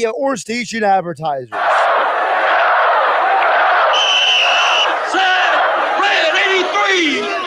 or station advertisers. Set, red 83.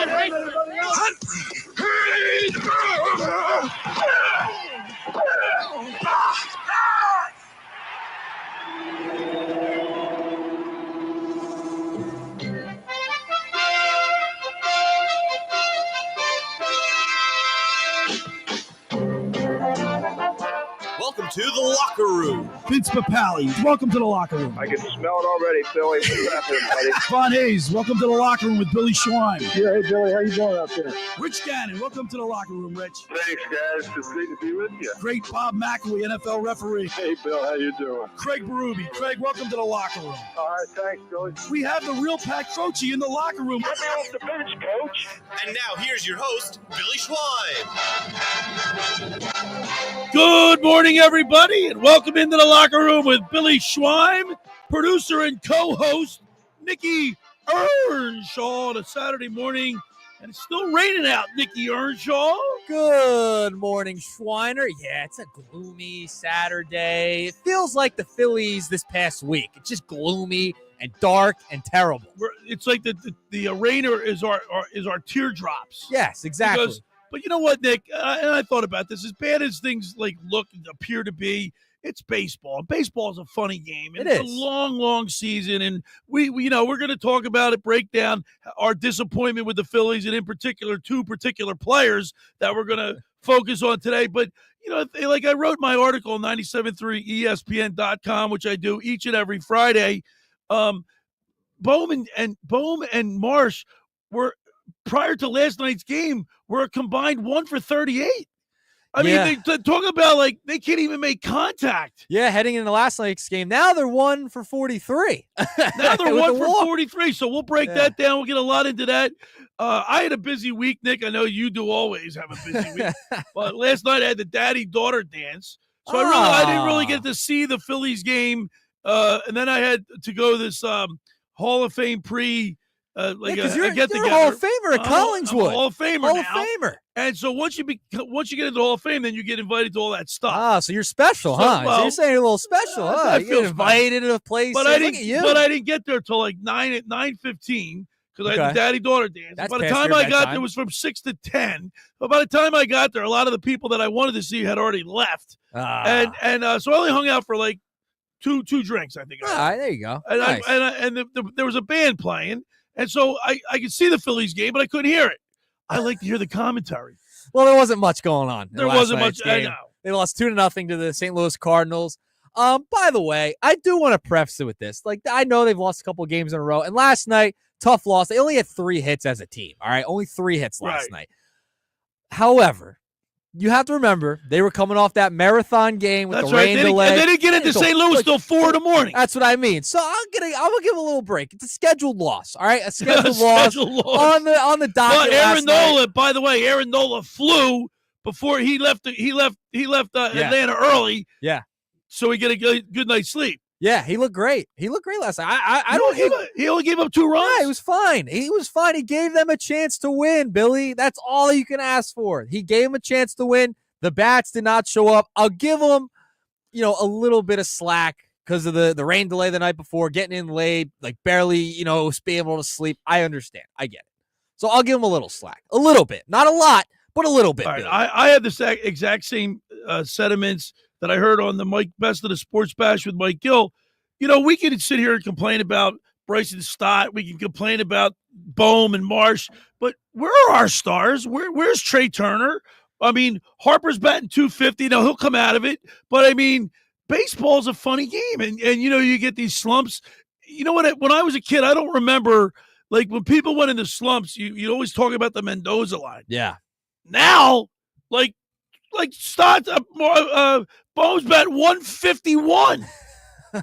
Welcome to the locker room. Vince Papali, welcome to the locker room. I can smell it already, Billy. What's happening, buddy? Von Hayes, welcome to the locker room with Billy Schwein. Yeah, hey, Billy. How you doing out there? Rich Gannon, welcome to the locker room, Rich. Thanks, guys. It's great to be with you. Great Bob McElwee, NFL referee. Hey, Bill. How you doing? Craig Berube. Craig, welcome to the locker room. All right, thanks, Billy. We have the real Pat Croce in the locker room. Get me off the bench, Coach. And now here's your host, Billy Schwein. Good morning, everybody, and welcome into the locker room with Billy Schwein, producer and co-host Nick Earnshaw on a Saturday morning. And it's still raining out, Nick Earnshaw. Good morning, Schweiner. Yeah, it's a gloomy Saturday. It feels like the Phillies this past week. It's just gloomy and dark and terrible. It's like the rain is our teardrops. Yes, exactly. But you know what, Nick? And I thought about this. As bad as things like look and appear to be, it's baseball. Baseball is a funny game. And it's a long, long season. And we're going to talk about it, break down our disappointment with the Phillies, and in particular, two particular players that we're going to focus on today. But, like I wrote my article on 97.3ESPN.com, which I do each and every Friday. Bohm and Marsh were, prior to last night's game, were a combined 1 for 38. I mean, they talk about, like, they can't even make contact. Yeah, heading into last night's game. Now they're 1 for 43. Now they're 1 for 43, so we'll break that down. We'll get a lot into that. I had a busy week, Nick. I know you do always have a busy week. But last night I had the daddy-daughter dance, so I didn't really get to see the Phillies game. And then I had to go to this Hall of Fame because you're a Hall of Famer at Collingswood. I'm a Hall of Famer Hall now. of Famer. And so once you get into the Hall of Fame, then you get invited to all that stuff. Ah, so you're special, huh? So you're saying you're a little special, huh? You get invited to a place. But I didn't get there till like 9:15 because I had the daddy-daughter dance. By the time I got there, it was from 6 to 10. But by the time I got there, a lot of the people that I wanted to see had already left. And so I only hung out for like two drinks, I think. All right, there you go. And nice. there was a band playing. And so I could see the Phillies game, but I couldn't hear it. I like to hear the commentary. Well, there wasn't much going on. There wasn't much. I know. They lost 2-0 to the St. Louis Cardinals. By the way, I do want to preface it with this. Like, I know they've lost a couple games in a row. And last night, tough loss. They only had 3 hits as a team. All right. Only 3 hits last night. However, you have to remember, they were coming off that marathon game with the rain delay. And they didn't get into St. Louis till 4 in the morning. That's what I mean. So I'm gonna give a little break. It's a scheduled loss, all right? A scheduled loss on the docket. But Aaron Nola, by the way, Aaron Nola flew before he left. He left Atlanta early. Yeah. So he get a good night's sleep. Yeah, he looked great. He looked great last night. He only gave up 2 runs. Yeah, he was fine. He was fine. He gave them a chance to win, Billy. That's all you can ask for. He gave them a chance to win. The bats did not show up. I'll give them, a little bit of slack because of the rain delay the night before, getting in late, like barely, being able to sleep. I understand. I get it. So I'll give them a little slack. A little bit. Not a lot, but a little bit. All right. I had the exact same sentiments that I heard on the Mike Best of the Sports Bash with Mike Gill. We can sit here and complain about Bryson Stott. We can complain about Bohm and Marsh. But where are our stars? Where's Trey Turner? I mean, Harper's batting .250. Now, he'll come out of it. But, I mean, baseball's a funny game. And you get these slumps. You know what? When I was a kid, I don't remember, like, when people went into slumps, you always talk about the Mendoza line. Yeah. Now, like Stott, Bohm's batting 151.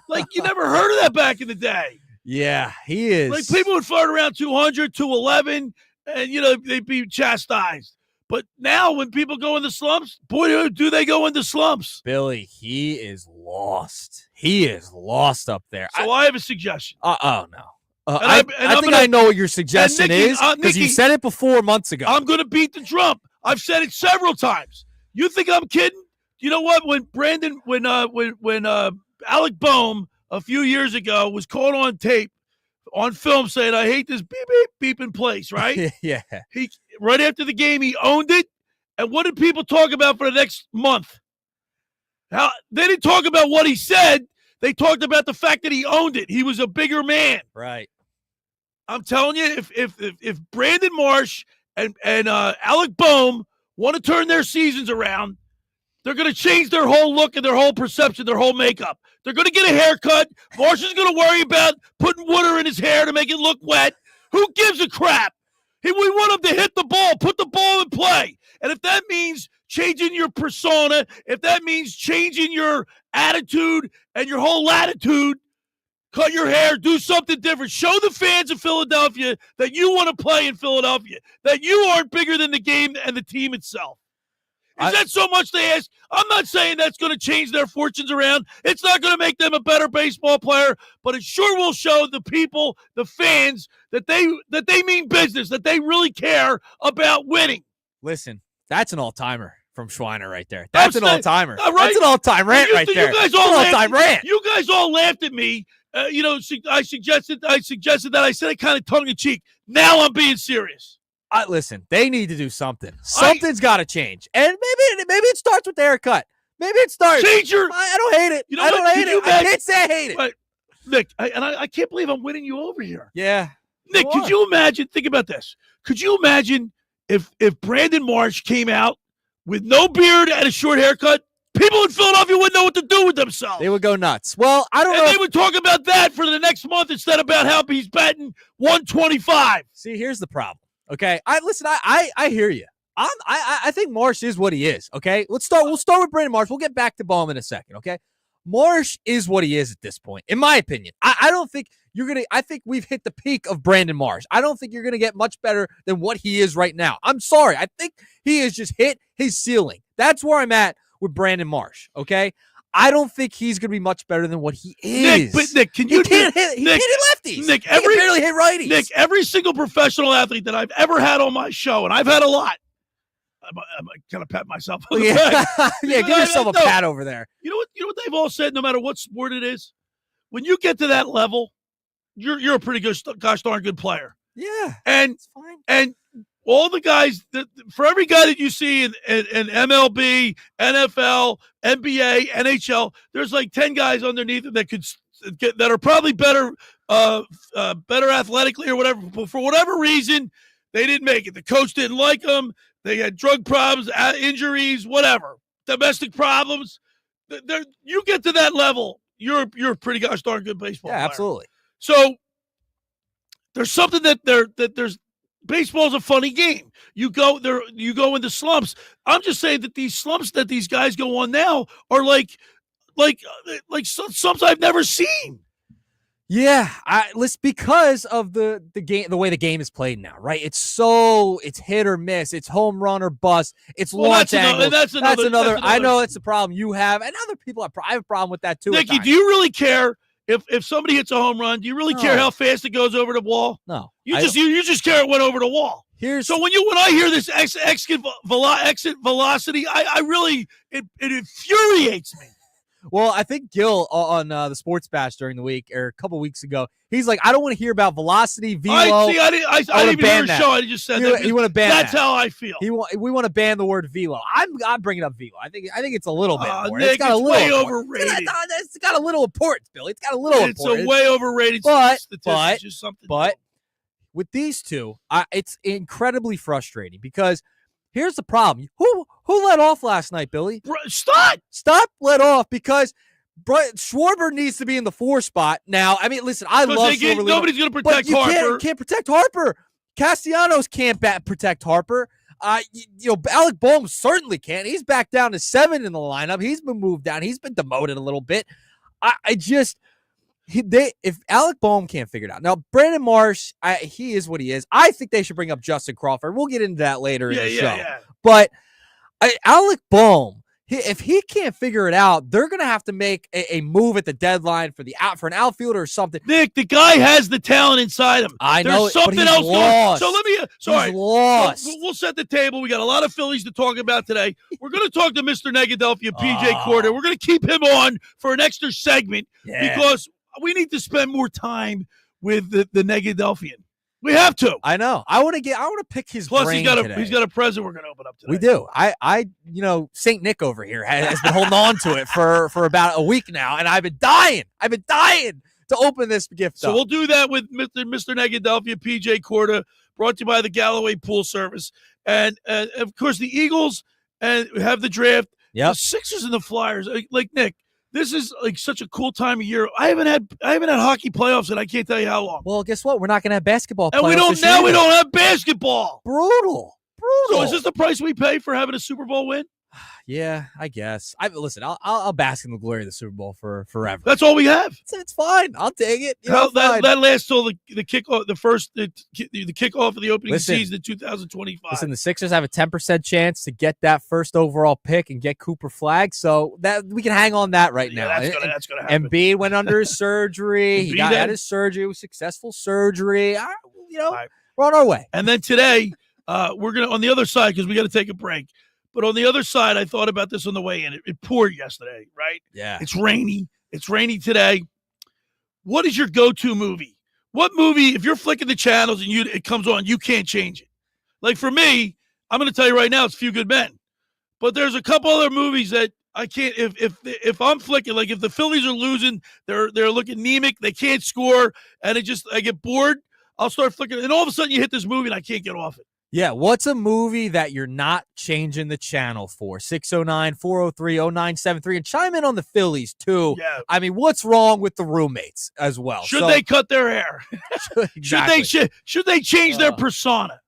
Like, you never heard of that back in the day. Yeah, he is. Like, people would flirt around 200, 211, and, they'd be chastised. But now when people go into slumps, boy, do they go into slumps. Billy, he is lost. He is lost up there. So I have a suggestion. Oh, no. I think I know what your suggestion is because you said it before months ago. I'm going to beat the drum. I've said it several times. You think I'm kidding? You know what? When Alec Boehm a few years ago was caught on tape, on film, saying, "I hate this beep beep beep in place," right? Yeah. He right after the game, he owned it. And what did people talk about for the next month? How they didn't talk about what he said. They talked about the fact that he owned it. He was a bigger man. Right. I'm telling you, if Brandon Marsh and Alec Boehm want to turn their seasons around, they're going to change their whole look and their whole perception, their whole makeup. They're going to get a haircut. Marsh is going to worry about putting water in his hair to make it look wet. Who gives a crap? We want him to hit the ball, put the ball in play. And if that means changing your persona, if that means changing your attitude and your whole latitude, cut your hair, do something different. Show the fans of Philadelphia that you want to play in Philadelphia, that you aren't bigger than the game and the team itself. Is that so much to ask? I'm not saying that's going to change their fortunes around. It's not going to make them a better baseball player, but it sure will show the people, the fans, that they mean business, that they really care about winning. Listen, that's an all-timer from Schweiner right there. That's an all-timer. Right? That's an all-time rant right there. You guys all all-time rant. You guys all laughed at me. I suggested that. I said it kind of tongue-in-cheek. Now I'm being serious. Listen, they need to do something. Something's got to change, and maybe it starts with the haircut. Maybe it starts. Change your. I don't hate it. You know I don't what? hate it. I can't say I hate it. But, Nick, I can't believe I'm winning you over here. Yeah, Nick, could you imagine? Think about this. Could you imagine if Brandon Marsh came out with no beard and a short haircut? People in Philadelphia wouldn't know what to do with themselves. They would go nuts. Well, I don't know. And they would talk about that for the next month instead about how he's batting 125. See, here's the problem. Okay, I hear you. I think Marsh is what he is. Okay, we'll start with Brandon Marsh. We'll get back to Boehm in a second. Okay, Marsh is what he is at this point, in my opinion. I don't think you're gonna. I think we've hit the peak of Brandon Marsh. I don't think you're gonna get much better than what he is right now. I'm sorry. I think he has just hit his ceiling. That's where I'm at with Brandon Marsh. Okay. I don't think he's going to be much better than what he is. Nick, can you? He can't hit lefties. Nick, he can barely hit righties. Nick, every single professional athlete that I've ever had on my show, and I've had a lot. I'm kind of pat myself on the back. Yeah, give yourself a pat over there. You know what they've all said. No matter what sport it is, when you get to that level, you're a pretty good, gosh darn good player. Yeah, and it's fine. And all the guys, for every guy that you see in MLB, NFL, NBA, NHL, there's like 10 guys underneath them that are probably better athletically or whatever. But for whatever reason, they didn't make it. The coach didn't like them. They had drug problems, injuries, whatever, domestic problems. You get to that level, you're a pretty gosh darn good baseball player. Absolutely. So there's something that there's. Baseball's a funny game. You go into slumps. I'm just saying that these slumps that these guys go on now are like slumps I've never seen. Yeah, because of the game, the way the game is played now, right? It's hit or miss. It's home run or bust. It's launch angles. That's another. I know it's a problem you have, and other people have. I have a problem with that too. Nicky, do you really care? If somebody hits a home run, do you really care how fast it goes over the wall? No. You just care it went over the wall. So when I hear this exit velocity, I really it infuriates me. Well, I think Gil on the Sports Bash during the week or a couple weeks ago, he's like, I don't want to hear about velocity, velo. I didn't even hear a show. I just said that. You want to ban That's how I feel. We want to ban the word velo. I'm bringing up velo. I think it's a little bit important. Nick, it's way overrated. It's got a little importance, Billy. It's got a little importance. It's a way overrated But with these two, it's incredibly frustrating because here's the problem. Who let off last night, Billy? Stop let off because Schwarber needs to be in the 4 spot now. I mean, listen, I love Schwarber. Nobody's going to protect Harper. Can't protect Harper. Castellanos can't protect Harper. Alec Boehm certainly can't. He's back down to 7 in the lineup. He's been moved down. He's been demoted a little bit. If Alec Boehm can't figure it out. Now, Brandon Marsh, he is what he is. I think they should bring up Justin Crawford. We'll get into that later in the show. Yeah. But Alec Boehm, If he can't figure it out, they're going to have to make a move at the deadline for an outfielder or something. Nick, the guy has the talent inside him. I There's know, something but he's else lost. going. So let me. He's lost. We'll set the table. We got a lot of Phillies to talk about today. We're going to talk to Mr. Negadelphia P.J. Corda. We're going to keep him on for an extra segment because we need to spend more time with the Negadelphian. We have to. I know. I want to pick his brain. Plus, he's got a present we're going to open up today. We do. Saint Nick over here has been holding on to it for about a week now, and I've been dying to open this gift. So we'll do that with Mr. Negadelphia P.J. Corda, brought to you by the Galloway Pool Service, and of course the Eagles have the draft. Yeah. The Sixers and the Flyers. Like Nick. This is like such a cool time of year. I haven't had hockey playoffs, and I can't tell you how long. Well, guess what? We're not going to have basketball. And we don't have basketball. Brutal. So is this the price we pay for having a Super Bowl win? Yeah, I guess. Listen, I'll bask in the glory of the Super Bowl for forever. That's all we have. It's fine. I'll take it. That lasts till the kickoff, the kickoff of the opening season in 2025. Listen, the Sixers have a 10% chance to get that first overall pick and get Cooper Flag, so that we can hang on that right now. That's gonna happen. Embiid went under his surgery. He had his surgery. It was successful surgery. We're on our way. And then today, we're gonna on the other side because we got to take a break. But on the other side, I thought about this on the way in. It poured yesterday, right? Yeah. It's rainy. It's rainy today. What is your go-to movie? What movie, if you're flicking the channels and it comes on, you can't change it? Like for me, I'm going to tell you right now, it's Few Good Men. But there's a couple other movies that I can't. If I'm flicking, like if the Phillies are losing, they're looking anemic, they can't score, and I get bored. I'll start flicking, and all of a sudden you hit this movie and I can't get off it. Yeah, what's a movie that you're not changing the channel for? 609-403-0973. And chime in on the Phillies, too. Yeah. I mean, what's wrong with the roommates as well? Should they cut their hair? Exactly. Should they change their persona?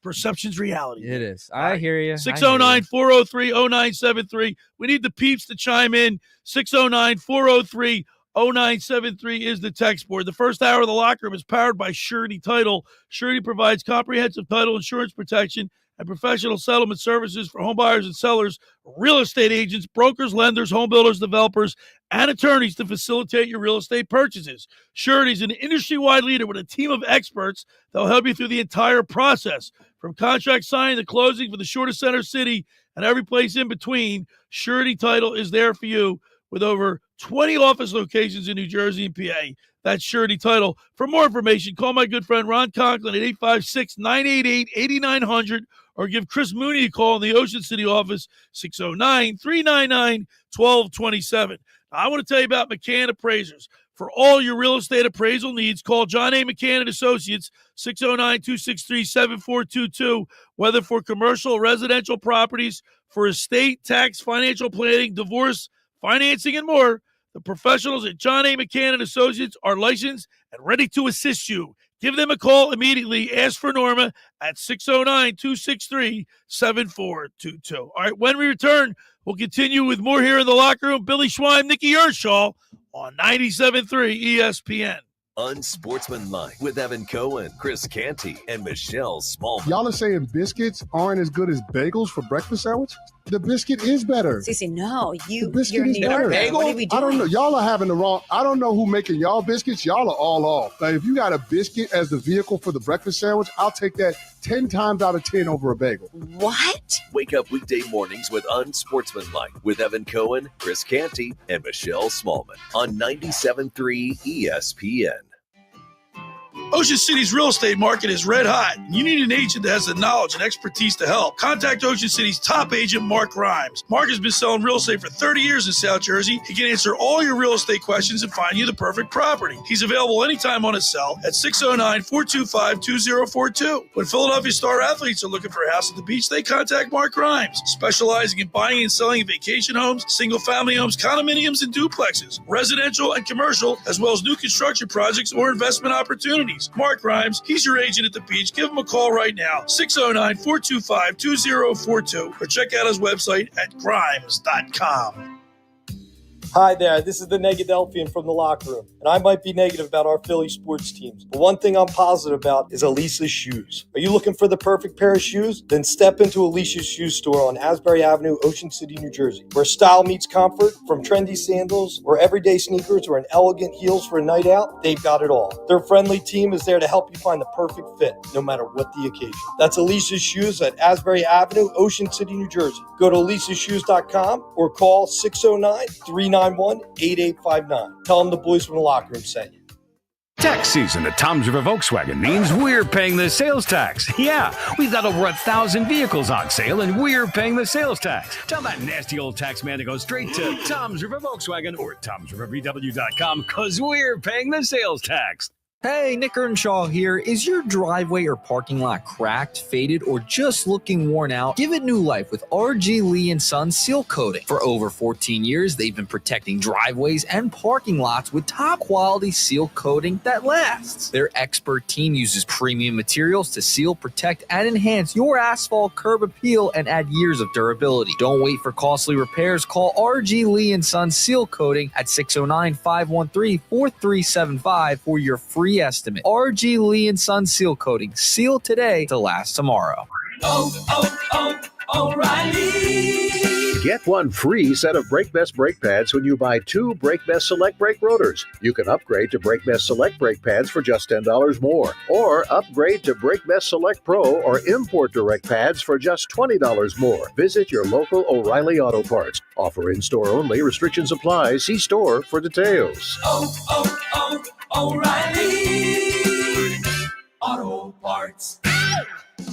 Perception's reality. It is. I hear you. 609-403-0973. We need the peeps to chime in. 609-403-0973 is the text board. The first hour of the locker room is powered by Surety Title. Surety provides comprehensive title insurance protection and professional settlement services for home buyers and sellers, real estate agents, brokers, lenders, home builders, developers, and attorneys to facilitate your real estate purchases. Surety is an industry-wide leader with a team of experts that will help you through the entire process, from contract signing to closing for the shortest center city and every place in between. Surety Title is there for you with over 20 office locations in New Jersey and PA. That's Surety Title. For more information, call my good friend Ron Conklin at 856-988-8900 or give Chris Mooney a call in the Ocean City office, 609-399-1227. I want to tell you about McCann Appraisers. For all your real estate appraisal needs, call John A. McCann and Associates, 609-263-7422, whether for commercial or residential properties, for estate, tax, financial planning, divorce, financing, and more. The professionals at John A. McCann and Associates are licensed and ready to assist you. Give them a call immediately. Ask for Norma at 609-263-7422. All right, when we return, we'll continue with more here in the locker room. Billy Schwein, Nick Earnshaw on 97.3 ESPN. Unsportsmanlike with Evan Cohen, Chris Canty, and Michelle Smallman. Y'all are saying biscuits aren't as good as bagels for breakfast sandwich? The biscuit is better. Cece, no, the biscuit you're is New better. Yorker. What are we doing? I don't know. Y'all are having the wrong. I don't know who making y'all biscuits. Y'all are all off. Like, if you got a biscuit as the vehicle for the breakfast sandwich, I'll take that 10 times out of 10 over a bagel. What? Wake up weekday mornings with Unsportsmanlike with Evan Cohen, Chris Canty, and Michelle Smallman on 97.3 ESPN. Ocean City's real estate market is red hot. You need an agent that has the knowledge and expertise to help. Contact Ocean City's top agent, Mark Grimes. Mark has been selling real estate for 30 years in South Jersey. He can answer all your real estate questions and find you the perfect property. He's available anytime on his cell at 609-425-2042. When Philadelphia star athletes are looking for a house at the beach, they contact Mark Grimes, specializing in buying and selling vacation homes, single-family homes, condominiums, and duplexes, residential and commercial, as well as new construction projects or investment opportunities. Mark Grimes, he's your agent at the beach. Give him a call right now, 609-425-2042, or check out his website at grimes.com. Hi there, this is the Negadelphian from the locker room, and I might be negative about our Philly sports teams, but one thing I'm positive about is Elisa's shoes. Are you looking for the perfect pair of shoes? Then step into Elisa's shoe store on Asbury Avenue, Ocean City, New Jersey, where style meets comfort. From trendy sandals or everyday sneakers or an elegant heels for a night out, they've got it all. Their friendly team is there to help you find the perfect fit, no matter what the occasion. That's Elisa's Shoes at Asbury Avenue, Ocean City, New Jersey. Go to elisashoes.com or call 609-391-8859. Tell them the boys from the locker room sent you. Tax season at Tom's River Volkswagen means we're paying the sales tax. Yeah, we've got over 1,000 vehicles on sale, and we're paying the sales tax. Tell that nasty old tax man to go straight to Tom's River Volkswagen or Tom'sRiverVW.com, because we're paying the sales tax. Hey, Nick Earnshaw here. Is your driveway or parking lot cracked, faded, or just looking worn out? Give it new life with R.G. Lee & Sons Seal Coating. For over 14 years, they've been protecting driveways and parking lots with top-quality seal coating that lasts. Their expert team uses premium materials to seal, protect, and enhance your asphalt curb appeal and add years of durability. Don't wait for costly repairs. Call R.G. Lee & Sons Seal Coating at 609-513-4375 for your free estimate. R.G. Lee & Sons Seal Coating. Seal today to last tomorrow. O'Reilly. Get one free set of Brake Best brake pads when you buy 2 Brake Best Select brake rotors. You can upgrade to Brake Best Select brake pads for just $10 more, or upgrade to Brake Best Select Pro or import direct pads for just $20 more. Visit your local O'Reilly Auto Parts. Offer in store only. Restrictions apply. See store for details. O'Reilly Auto Parts.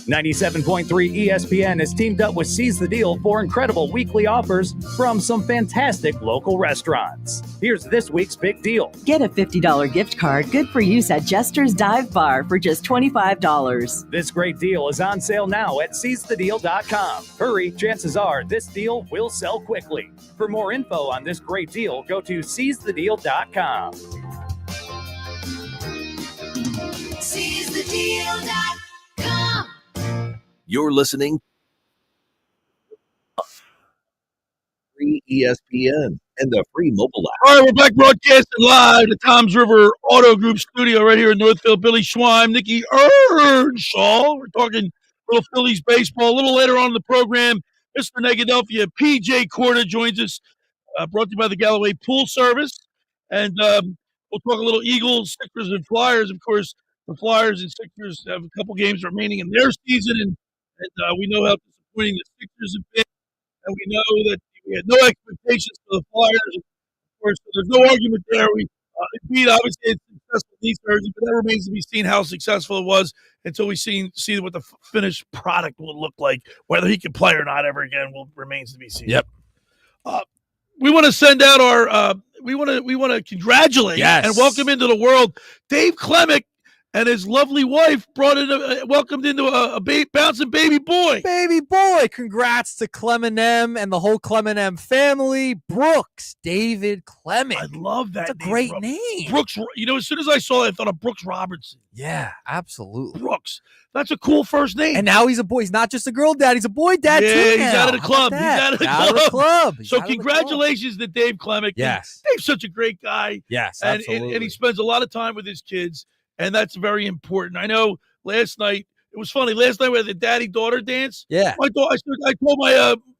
97.3 ESPN has teamed up with Seize the Deal for incredible weekly offers from some fantastic local restaurants. Here's this week's big deal. Get a $50 gift card good for use at Jester's Dive Bar for just $25. This great deal is on sale now at seizethedeal.com. Hurry, chances are this deal will sell quickly. For more info on this great deal, go to seizethedeal.com. SeizeTheDeal.com. You're listening to free ESPN and the free mobile app. All right, we're back broadcasting live to Tom's River Auto Group studio right here in Northfield. Billy Schweim, Nicky Earnshaw. We're talking little Phillies baseball. A little later on in the program, Mr. Negadelphia P.J. Corda joins us, brought to you by the Galloway Pool Service. And we'll talk a little Eagles, Sixers, and Flyers. Of course, the Flyers and Sixers have a couple games remaining in their season, and we know how disappointing the Sixers have been, and we know that we had no expectations for the Flyers. Of course, there's no argument there. We beat, obviously, it's successful in East Jersey, but that remains to be seen how successful it was until we see what the finished product will look like. Whether he can play or not ever again remains to be seen. Yep. We want to send out our we want to congratulate and welcome into the world Dave Klemick and his lovely wife welcomed into a bouncing baby boy. Baby boy. Congrats to Clem M and the whole Clem M family. Brooks David Klemick. I love that. It's a great name. Brooks, as soon as I saw it, I thought of Brooks Robertson. Yeah, absolutely. Brooks. That's a cool first name. And now he's a boy. He's not just a girl dad. He's a boy dad too. Yeah, he's now. out of the club. He's out of the club. So congratulations to Dave Klemick. Yes. Dave's such a great guy. Yes, absolutely. And he spends a lot of time with his kids, and that's very important. I know last night, it was funny. Last night we had the daddy-daughter dance. Yeah. I told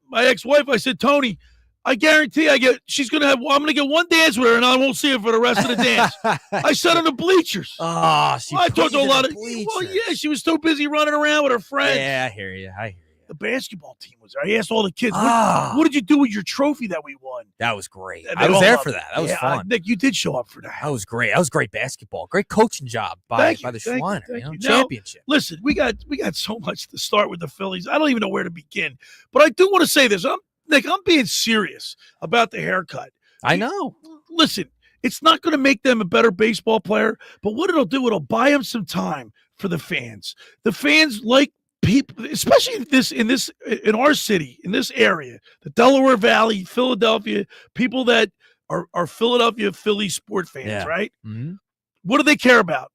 my ex-wife, I said, Tony, I guarantee I'm going to get one dance with her, and I won't see her for the rest of the dance. I sat on the bleachers. Oh, I talked to a lot of bleachers. Well, yeah, she was so busy running around with her friends. Yeah, I hear you. The basketball team was there. I asked all the kids, what did you do with your trophy that we won? That was great. And I was there for that. That was fun. Nick, you did show up for that. That was great. That was great basketball. Great coaching job by the Schweiner. Championship. Now, listen, we got so much to start with the Phillies. I don't even know where to begin. But I do want to say this. Nick, I'm being serious about the haircut. I know. Listen, it's not going to make them a better baseball player, but what it'll do, it'll buy them some time for the fans. The fans like people, especially in our city, in this area, the Delaware Valley, Philadelphia, people that are Philadelphia Phillies sport fans, right? Mm-hmm. What do they care about?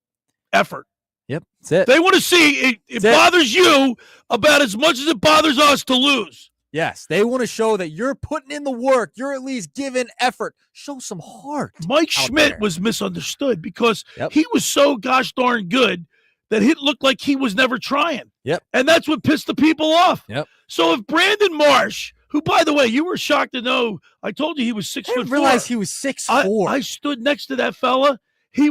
Effort. Yep, that's it. They want to see it bothers you about as much as it bothers us to lose. Yes, they want to show that you're putting in the work. You're at least giving effort. Show some heart. Mike Schmidt was misunderstood because he was so gosh darn good that it looked like he was never trying. Yep. And that's what pissed the people off. Yep. So if Brandon Marsh, who, by the way, you were shocked to know, I told you he was 6'4". I didn't realize he was 6'4". I stood next to that fella. He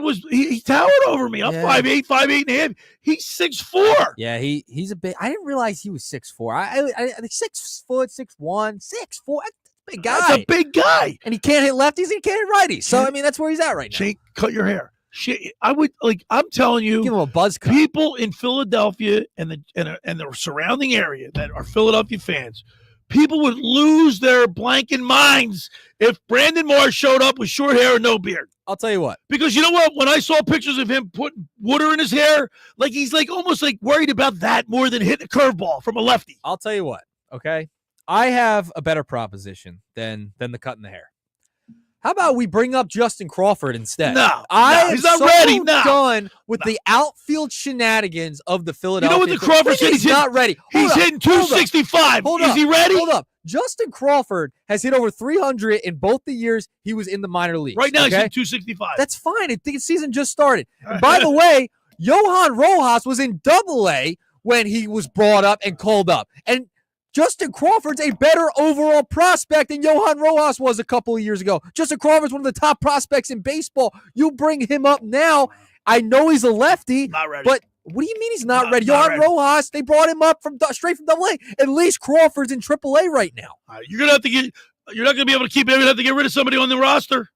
towered over me. I'm 5'8", 5'8.5". He's 6'4". Yeah, he's a big. I didn't realize he was 6'4". I 6 foot, 6'1", 6'4". That's a big guy. That's a big guy. And he can't hit lefties and he can't hit righties. So I mean, that's where he's at right now. Shane, cut your hair. Shit, I would I'm telling you, give him a buzz cut. People in Philadelphia and the surrounding area that are Philadelphia fans, people would lose their blanking minds if Brandon Marsh showed up with short hair and no beard. I'll tell you what. Because you know what? When I saw pictures of him putting water in his hair, like he's like almost like worried about that more than hitting a curveball from a lefty. I'll tell you what. Okay, I have a better proposition than the cutting the hair. How about we bring up Justin Crawford instead? No, he's not ready. No, done with the outfield shenanigans of the Philadelphia. You know what the Crawford said? He's not ready. He's hitting 265. Is he ready? Hold up. Justin Crawford has hit over 300 in both the years he was in the minor leagues. Right now he's hitting 265. That's fine. I think the season just started. And by the way, Johan Rojas was in Double-A when he was brought up and called up. And Justin Crawford's a better overall prospect than Johan Rojas was a couple of years ago. Justin Crawford's one of the top prospects in baseball. You bring him up now. I know he's a lefty, not ready. But what do you mean he's not ready? Johan Rojas, they brought him up straight from Double-A. At least Crawford's in Triple-A right now. You're not going to be able to keep him. You're going to have to get rid of somebody on the roster.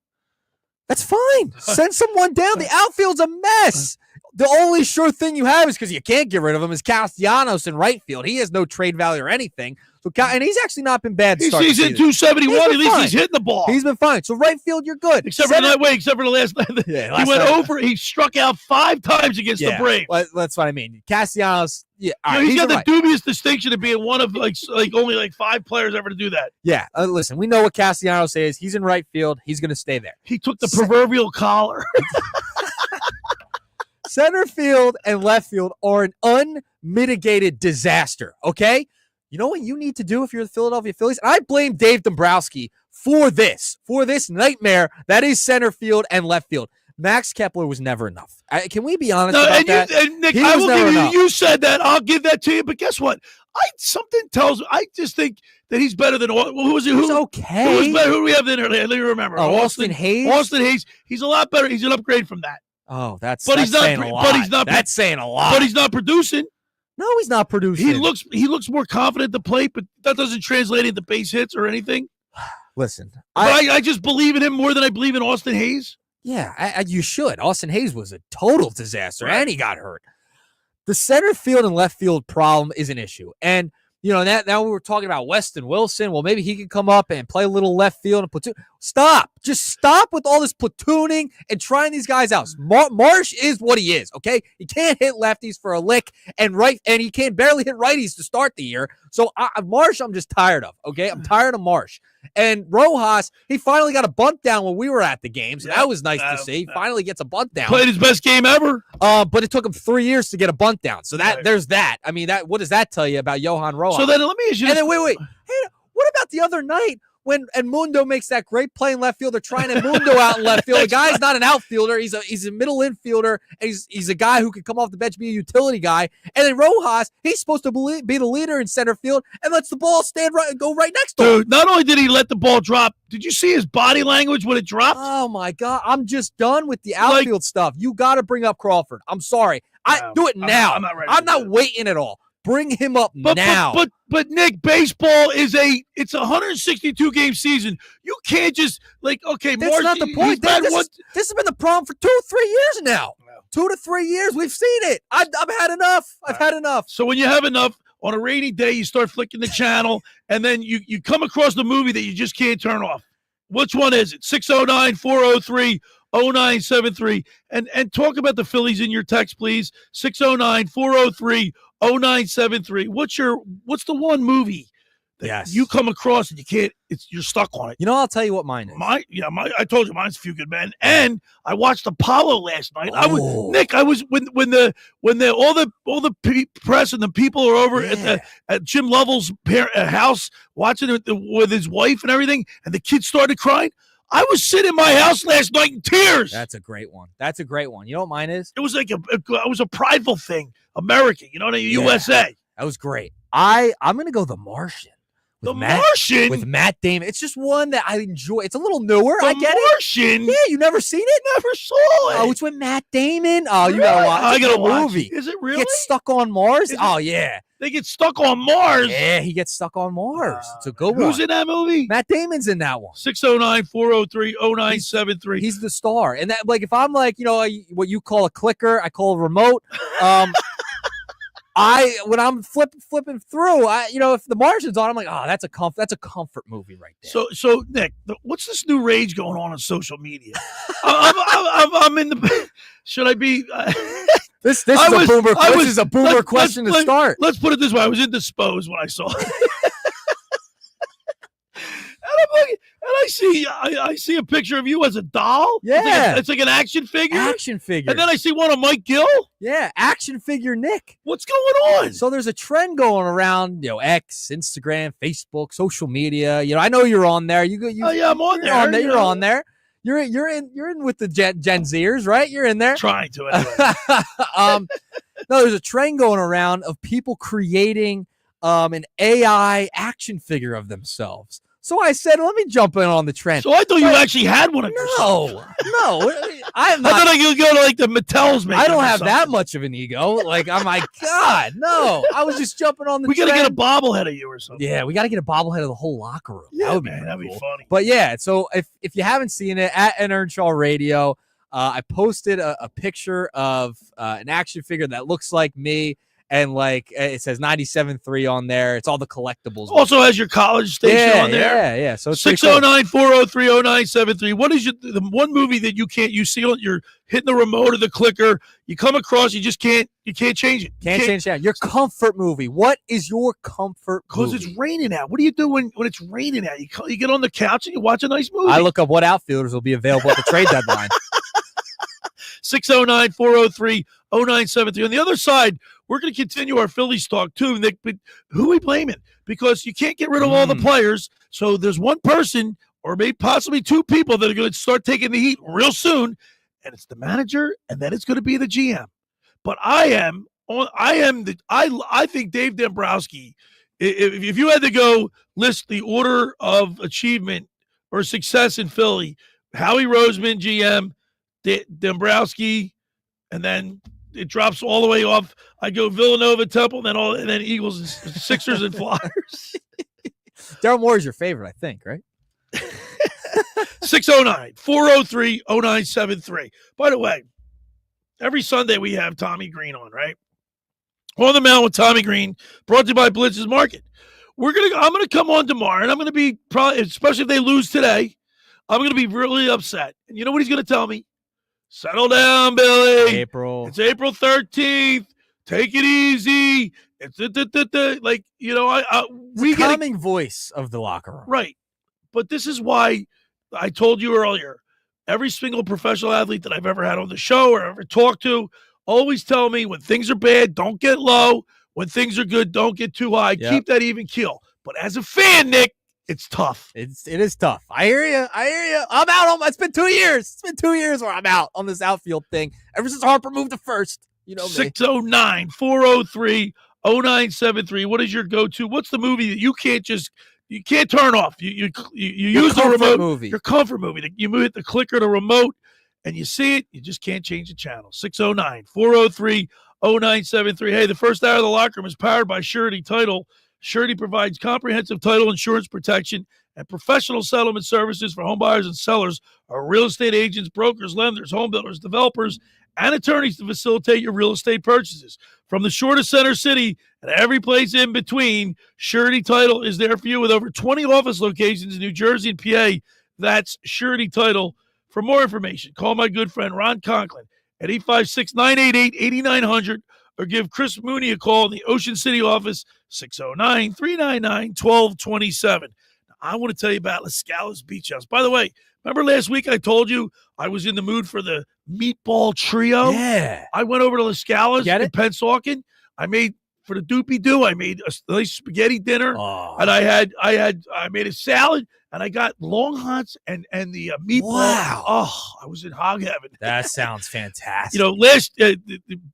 That's fine. Send someone down. The outfield's a mess. The only sure thing you have is because you can't get rid of him is Castellanos in right field. He has no trade value or anything. So, and he's actually not been bad. He's hitting 271. At least he's hitting the ball. He's been fine. So right field, you're good. Except for the last night. He went over. He struck out 5 times against the Braves. Well, that's what I mean. Castellanos. Yeah, he's got the dubious distinction of being one of like only 5 players ever to do that. Yeah, listen, we know what Castellanos is. He's in right field. He's going to stay there. He took the proverbial collar. Center field and left field are an unmitigated disaster, okay? You know what you need to do if you're the Philadelphia Phillies? And I blame Dave Dombrowski for this nightmare that is center field and left field. Max Kepler was never enough. Can we be honest about that? And Nick, I will give you, you said that. I'll give that to you. But guess what? Something tells me, I just think that he's better than, who was he? He's okay. Who was better? Who do we have in there? I don't remember. Austin Hayes? Austin Hayes. He's a lot better. He's an upgrade from that. Oh, that's saying a lot. That's saying a lot. But he's not producing. No, he's not producing. He looks more confident at the plate, but that doesn't translate into base hits or anything. Listen, I just believe in him more than I believe in Austin Hayes. Yeah, you should. Austin Hayes was a total disaster, and he got hurt. The center field and left field problem is an issue. And, you know, now we were talking about Weston Wilson. Well, maybe he could come up and play a little left field and platoon. Stop. Just stop with all this platooning and trying these guys out. Marsh is what he is, okay? He can't hit lefties for a lick, and he can't barely hit righties to start the year. So Marsh, I'm just tired of, okay? I'm tired of Marsh. And Rojas, he finally got a bunt down when we were at the game, so that was nice to see. He finally gets a bunt down. Played his best game ever. But it took him 3 years to get a bunt down. So there's that. I mean, what does that tell you about Johan Rojas? So then let me ask you. And then wait. Hey, what about the other night when Edmundo makes that great play in left field? They're trying Edmundo out in left field. The guy's not an outfielder. He's a middle infielder. And he's a guy who can come off the bench, be a utility guy. And then Rojas, he's supposed to be the leader in center field and lets the ball go right next to him. Dude, not only did he let the ball drop, did you see his body language when it dropped? Oh, my God. I'm just done with the outfield stuff. You got to bring up Crawford. I'm sorry. Do it now. I'm not waiting at all. Bring him up now. But Nick, baseball is it's a 162 game season. You can't just okay. That's not the point. This has been the problem for 2-3 years now. 2 to 3 years. We've seen it. I've had enough. I've had enough. So when you have enough on a rainy day, you start flicking the channel, and then you come across the movie that you just can't turn off. Which one is it? 609-403-0973. And talk about the Phillies in your text, please. 609-403-0973. What's the one movie that Yes. you come across and you can't. You're stuck on it. You know, I'll tell you what mine is. I told you mine's A Few Good Men, and I watched Apollo last night. I was when all the press and the people are over at Jim Lovell's house watching it with his wife and everything, and the kids started crying. I was sitting in my house last night in tears. That's a great one. You know what mine is? It was like it was a prideful thing. American, USA. That was great. I'm gonna go The Martian. Martian with Matt Damon. It's just one that I enjoy. It's a little newer. The I get Martian? it. Yeah, you never seen it? Never saw it. Oh, it's with Matt Damon. Oh, you gotta watch. I gotta watch. Movie. Is it really? He gets stuck on Mars. Oh yeah. They get stuck on Mars. Yeah, he gets stuck on Mars. It's a good one. Who's in that movie? Matt Damon's in that one. 609-403-0973. He's the star. And that, like, if I'm like, what you call a clicker, I call a remote. When I'm flipping through, if The Martian's on, I'm like, oh, that's a comfort movie right there. So Nick, what's this new rage going on social media? I'm in the. Should I be? This is a boomer question to start. Let's put it this way: I was indisposed when I saw it. And I see a picture of you as a doll. Yeah. It's like an action figure. Action figure. And then I see one of Mike Gill. Yeah, action figure Nick. What's going on? So there's a trend going around, X, Instagram, Facebook, social media. I know you're on there. I'm on there. You're on there. You're in with the Gen Zers, right? You're in there. Trying to anyway. No, there's a trend going around of people creating an AI action figure of themselves. So I said, let me jump in on the trend. So I thought you actually had one of yourself. No. I thought I could go to like the Mattels. I don't have that much of an ego. Like, I'm like, God, no. I was just jumping on the We got to trend. get a bobblehead of you or something. Yeah, we got to get a bobblehead of the whole locker room. Yeah, that would be that'd be cool. funny. But yeah, so if you haven't seen it, at Nick Earnshaw Radio, I posted a picture of an action figure that looks like me. And like it says 97.3 on there. It's all the collectibles. Also has your college station on there. Yeah. So 609-403-0973. What is the one movie that you see on you're hitting the remote or the clicker, you come across, you can't change it. Can't change that. Your comfort movie. What is your comfort movie? Because it's raining out. What do you do when it's raining out? You get on the couch and you watch a nice movie. I look up what outfielders will be available at the trade deadline. 609-403-0973. On the other side, we're going to continue our Phillies talk too, Nick, but who are we blaming? Because you can't get rid of all the players. So there's one person or maybe possibly two people that are going to start taking the heat real soon, and it's the manager, and then it's going to be the GM. But I think Dave Dombrowski, if you had to go list the order of achievement or success in Philly, Howie Roseman, GM, Dombrowski, and then it drops all the way off. I go Villanova, Temple, and then Eagles, and Sixers, and Flyers. Daryl Moore is your favorite, I think, right? 609-403-0973. By the way, every Sunday we have Tommy Green on, right? On the Mound with Tommy Green, brought to you by Blitz's Market. I'm gonna come on tomorrow, and I'm gonna be probably, especially if they lose today, I'm gonna be really upset. And you know what he's gonna tell me? Settle down, Billy. It's April 13th. Take it easy. It's like, we get calming voice of the locker room. Right. But this is why I told you earlier, every single professional athlete that I've ever had on the show or ever talked to always tell me when things are bad, don't get low. When things are good, don't get too high. Yep. Keep that even keel. But as a fan, Nick, it's tough. It is tough. I hear you. I'm out. It's been 2 years. It's been 2 years where I'm out on this outfield thing. Ever since Harper moved to first. You know me. 609-403-0973. What is your go-to? What's the movie that you can't turn off? You use the remote. Movie. Your comfort movie. You hit the clicker, the remote, and you see it. You just can't change the channel. 609-403-0973. Hey, the first hour of the locker room is powered by Surety Title. Surety provides comprehensive title insurance protection and professional settlement services for home buyers and sellers, or real estate agents, brokers, lenders, home builders, developers, and attorneys to facilitate your real estate purchases. From the shore to Center City and every place in between, Surety Title is there for you with over 20 office locations in New Jersey and PA. That's Surety Title. For more information, call my good friend Ron Conklin at 856-988-8900 or give Chris Mooney a call in the Ocean City office, 609-399-1227. I want to tell you about La Scala's Beach House. By the way, remember last week I told you I was in the mood for the meatball trio? Yeah. I went over to La Scala's Get in it? Pensauken. I made for the doopy-doo. I made a nice spaghetti dinner, and I made a salad, and I got long hots and the meatball. Wow. Oh, I was in hog heaven. That sounds fantastic. You know,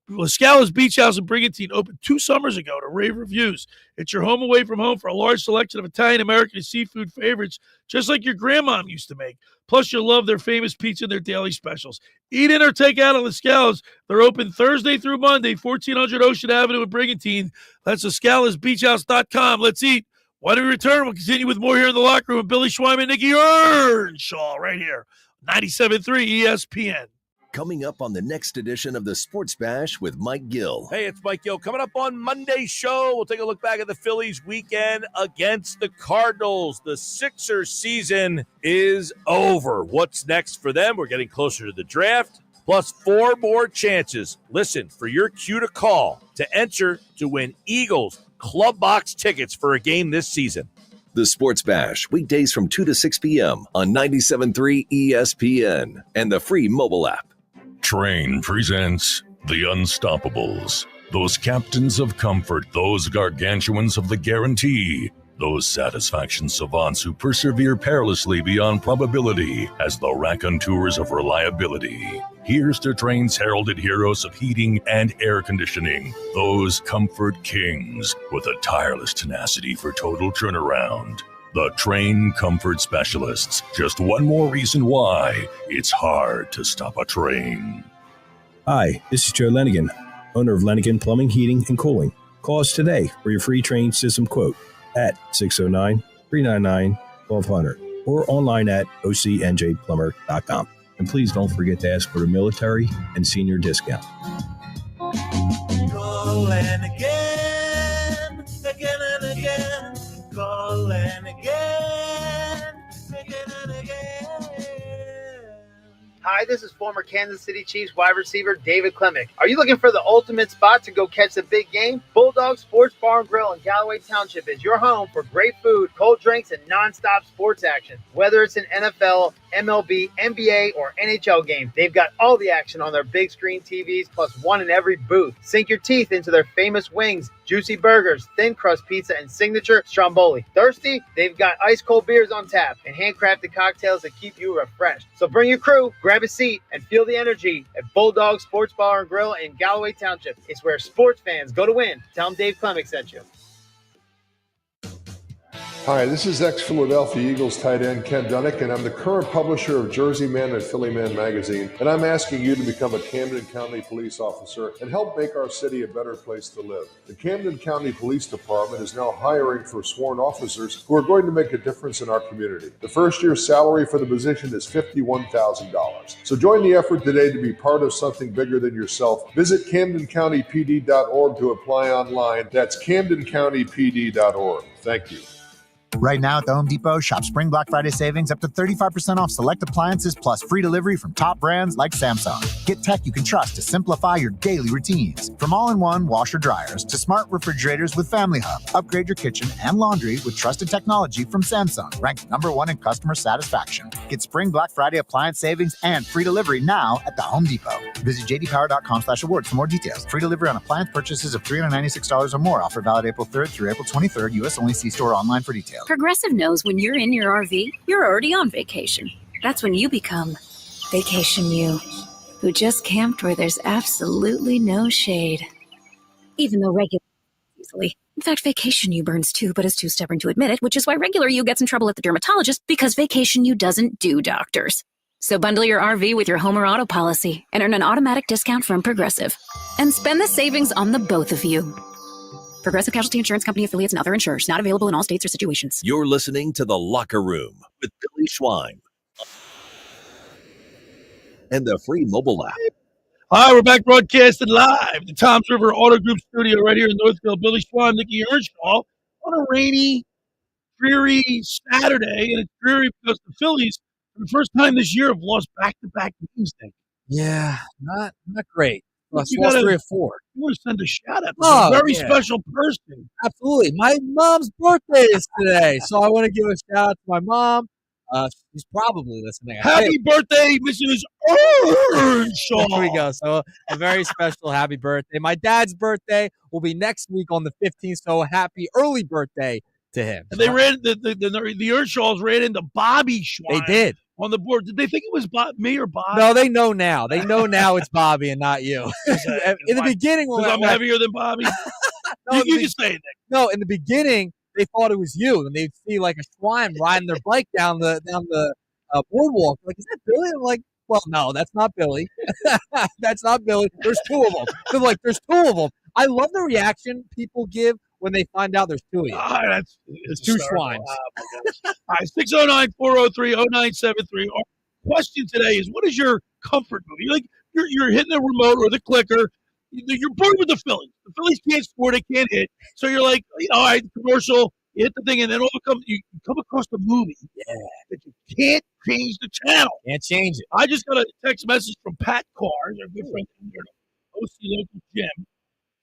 La Scala's Beach House in Brigantine opened 2 summers ago to rave reviews. It's your home away from home for a large selection of Italian, American, and seafood favorites, just like your grandmom used to make. Plus, you'll love their famous pizza and their daily specials. Eat in or take out at La Scala's. They're open Thursday through Monday, 1400 Ocean Avenue in Brigantine. That's LaScalasBeachHouse.com. Let's eat. When we return, we'll continue with more here in the locker room with Billy Schweiman and Nicky Earnshaw right here. 97.3 ESPN. Coming up on the next edition of the Sports Bash with Mike Gill. Hey, it's Mike Gill. Coming up on Monday's show, we'll take a look back at the Phillies weekend against the Cardinals. The Sixers season is over. What's next for them? We're getting closer to the draft, plus 4 more chances. Listen for your cue to call to enter to win Eagles Club Box tickets for a game this season. The Sports Bash, weekdays from 2 to 6 p.m. on 97.3 ESPN and the free mobile app. Train presents The Unstoppables. Those captains of comfort, those gargantuans of the guarantee, those satisfaction savants who persevere perilously beyond probability as the raconteurs of reliability. Here's to Train's heralded heroes of heating and air conditioning, those comfort kings with a tireless tenacity for total turnaround. The Train Comfort Specialists. Just one more reason why it's hard to stop a train. Hi, this is Joe Lenigan, owner of Lenigan Plumbing, Heating, and Cooling. Call us today for your free train system quote at 609-399-1200 or online at ocnjplumber.com. And please don't forget to ask for the military and senior discount. Call and again, again and again. Call and again, again and again. Hi, this is former Kansas City Chiefs wide receiver David Klemick. Are you looking for the ultimate spot to go catch the big game? Bulldog Sports Bar and Grill in Galloway Township is your home for great food, cold drinks, and nonstop sports action. Whether it's an NFL, MLB, NBA, or NHL game, they've got all the action on their big screen TVs, plus one in every booth. Sink your teeth into their famous wings, juicy burgers, thin crust pizza, and signature stromboli. Thirsty? They've got ice cold beers on tap and handcrafted cocktails that keep you refreshed. So bring your crew, grab a seat, and feel the energy at Bulldog Sports Bar and Grill in Galloway Township. It's where sports fans go to win. Tell them Dave Klemick sent you. Hi, this is ex-Philadelphia Eagles tight end Ken Dunnick, and I'm the current publisher of Jersey Man and Philly Man magazine, and I'm asking you to become a Camden County police officer and help make our city a better place to live. The Camden County Police Department is now hiring for sworn officers who are going to make a difference in our community. The first year's salary for the position is $51,000. So join the effort today to be part of something bigger than yourself. Visit CamdenCountyPD.org to apply online. That's CamdenCountyPD.org. Thank you. Right now at the Home Depot, shop Spring Black Friday savings up to 35% off select appliances plus free delivery from top brands like Samsung. Get tech you can trust to simplify your daily routines. From all-in-one washer dryers to smart refrigerators with Family Hub. Upgrade your kitchen and laundry with trusted technology from Samsung, ranked #1 in customer satisfaction. Get Spring Black Friday appliance savings and free delivery now at the Home Depot. Visit jdpower.com/awards for more details. Free delivery on appliance purchases of $396 or more. Offer valid April 3rd through April 23rd. U.S. only. See store online for details. Progressive knows when you're in your RV, you're already on vacation. That's when you become Vacation You, who just camped where there's absolutely no shade. Even though regular easily. In fact, Vacation You burns too, but is too stubborn to admit it, which is why regular you gets in trouble at the dermatologist, because Vacation You doesn't do doctors. So bundle your RV with your home or auto policy and earn an automatic discount from Progressive. And spend the savings on the both of you. Progressive Casualty Insurance Company affiliates and other insurers. Not available in all states or situations. You're listening to The Locker Room with Billy Schwein and the free mobile app. Hi, we're back broadcasting live. The Toms River Auto Group studio right here in Northfield. Billy Schwein, Nicky Earnshaw on a rainy, dreary Saturday. And it's dreary because the Phillies, for the first time this year, have lost back-to-back games. Yeah, not great. Lost You gotta- 3 or 4. You want to send a shout out to Oh, a very yeah. special person. Absolutely. My mom's birthday is today, so I want to give a shout out to my mom. She's probably listening. Happy birthday, Mrs. Earnshaw. There we go. So a very special happy birthday. My dad's birthday will be next week on the 15th, so happy early birthday to him. And they ran the Earnshaws ran into Bobby Schwein. They did. On the board. Did they think it was me or Bob? No, they know now. They know now it's Bobby and not you. In the beginning, when I'm heavier than Bobby. No, you can say it, Nick. No, in the beginning, they thought it was you, and they'd see like a swine riding their bike down the boardwalk. Like, is that Billy? I'm like, well, no, that's not Billy. That's not Billy. There's 2 of them. They're like, there's 2 of them. I love the reaction people give when they find out there's 2 of you. It's 2 swines. All right, 609-403-0973. Our question today is, what is your comfort movie? Like you're hitting the remote or the clicker. You're bored with the Phillies. The Phillies can't score. They can't hit. So you're like, all right, commercial, you hit the thing, and then you come across the movie that you can't change the channel. Can't change it. I just got a text message from Pat Carr, our good friend here, OC local Jim.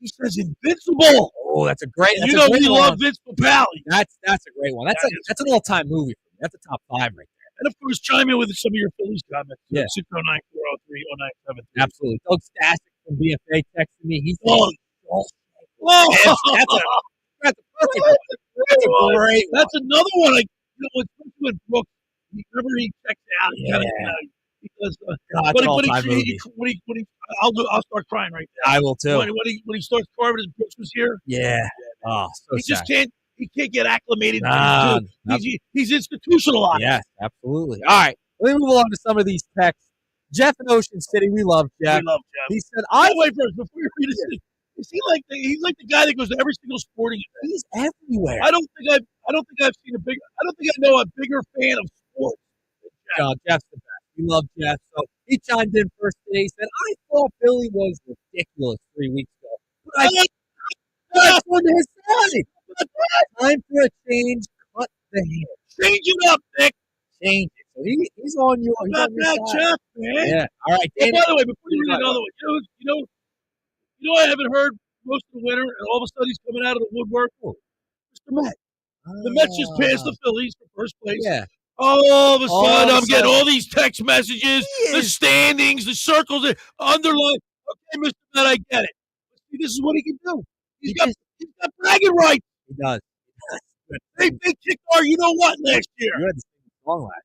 He says Invincible. Oh, that's a great. You know we love Vince Papale. That's a great one. That's an all-time movie for me. That's a top 5 right there. And of course, chime in with some of your Phillies comments. Yeah. 609-403-0973. Absolutely. Doug Stasic from BFA texted me. He's that's a perfect one. That's a great one. That's another one. Especially when Brooks, remember he checks out. Because I'll start crying right now. I will too. When he starts carving his Brooks was here. Yeah. Oh, so he just sad. can't get acclimated. Nah, he's institutionalized. Yes, absolutely. All right. Let me move on to some of these texts. Jeff in Ocean City, we love Jeff. We love Jeff. He said, wait first before you read it. Is he like he's like the guy that goes to every single sporting event? He's everywhere. I don't think I've seen I don't think I know a bigger fan of sports. Jeff's the best. We love Jeff. So he chimed in first today. He said, I thought Billy was ridiculous 3 weeks ago. But I on his side. Time for a change. Cut the hair. Change it up, Nick. Change it. So he's on your Not that side. Jeff, man. Yeah. All right. By the way, before you read another one, you know I haven't heard most of the winter, and all of a sudden he's coming out of the woodwork. Mr. Met. The Mets just passed the Phillies for first place. Yeah. All of a sudden, I'm getting all these text messages, the standings, the circles, the underline. Okay, Mr. Met, I get it. See, this is what he can do. He's got bragging rights. He does. They kicked our you-know-what last year. You had the same song last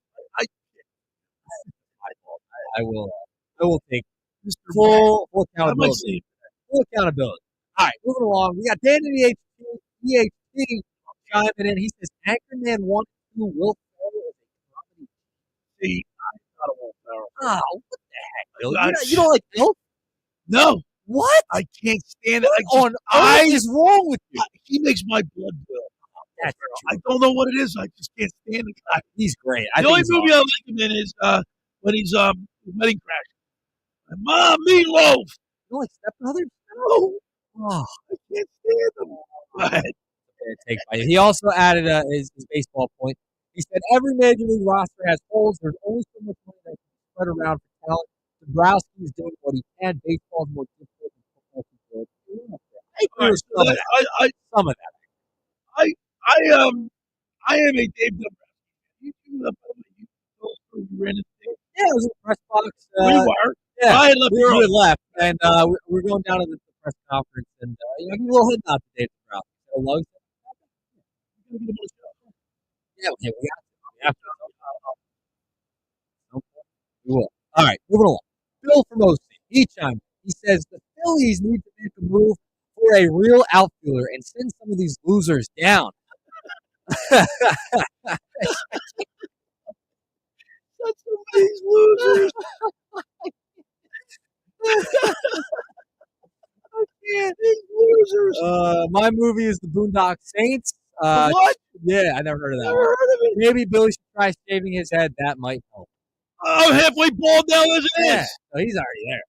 I will take full accountability. Full accountability. All right, moving along. We got Dan in the EHP chiming in. He says, Anchorman 1 2 Will Ferrell is a comedy. See, I'm not a Will Ferrell. Oh, what the heck, Bill? You don't like Bill? No. What? I can't stand it. What is wrong with you? He makes my blood boil. I don't know what it is. I just can't stand the guy. He's great. The only movie I like him in is when he's wedding crash. Mom, Meatloaf. You don't like Step Brothers? No. Oh, I can't stand him. Go ahead. He also added his baseball point. He said every major league roster has holes. There's only so much money that can be spread around for talent. Dombrowski is doing what he can. Baseball is more difficult than football. I agree with some of that. I am a Dave Dombrowski. You ran into Dave. Yeah, it was in the press box. We were. Yeah, I had left we had left, and we're going down to the press conference, and give me a little head nod to Dave Dombrowski. Hello. Yeah, we got to. We will. All right, moving along. Bill from OC, he chimed. He says the Phillies need to make a move for a real outfielder and send some of these losers down. Send some of these losers. These losers. My movie is The Boondock Saints. What? Yeah, I never heard of that. Never heard of it. Maybe Billy should try shaving his head. That might help. I'm halfway bald now as it is. So he's already there.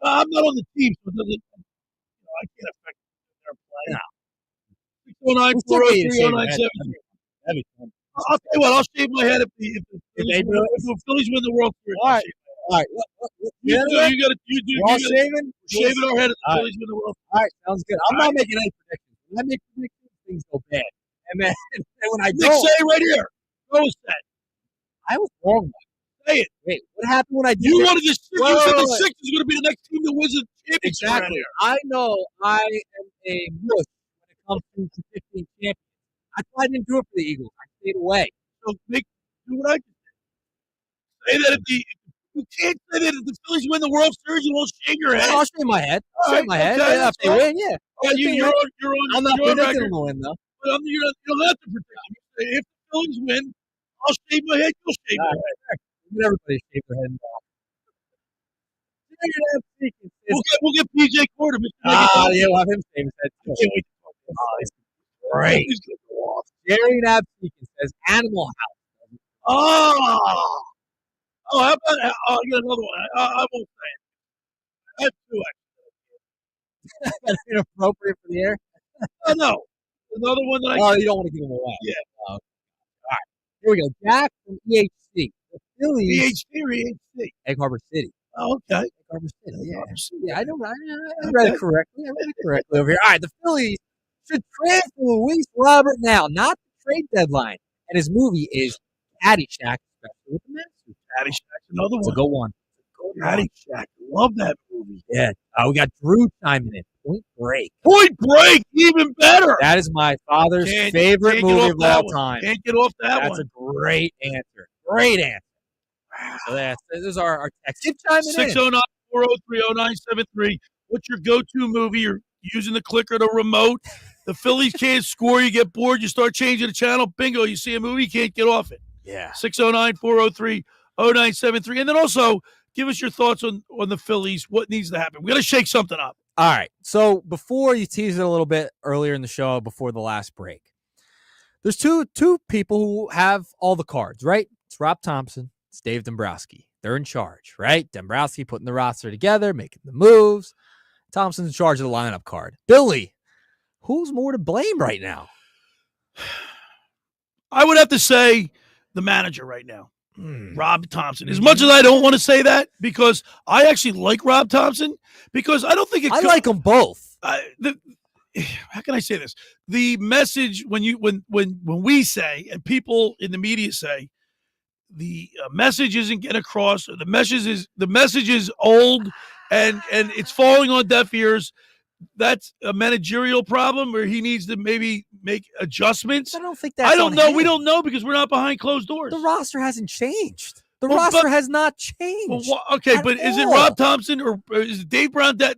I'm not on the team, so it doesn't. I can't affect their play. No. 609-403-0973. I'll tell you what. I'll shave my head if the Phillies win the World Series. All right. All right. You We're all shaving? shaving our head at the All right. Phillies win the World. All right, sounds good. I'm not making any predictions. When I make predictions, things go bad. And then when I Nick, don't, say it right here. Go with that. I was wrong. Say it. Wait, what happened when I did You that? wanted the Sixers. You said the Sixers is going to be the next team that wins the championship around Exactly. here. I know I am a wuss when it comes to predicting champions. That's why I didn't do it for the Eagles. I stayed away. So do what I can say. That you can't say that if the Phillies win the World Series, you won't shave your head. I'll shave my head. All right, okay, Yeah, if they fine. win, yeah. Well, you're on. I'm not you're on predicting record. them to win, though. But you don't have to predict. If the Phillies win, I'll shave my head. You'll shave your head. Let everybody shave their head off. We'll get P.J. Corda. Yeah, we'll have him shave his head. I can't wait to talk to him. He's great. He's going to go off. Jerry Nabsky says Animal House. Oh, how about I got another one. I won't say it. I have two, actually. That's inappropriate for the air. No. Another one that you don't want to give them away. Yeah. All right. Here we go. Jack from EHC. The Phillies. EHC or EHC? Egg Harbor City. Oh, okay. Egg Harbor City. Yeah, I know. I read it correctly. Over here. All right. The Phillies should transfer Luis Robert now, not the trade deadline. And his movie is Caddyshack, especially with the Mets. Caddyshack, another one. It's a good one. Caddyshack. Love that movie. Yeah. We got Drew chiming in. Point Break. Point Break, even better. That is my father's favorite movie of all time. Can't get off that one. That's a great answer. Great answer. So those are our text. Keep chiming in. 609-403-0973. What's your go-to movie? You're using the clicker, the remote. The Phillies can't score. You get bored. You start changing the channel. Bingo. You see a movie. You can't get off it. Yeah. 609-403-0973. And then also give us your thoughts on the Phillies. What needs to happen? We got to shake something up. All right. So before you teased it a little bit earlier in the show, before the last break, there's two people who have all the cards, right? It's Rob Thompson. It's Dave Dombrowski. They're in charge, right? Dombrowski putting the roster together, making the moves. Thompson's in charge of the lineup card. Billy, who's more to blame right now? I would have to say the manager right now. Rob Thompson. As much as I don't want to say that, because I actually like Rob Thompson, because I don't think I like them both. How can I say this? The message when we say, and people in the media say, the message isn't getting across, or the message is old and it's falling on deaf ears. That's a managerial problem where he needs to maybe make adjustments. I don't think that's I don't know. him. We don't know because we're not behind closed doors. The roster hasn't changed. The roster has not changed. But is it Rob Thompson or is it Dave Brundell?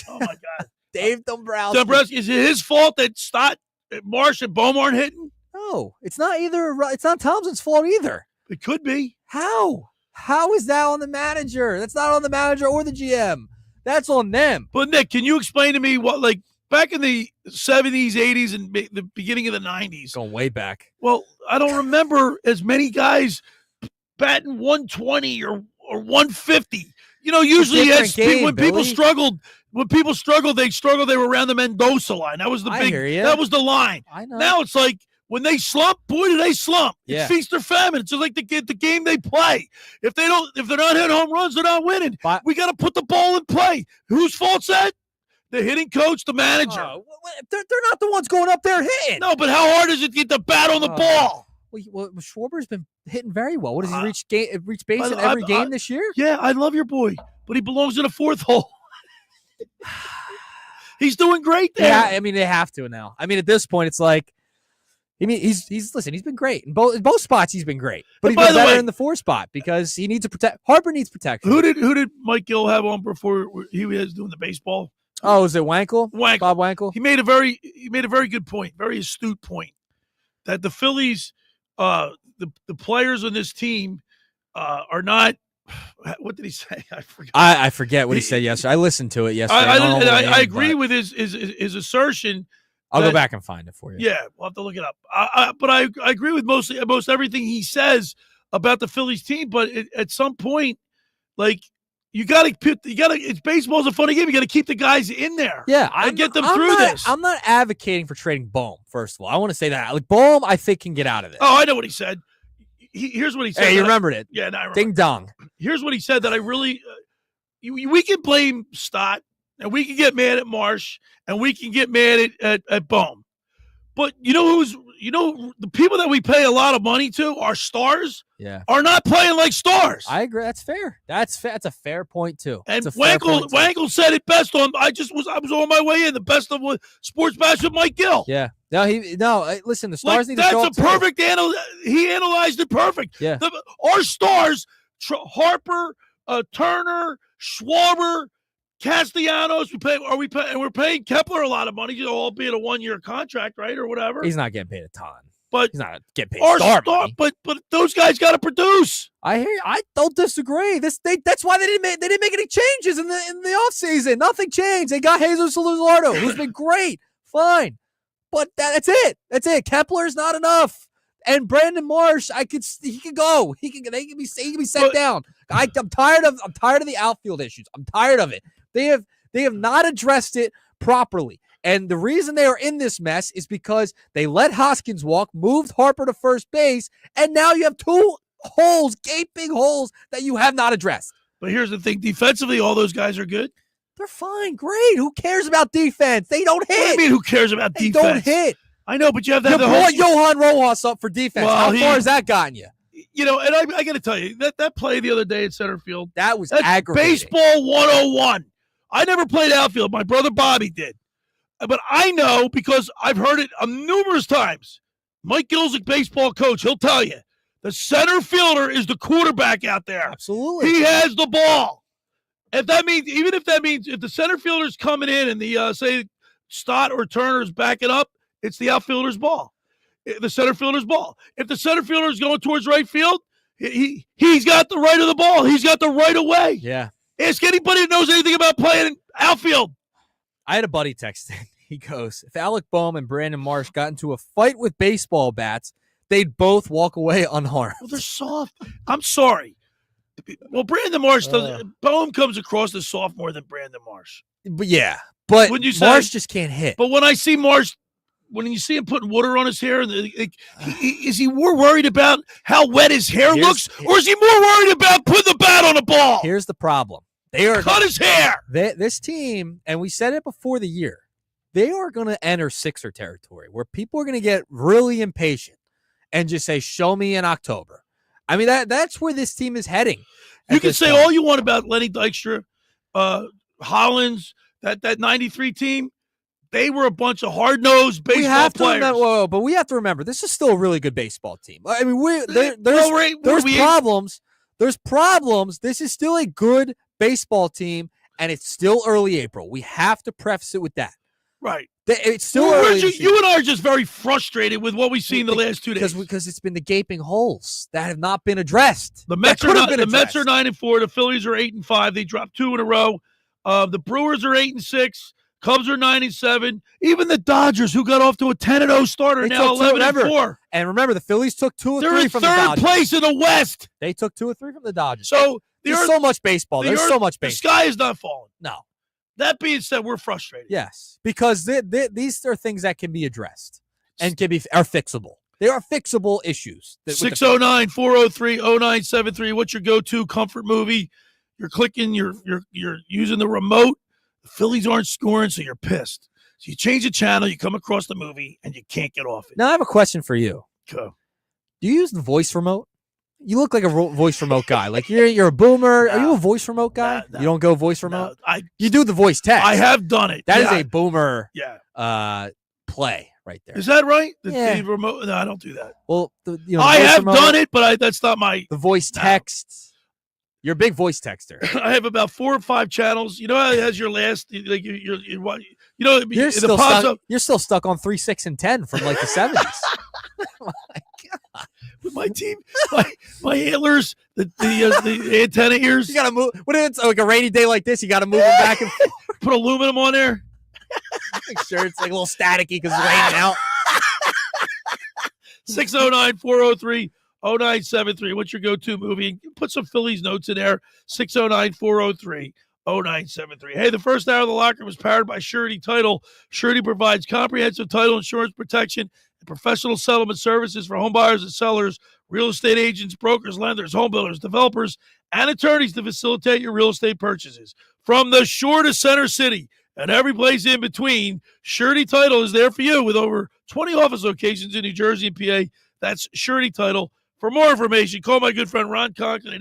Oh, my God. Dave Dombrowski. Dombrowski. Is it his fault that Stott, Marsh, and Bohm aren't hitting? No, it's not either. It's not Thompson's fault either. It could be. How? How is that on the manager? That's not on the manager or the GM. That's on them. But Nick, can you explain to me what, like, back in the 70s, 80s, and the beginning of the 90s? Going way back. Well, I don't remember as many guys batting 120 or 150. You know, usually when people struggled, they were around the Mendoza line. That was the that was the line. I know. Now it's like when they slump, boy, do they slump. Yeah. It's feast or famine. It's just like the game they play. If they're not hitting home runs, they're not winning. We got to put the ball in play. Whose fault's that? The hitting coach, the manager. They're not the ones going up there hitting. No, but how hard is it to get the bat on the ball? Well, Schwarber's been hitting very well. What does he reach base in every game this year? Yeah, I love your boy, but he belongs in a fourth hole. He's doing great there. Yeah, I mean they have to now. I mean at this point it's like, I mean he's been great in both spots. He's been great, but he's been better in the 4 spot because he needs to protect. Harper needs protection. Who did Mike Gill have on before he was doing the baseball? Oh, is it Wankel? Bob Wankel. He made a very good point, very astute point, that the Phillies, the players on this team, are not. What did he say? I forgot. I forget what he said yesterday. I listened to it yesterday. I agree with his assertion. I'll go back and find it for you. Yeah, we'll have to look it up. But I agree with most everything he says about the Phillies team. But at some point, like you got to. It's baseball's a funny game. You got to keep the guys in there. Yeah, and get them through this. I'm not advocating for trading Bohm. First of all, I want to say that like Bohm, I think can get out of this. Oh, I know what he said. Here's what he said. Hey, you remembered it? Yeah, no, I remember. Ding dong. here's what he said that I really we can blame Stott, and we can get mad at Marsh, and we can get mad at Bohm. But the people that we pay a lot of money to, our stars, are not playing like stars. I agree. That's fair. That's a fair point too. And Wankel said it best on. I was on my way in. The best of Sports Bash with Mike Gill. Yeah. Listen, the stars need to that's show a up too. perfect he analyzed it perfect. Yeah. Our stars, Harper, Turner, Schwarber, Castellanos. We're paying Kepler a lot of money, albeit a 1-year contract, right, or whatever. He's not getting paid a ton. But he's not getting paid our star money. But those guys got to produce. I hear you. I don't disagree. That's why they didn't make any changes in the offseason. Nothing changed. They got Jesus Luzardo, who's been great. Fine. But that's it. That's it. Kepler's not enough. And Brandon Marsh, he can go. He can be set down. I'm tired of the outfield issues. I'm tired of it. They have not addressed it properly. And the reason they are in this mess is because they let Hoskins walk, moved Harper to first base, and now you have two gaping holes that you have not addressed. But here's the thing. Defensively, all those guys are good. They're fine. Great. Who cares about defense? They don't hit. What do you mean, who cares about defense? They don't hit. I know, but you have to have you brought Johan Rojas up for defense. Well, How far has that gotten you? And I got to tell you, that play the other day at center field, that's aggravating. Baseball 101. I never played outfield. My brother Bobby did. But I know because I've heard it numerous times. Mike Gill's a baseball coach. He'll tell you. The center fielder is the quarterback out there. Absolutely. He has the ball. If the center fielder's coming in and the, say, Stott or Turner's backing up, it's the outfielder's ball. The center fielder's ball. If the center fielder is going towards right field, he's got the right of the ball. He's got the right of way. Yeah. Ask anybody that knows anything about playing outfield. I had a buddy text in. He goes, if Alec Bohm and Brandon Marsh got into a fight with baseball bats, they'd both walk away unharmed. Well, they're soft. I'm sorry. Well, Brandon Marsh Bohm comes across as soft more than Brandon Marsh. But Marsh just can't hit. But when I see Marsh, when you see him putting water on his hair, is he more worried about how wet his hair looks, or is he more worried about putting the bat on the ball? Here's the problem. They are cut his hair. This team, and we said it before the year, they are going to enter Sixer territory where people are going to get really impatient and just say, show me in October. I mean, that's where this team is heading. You can say all you want about Lenny Dykstra, Hollins, that 93 team. They were a bunch of hard-nosed baseball players. But we have to remember, this is still a really good baseball team. I mean, there's problems. There's problems. This is still a good baseball team, and it's still early April. We have to preface it with that. Right. It's still early. You and I are just very frustrated with what we've seen the last 2 days. Because it's been the gaping holes that have not been addressed. The Mets are 9-4. The Phillies are 8-5. They dropped 2 in a row. The Brewers are 8-6. Cubs are 9-7. Even the Dodgers, who got off to a 10-0 start, are now 11-4. And remember, the Phillies took 2 or 3 They're in from the Dodgers. third place in the West. They took 2 or 3 from the Dodgers. So there's so much baseball. There's so much baseball. The sky is not falling. No. That being said, we're frustrated. Yes, because these are things that can be addressed and are fixable. They are fixable issues. 609-403-0973. What's your go-to comfort movie? You're clicking. You're using the remote. The Phillies aren't scoring, so you're pissed. So you change the channel. You come across the movie, and you can't get off it. Now I have a question for you. Go. Do you use the voice remote? You look like a voice remote guy. Like you're a boomer. No. Are you a voice remote guy? No. You don't go voice remote? No, you do the voice text. I have done it. That is a boomer play right there. Is that right? The remote? No, I don't do that. Well, I have done it, but that's not my... The voice text. You're a big voice texter. I have about 4 or 5 channels. You know how it has your last... Like you're still stuck on 3, 6, and 10 from like the 70s. Oh my God. With my team, my antlers, the antenna ears. You gotta move. What if it's like a rainy day like this? You gotta move them back and forth. Put aluminum on there. Make sure it's like a little staticky because it's raining out. 609-403-0973. What's your go-to movie? Put some Phillies notes in there. 609-403-0973. 0973. Hey, the first hour of the Locker Room is powered by Surety Title. Surety provides comprehensive title insurance protection and professional settlement services for home buyers and sellers, real estate agents, brokers, lenders, home builders, developers, and attorneys to facilitate your real estate purchases. From the shore to Center City and every place in between, Surety Title is there for you with over 20 office locations in New Jersey and PA. That's Surety Title. For more information, call my good friend Ron Conklin at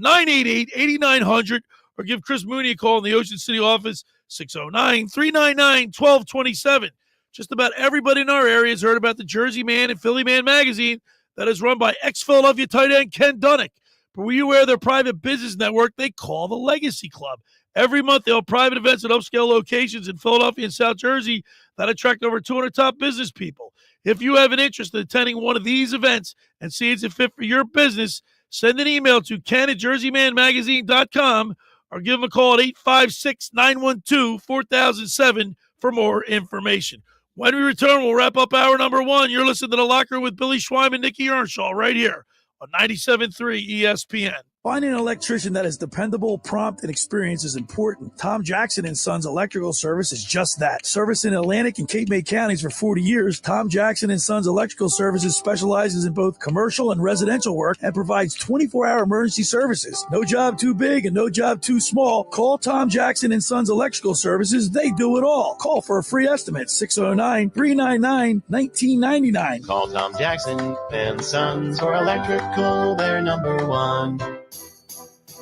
856-988-8900 or give Chris Mooney a call in the Ocean City office, 609-399-1227. Just about everybody in our area has heard about the Jersey Man and Philly Man magazine that is run by ex-Philadelphia tight end Ken Dunnick. But were you aware of their private business network they call the Legacy Club? Every month, they'll have private events at upscale locations in Philadelphia and South Jersey that attract over 200 top business people. If you have an interest in attending one of these events and see it's a fit for your business, send an email to ken@jerseymanmagazine.com or give them a call at 856-912-4007 for more information. When we return, we'll wrap up hour number one. You're listening to The Locker Room with Billy Schweim and Nick Earnshaw right here on 97.3 ESPN. Finding an electrician that is dependable, prompt, and experienced is important. Tom Jackson & Sons Electrical Service is just that. Service in Atlantic and Cape May counties for 40 years, Tom Jackson & Sons Electrical Services specializes in both commercial and residential work and provides 24-hour emergency services. No job too big and no job too small. Call Tom Jackson & Sons Electrical Services. They do it all. Call for a free estimate, 609-399-1999. Call Tom Jackson and Sons for electrical, they're number one.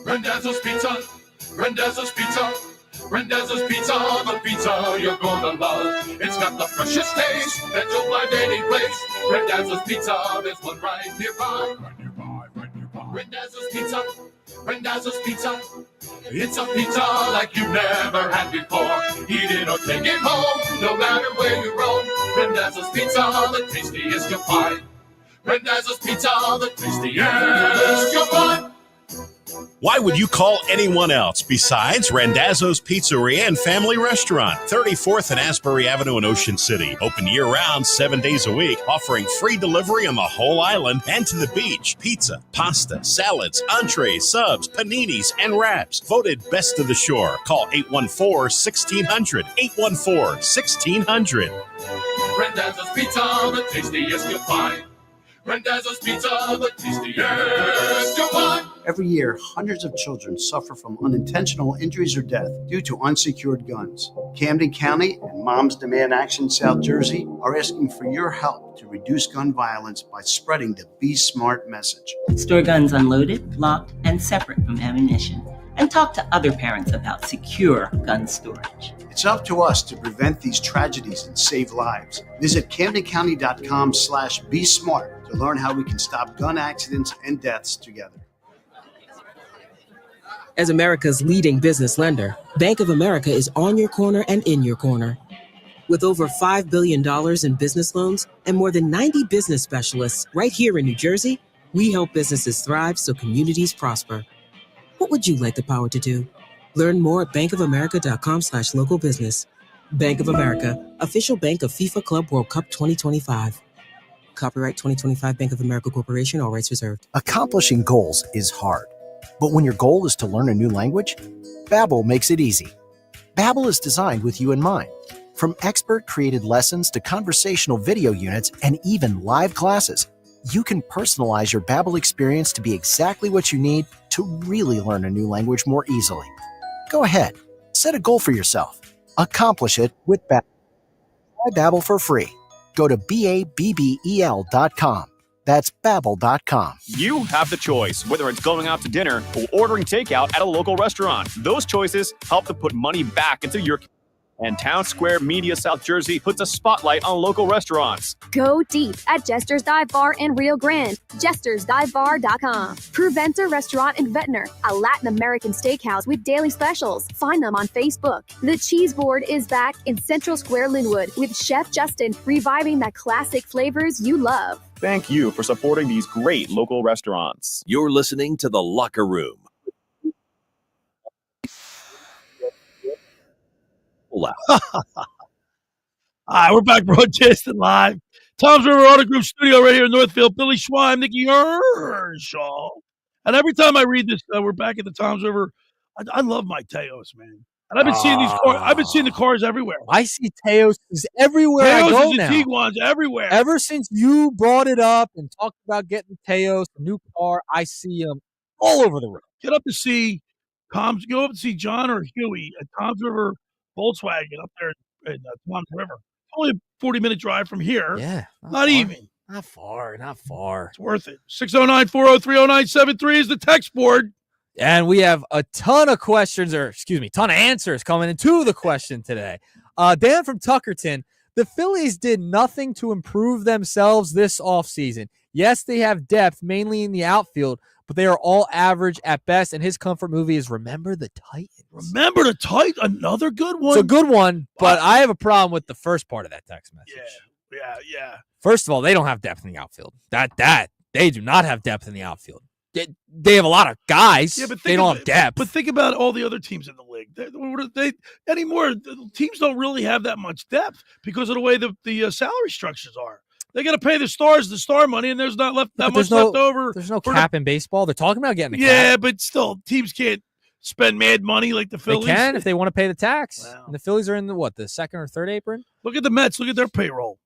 Randazzo's Pizza, Randazzo's Pizza, Randazzo's Pizza, the pizza you're gonna love. It's got the freshest taste that you'll find any place. Randazzo's Pizza, there's one right nearby. Randazzo's Pizza, Randazzo's Pizza. It's a pizza like you've never had before. Eat it or take it home, no matter where you roam. Randazzo's Pizza, the tastiest you'll find. Randazzo's Pizza, the tastiest you'll find. Why would you call anyone else besides Randazzo's Pizzeria and Family Restaurant, 34th and Asbury Avenue in Ocean City. Open year-round, 7 days a week, offering free delivery on the whole island and to the beach. Pizza, pasta, salads, entrees, subs, paninis, and wraps. Voted best of the shore. Call 814-1600. 814-1600. Randazzo's Pizza, the tastiest you'll find. Randazzo's Pizza, the tastiest you'll find. Every year, hundreds of children suffer from unintentional injuries or death due to unsecured guns. Camden County and Moms Demand Action South Jersey are asking for your help to reduce gun violence by spreading the Be Smart message. Store guns unloaded, locked, and separate from ammunition. And talk to other parents about secure gun storage. It's up to us to prevent these tragedies and save lives. Visit CamdenCounty.com/BeSmart to learn how we can stop gun accidents and deaths together. As America's leading business lender, Bank of America is on your corner and in your corner. With over $5 billion in business loans and more than 90 business specialists right here in New Jersey, we help businesses thrive so communities prosper. What would you like the power to do? Learn more at bankofamerica.com/local business. Bank of America, official bank of FIFA Club World Cup 2025. Copyright 2025 Bank of America Corporation, all rights reserved. Accomplishing goals is hard. But when your goal is to learn a new language, Babbel makes it easy. Babbel is designed with you in mind. From expert-created lessons to conversational video units and even live classes, you can personalize your Babbel experience to be exactly what you need to really learn a new language more easily. Go ahead, set a goal for yourself. Accomplish it with Babbel. Try Babbel for free. Go to BABBEL.com. That's Babbel.com. You have the choice, whether it's going out to dinner or ordering takeout at a local restaurant. Those choices help to put money back into your... And Town Square Media South Jersey puts a spotlight on local restaurants. Go deep at Jester's Dive Bar in Rio Grande. Jester'sDiveBar.com. Pruventa Restaurant in Ventnor, a Latin American steakhouse with daily specials. Find them on Facebook. The Cheese Board is back in Central Square Linwood with Chef Justin reviving the classic flavors you love. Thank you for supporting these great local restaurants. You're listening to The Locker Room. All right, we're back broadcasting live. Tom's River Auto Group studio right here in Northfield. Billy Schweim, Nick Earnshaw. And every time I read this, we're back at the Tom's River I love my Teos, man. And I've been seeing these cars. I've been seeing the cars everywhere. I see Teos everywhere I go now. Tiguan's everywhere. Ever since you brought it up and talked about getting Teos, a new car, I see them all over the road. Get up to see Tom's. Go up to see John or Huey at Tom's River Volkswagen up there in Tom's River. Only a 40-minute drive from here. Yeah, not even. Not far. It's worth it. 609-403-0973 is the text board. And we have a ton of questions, ton of answers coming into the question today. Dan from Tuckerton, the Phillies did nothing to improve themselves this offseason. Yes, they have depth, mainly in the outfield, but they are all average at best, and his comfort movie is Remember the Titans. Remember the Titans? Another good one? It's a good one, but I have a problem with the first part of that text message. Yeah. First of all, they don't have depth in the outfield. They do not have depth in the outfield. They have a lot of guys. Yeah, but they don't have depth. But think about all the other teams in the league. Anymore, teams don't really have that much depth because of the way the salary structures are. They got to pay the stars the star money, and there's not much left over. There's no cap in baseball. They're talking about getting a cap. Yeah, but still, teams can't spend mad money like the Phillies. They can if they want to pay the tax. Wow. And the Phillies are in the second or third apron? Look at the Mets. Look at their payroll.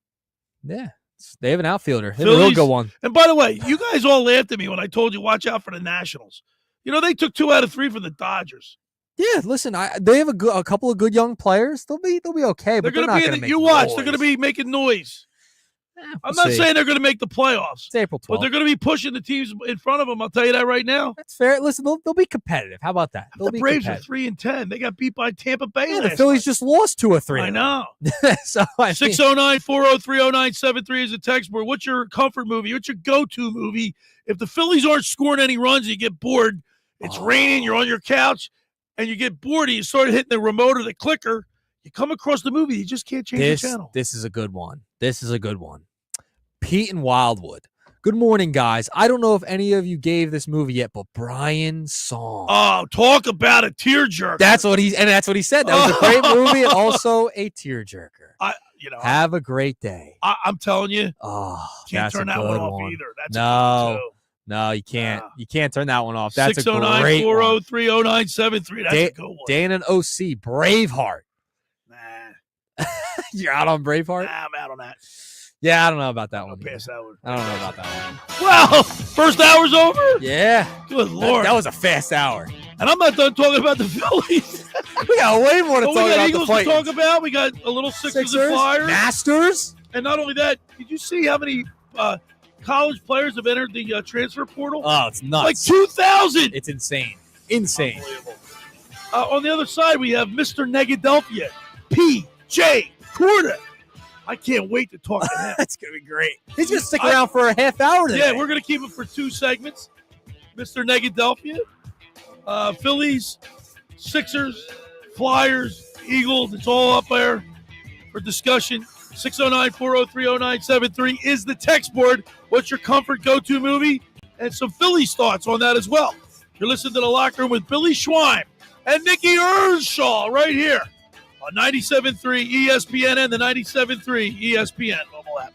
Yeah. They have an outfielder. They have a real good one. And by the way, you guys all laughed at me when I told you watch out for the Nationals. You know, they took 2 out of 3 from the Dodgers. Yeah, listen, they have a couple of good young players. They'll be okay, but they're not going to make noise. They're going to be making noise. I'm not saying they're going to make the playoffs. It's April 12th. But they're going to be pushing the teams in front of them. I'll tell you that right now. That's fair. Listen, they'll be competitive. How about that? The Braves are 3-10. They got beat by Tampa Bay. The Phillies just lost 2 or 3. I know. So 609-403-0973 is a text board. What's your comfort movie? What's your go-to movie? If the Phillies aren't scoring any runs, you get bored. It's raining. You're on your couch, and you get bored. And you start hitting the remote or the clicker. You come across the movie. You just can't change the channel. This is a good one. Pete and Wildwood. Good morning, guys. I don't know if any of you gave this movie yet, but Brian's song. Oh, talk about a tearjerker. That's what he said. That was a great movie and also a tearjerker. Have a great day. I'm telling you. Oh, can't turn that one off either. That's no, you can't. You can't turn that one off. That's a great one. 609-403-0973. That's a good one. Dan and OC, Braveheart. Nah. You're out on Braveheart? Nah, I'm out on that. Yeah, I don't know about that one. Pass that one. I don't know about that one. Well, first hour's over? Yeah. Good Lord. That was a fast hour. And I'm not done talking about the Phillies. We got way more to talk about. We got Eagles to talk about. We got a little Sixers and Flyers. Masters. And not only that, did you see how many college players have entered the transfer portal? Oh, it's nuts. Like 2,000. It's insane. Unbelievable. On the other side, we have Mr. Negadelphia P.J. Corda. I can't wait to talk to him. That's going to be great. He's going to stick around for a half hour today. Yeah, we're going to keep him for 2 segments. Mr. Negadelphia, Phillies, Sixers, Flyers, Eagles. It's all up there for discussion. 609-403-0973 is the text board. What's your comfort go-to movie? And some Phillies thoughts on that as well. You're listening to The Locker Room with Billy Schwein and Nick Earnshaw right here on 97.3 ESPN and the 97.3 ESPN mobile app.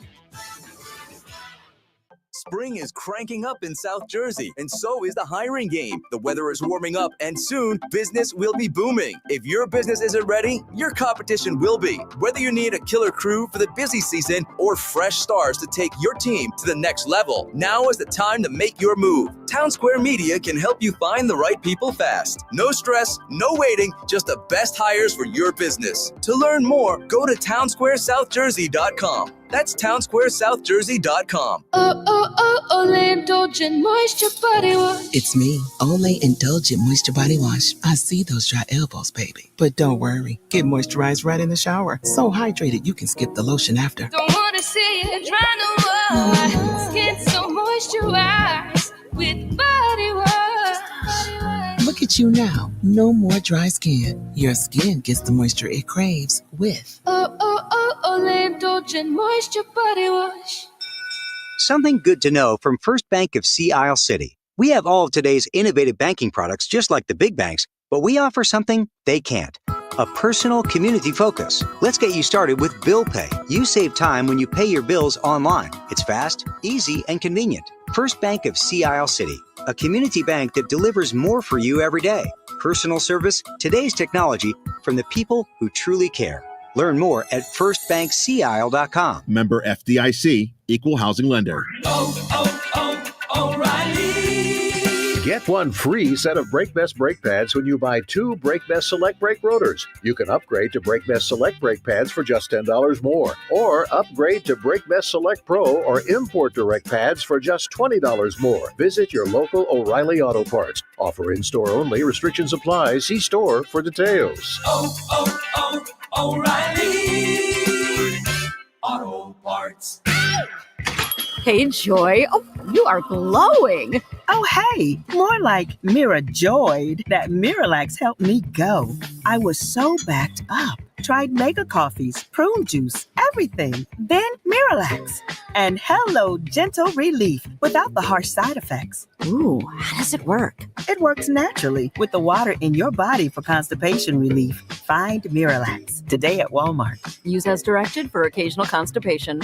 Spring is cranking up in South Jersey, and so is the hiring game. The weather is warming up, and soon, business will be booming. If your business isn't ready, your competition will be. Whether you need a killer crew for the busy season or fresh stars to take your team to the next level, now is the time to make your move. Town Square Media can help you find the right people fast. No stress, no waiting, just the best hires for your business. To learn more, go to townsquaresouthjersey.com. That's townsquaresouthjersey.com. Olay Indulgent Moisture Body Wash. It's me, Olay Indulgent Moisture Body Wash. I see those dry elbows, baby. But don't worry, get moisturized right in the shower. So hydrated you can skip the lotion after. Don't want to see it dry no more. Skin so moisturized with body wash. Look at you now. No more dry skin. Your skin gets the moisture it craves with Olay Indulgent Moisture Body Wash. Something good to know from First Bank of Sea Isle City. We have all of today's innovative banking products just like the big banks, but we offer something they can't. A personal community focus. Let's get you started with Bill Pay. You save time when you pay your bills online. It's fast, easy, and convenient. First Bank of Sea Isle City, a community bank that delivers more for you every day. Personal service, today's technology, from the people who truly care. Learn more at firstbankseaisle.com. Member FDIC, Equal Housing Lender. O'Reilly. Get one free set of Brake Best brake pads when you buy 2 Brake Best Select brake rotors. You can upgrade to Brake Best Select brake pads for just $10 more. Or upgrade to Brake Best Select Pro or Import Direct pads for just $20 more. Visit your local O'Reilly Auto Parts. Offer in-store only. Restrictions apply. See store for details. O'Reilly Auto Parts. Hey, Joy. Oh, you are glowing. Oh, hey, more like Mirajoyed. That Miralax helped me go. I was so backed up. Tried mega coffees, prune juice, everything. Then Miralax. And hello, gentle relief without the harsh side effects. Ooh, how does it work? It works naturally with the water in your body for constipation relief. Find Miralax today at Walmart. Use as directed for occasional constipation.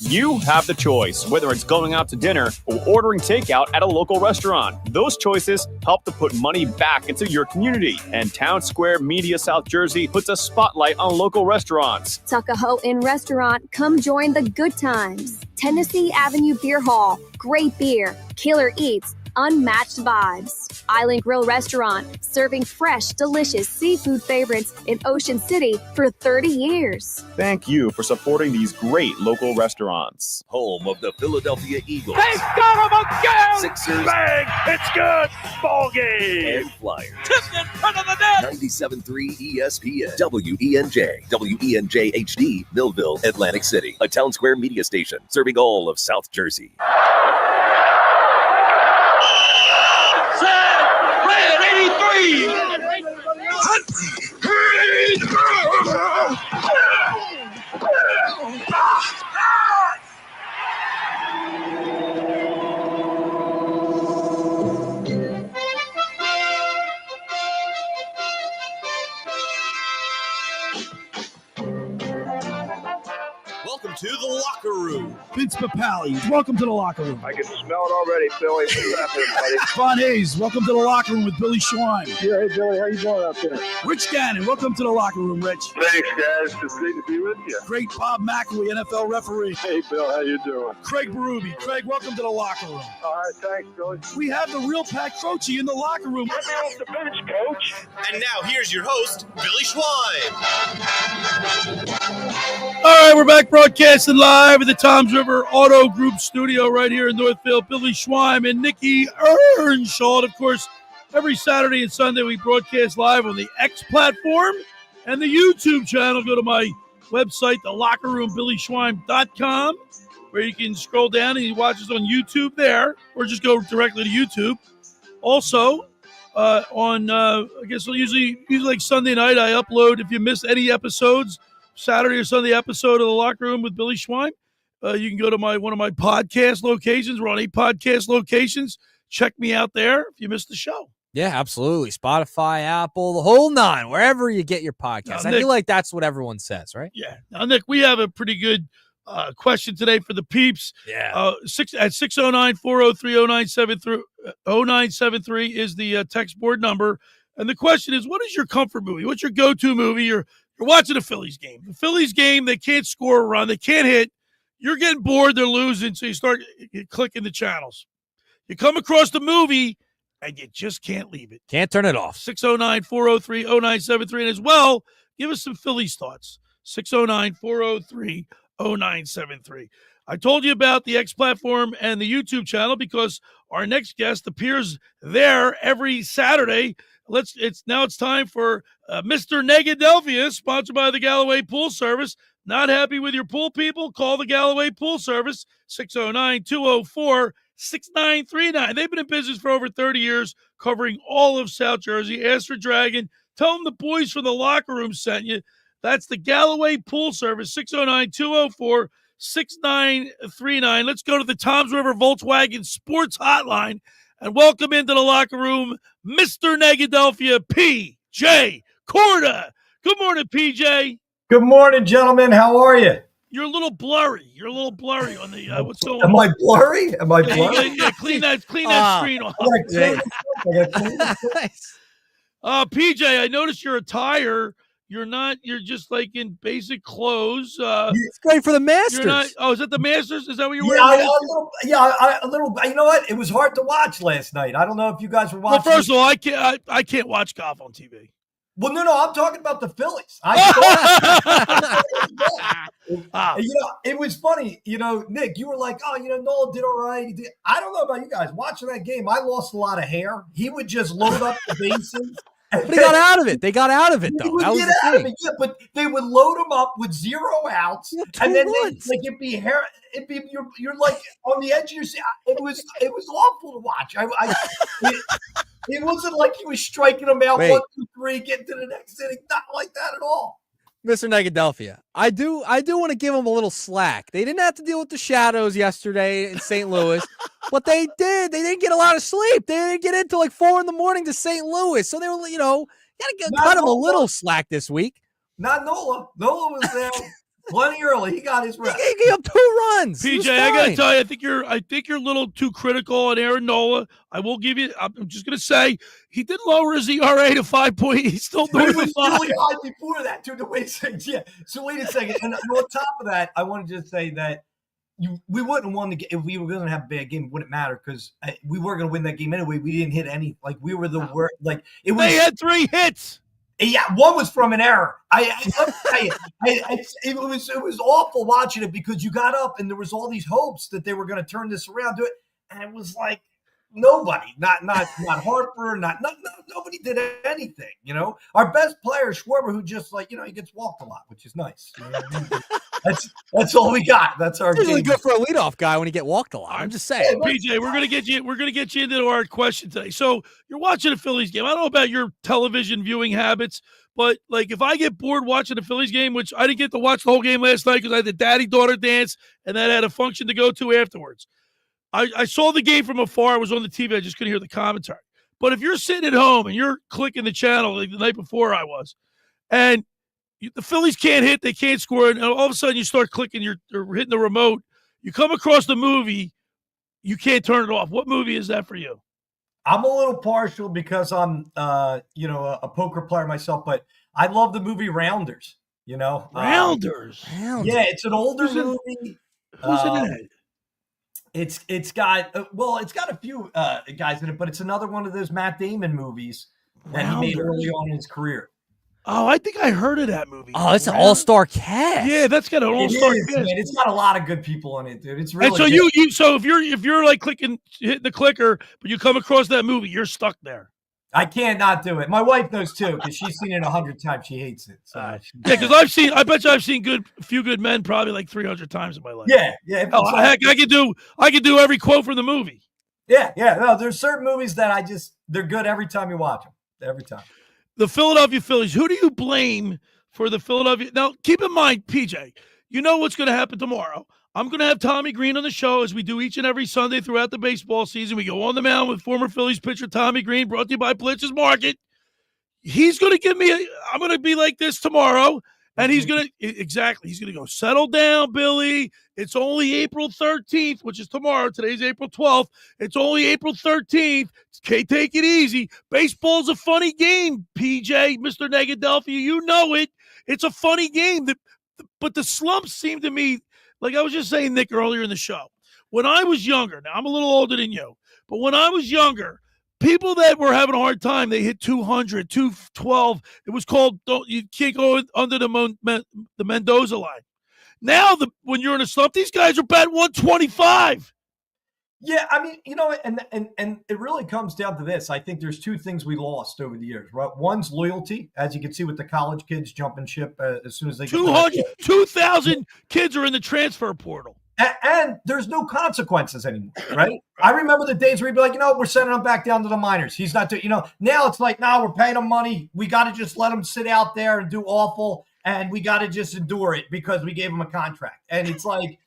You have the choice, whether it's going out to dinner or ordering takeout at a local restaurant. Those choices help to put money back into your community. And Town Square Media South Jersey puts a spotlight on local restaurants. Tuckahoe Inn Restaurant, come join the good times. Tennessee Avenue Beer Hall, great beer, killer eats, unmatched vibes. Island Grill Restaurant, serving fresh, delicious seafood favorites in Ocean City for 30 years. Thank you for supporting these great local restaurants. Home of the Philadelphia Eagles. They got him again! Sixers. Bang! It's good! Ball game! And Flyers. Tipped in front of the net! 97.3 ESPN. WENJ. WENJ HD. Millville, Atlantic City. A Town Square media station serving all of South Jersey. Red 83! Welcome to the locker room. Vince Papali, welcome to the locker room. I can smell it already, Billy. What's happening, buddy? Von Hayes, welcome to the locker room with Billy Schwein. Yeah, hey, Billy, how you doing out there? Rich Gannon, welcome to the locker room, Rich. Thanks, guys. It's great to be with you. Great Bob McElwee, NFL referee. Hey, Bill, how you doing? Craig Berube. Craig, welcome to the locker room. All right, thanks, Billy. We have the real Pat Croce in the locker room. Get me off the bench, Coach. And now here's your host, Billy Schwein. All right, we're back broadcasting live at the Toms River Auto Group studio right here in Northfield. Billy Schwein and Nick Earnshaw. And of course, every Saturday and Sunday we broadcast live on the X platform and the YouTube channel. Go to my website, thelockerroombillyschwein.com, where you can scroll down and you watch us on YouTube there, or just go directly to YouTube. Also, on I guess usually like Sunday night, I upload, if you miss any episodes, Saturday or Sunday episode of the Locker Room with Billy Schwein, you can go to one of my podcast locations. We're on 8 podcast locations. Check me out there if you missed the show. Yeah, absolutely. Spotify, Apple, the whole 9, wherever you get your podcast. I feel like that's what everyone says, right? Yeah. Now, Nick, we have a pretty good question today for the peeps. Yeah. At 609-403-0973 is the text board number. And the question is, what is your comfort movie? What's your go-to movie? You're watching a Phillies game. The Phillies game, they can't score a run. They can't hit. You're getting bored. They're losing, so you start clicking the channels. You come across the movie, and you just can't leave it. Can't turn it off. 609-403-0973. And as well, give us some Phillies thoughts. 609-403-0973. I told you about the X platform and the YouTube channel because our next guest appears there every Saturday. It's time for Mr. Negadelphia, sponsored by the Galloway Pool Service. Not happy with your pool, people? Call the Galloway Pool Service, 609-204-6939. They've been in business for over 30 years, covering all of South Jersey. Ask for Dragon. Tell them the boys from the locker room sent you. That's the Galloway Pool Service, 609-204-6939. Let's go to the Toms River Volkswagen Sports Hotline and welcome into the locker room, Mr. Negadelphia P.J. Corda. Good morning, P.J. Good morning, gentlemen. How are you? You're a little blurry. On the what's going on. Am I blurry? Yeah, clean that screen off. PJ, I noticed your attire. You're just like in basic clothes. It's great for the Masters. You're not. Oh, is that the Masters? Is that what you're Yeah, wearing? a little. You know what? It was hard to watch last night. I don't know if you guys were watching. Well, first of all, I can't watch golf on TV. Well, no, I'm talking about the Phillies. It was funny. Nick, you were like, oh, Noel did all right. I don't know about you guys. Watching that game, I lost a lot of hair. He would just load up the bases. But he got out of it. They got out of it, though. That was the thing. Yeah, but they would load him up with 0 outs, and then it'd be hair. It'd be you're like on the edge of your seat. It was awful to watch. It wasn't like he was striking them out 1, 2, 3, getting to the next inning. Not like that at all. Mr. Negadelphia, I do want to give them a little slack. They didn't have to deal with the shadows yesterday in St. Louis, but they did. They didn't get a lot of sleep. They didn't get into like 4 a.m. to St. Louis, so they were, gotta cut them a little slack this week. Not Nola. Nola was there plenty early. He got his rest. He gave up 2 runs. PJ, I gotta tell you, I think you're a little too critical on Aaron Nola. I will give you. I'm just gonna say he did lower his ERA to 5. He's still doing it. Was 5. really high before that, too. Wait a second. Yeah. So wait a second. And on top of that, I wanted to just say that we wouldn't have won the game if we were going to have a bad game. It wouldn't matter because we were going to win that game anyway. We didn't hit any. Like we were the worst. Like it was. They had 3 hits. Yeah, one was from an error. It was awful watching it because you got up and there was all these hopes that they were going to turn this around to it, and it was like nobody, not Harper, nobody did anything. Our best player Schwarber, who just he gets walked a lot, which is nice. That's all we got. That's our. It's really good for a leadoff guy when he get walked a lot. I'm just saying. PJ, we're gonna get you into our question today. So you're watching a Phillies game. I don't know about your television viewing habits, but like if I get bored watching a Phillies game, which I didn't get to watch the whole game last night because I had the daddy-daughter dance and then I had a function to go to afterwards. I saw the game from afar. I was on the TV. I just couldn't hear the commentary. But if you're sitting at home and you're clicking the channel like the night before I was, and the Phillies can't hit, they can't score, and all of a sudden you start clicking, you're hitting the remote, you come across the movie, you can't turn it off. What movie is that for you? I'm a little partial because I'm, a poker player myself, but I love the movie Rounders. Rounders. Yeah, it's an older movie. Who's in it? It's got a few guys in it, but it's another one of those Matt Damon movies that he made early on in his career. Oh, I think I heard of that movie. Oh, it's an all-star cast. Yeah, that's got an all-star cast. Man. It's got a lot of good people in it, dude. It's really. And so good. so if you're like hitting the clicker, but you come across that movie, you're stuck there. I can't not do it. My wife knows too because she's seen it 100 times. She hates it. So yeah, because I bet you I've seen a few good men probably like 300 times in my life. Yeah. Oh, heck, I could do every quote from the movie. Yeah. No, there's certain movies that they're good every time you watch them. Every time. The Philadelphia Phillies. Who do you blame for the Philadelphia? Now, keep in mind, PJ, you know what's going to happen tomorrow. I'm going to have Tommy Green on the show as we do each and every Sunday throughout the baseball season. We go on the mound with former Phillies pitcher Tommy Green, brought to you by Blitz's Market. He's going to give me I'm going to be like this tomorrow, and he's going to go, settle down, Billy. It's only April 13th, which is tomorrow. Today's April 12th. It's only April 13th. Okay, take it easy. Baseball's a funny game, PJ, Mr. Negadelphia. You know it. It's a funny game. But the slumps seem to me, like I was just saying, Nick, earlier in the show, when I was younger, now I'm a little older than you, but when I was younger, people that were having a hard time, they hit 200, 212. It was called, you can't go under the Mendoza line. Now, when you're in a slump, these guys are batting 125. Yeah, I mean, and it really comes down to this. I think there's 2 things we lost over the years, right? One's loyalty, as you can see with the college kids jumping ship as soon as they 2,000 kids are in the transfer portal. And there's no consequences anymore, right? I remember the days where you'd be like, we're sending him back down to the minors. He's not doing, now it's like, we're paying him money. We got to just let him sit out there and do awful. And we got to just endure it because we gave him a contract. And it's like,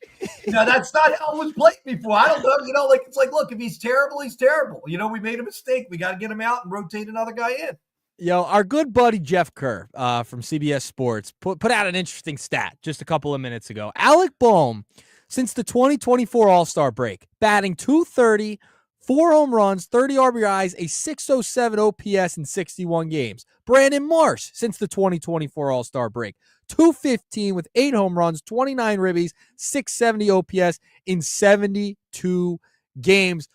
that's not how it was played before. I don't know. It's like, look, if he's terrible, he's terrible. We made a mistake. We got to get him out and rotate another guy in. Our good buddy Jeff Kerr from CBS Sports put out an interesting stat just a couple of minutes ago. Alec Boehm, since the 2024 All-Star break, batting .230, 4 home runs, 30 RBIs, a 607 OPS in 61 games. Brandon Marsh, since the 2024 All-Star break, 215 with 8 home runs, 29 ribbies, 670 OPS in 72 games.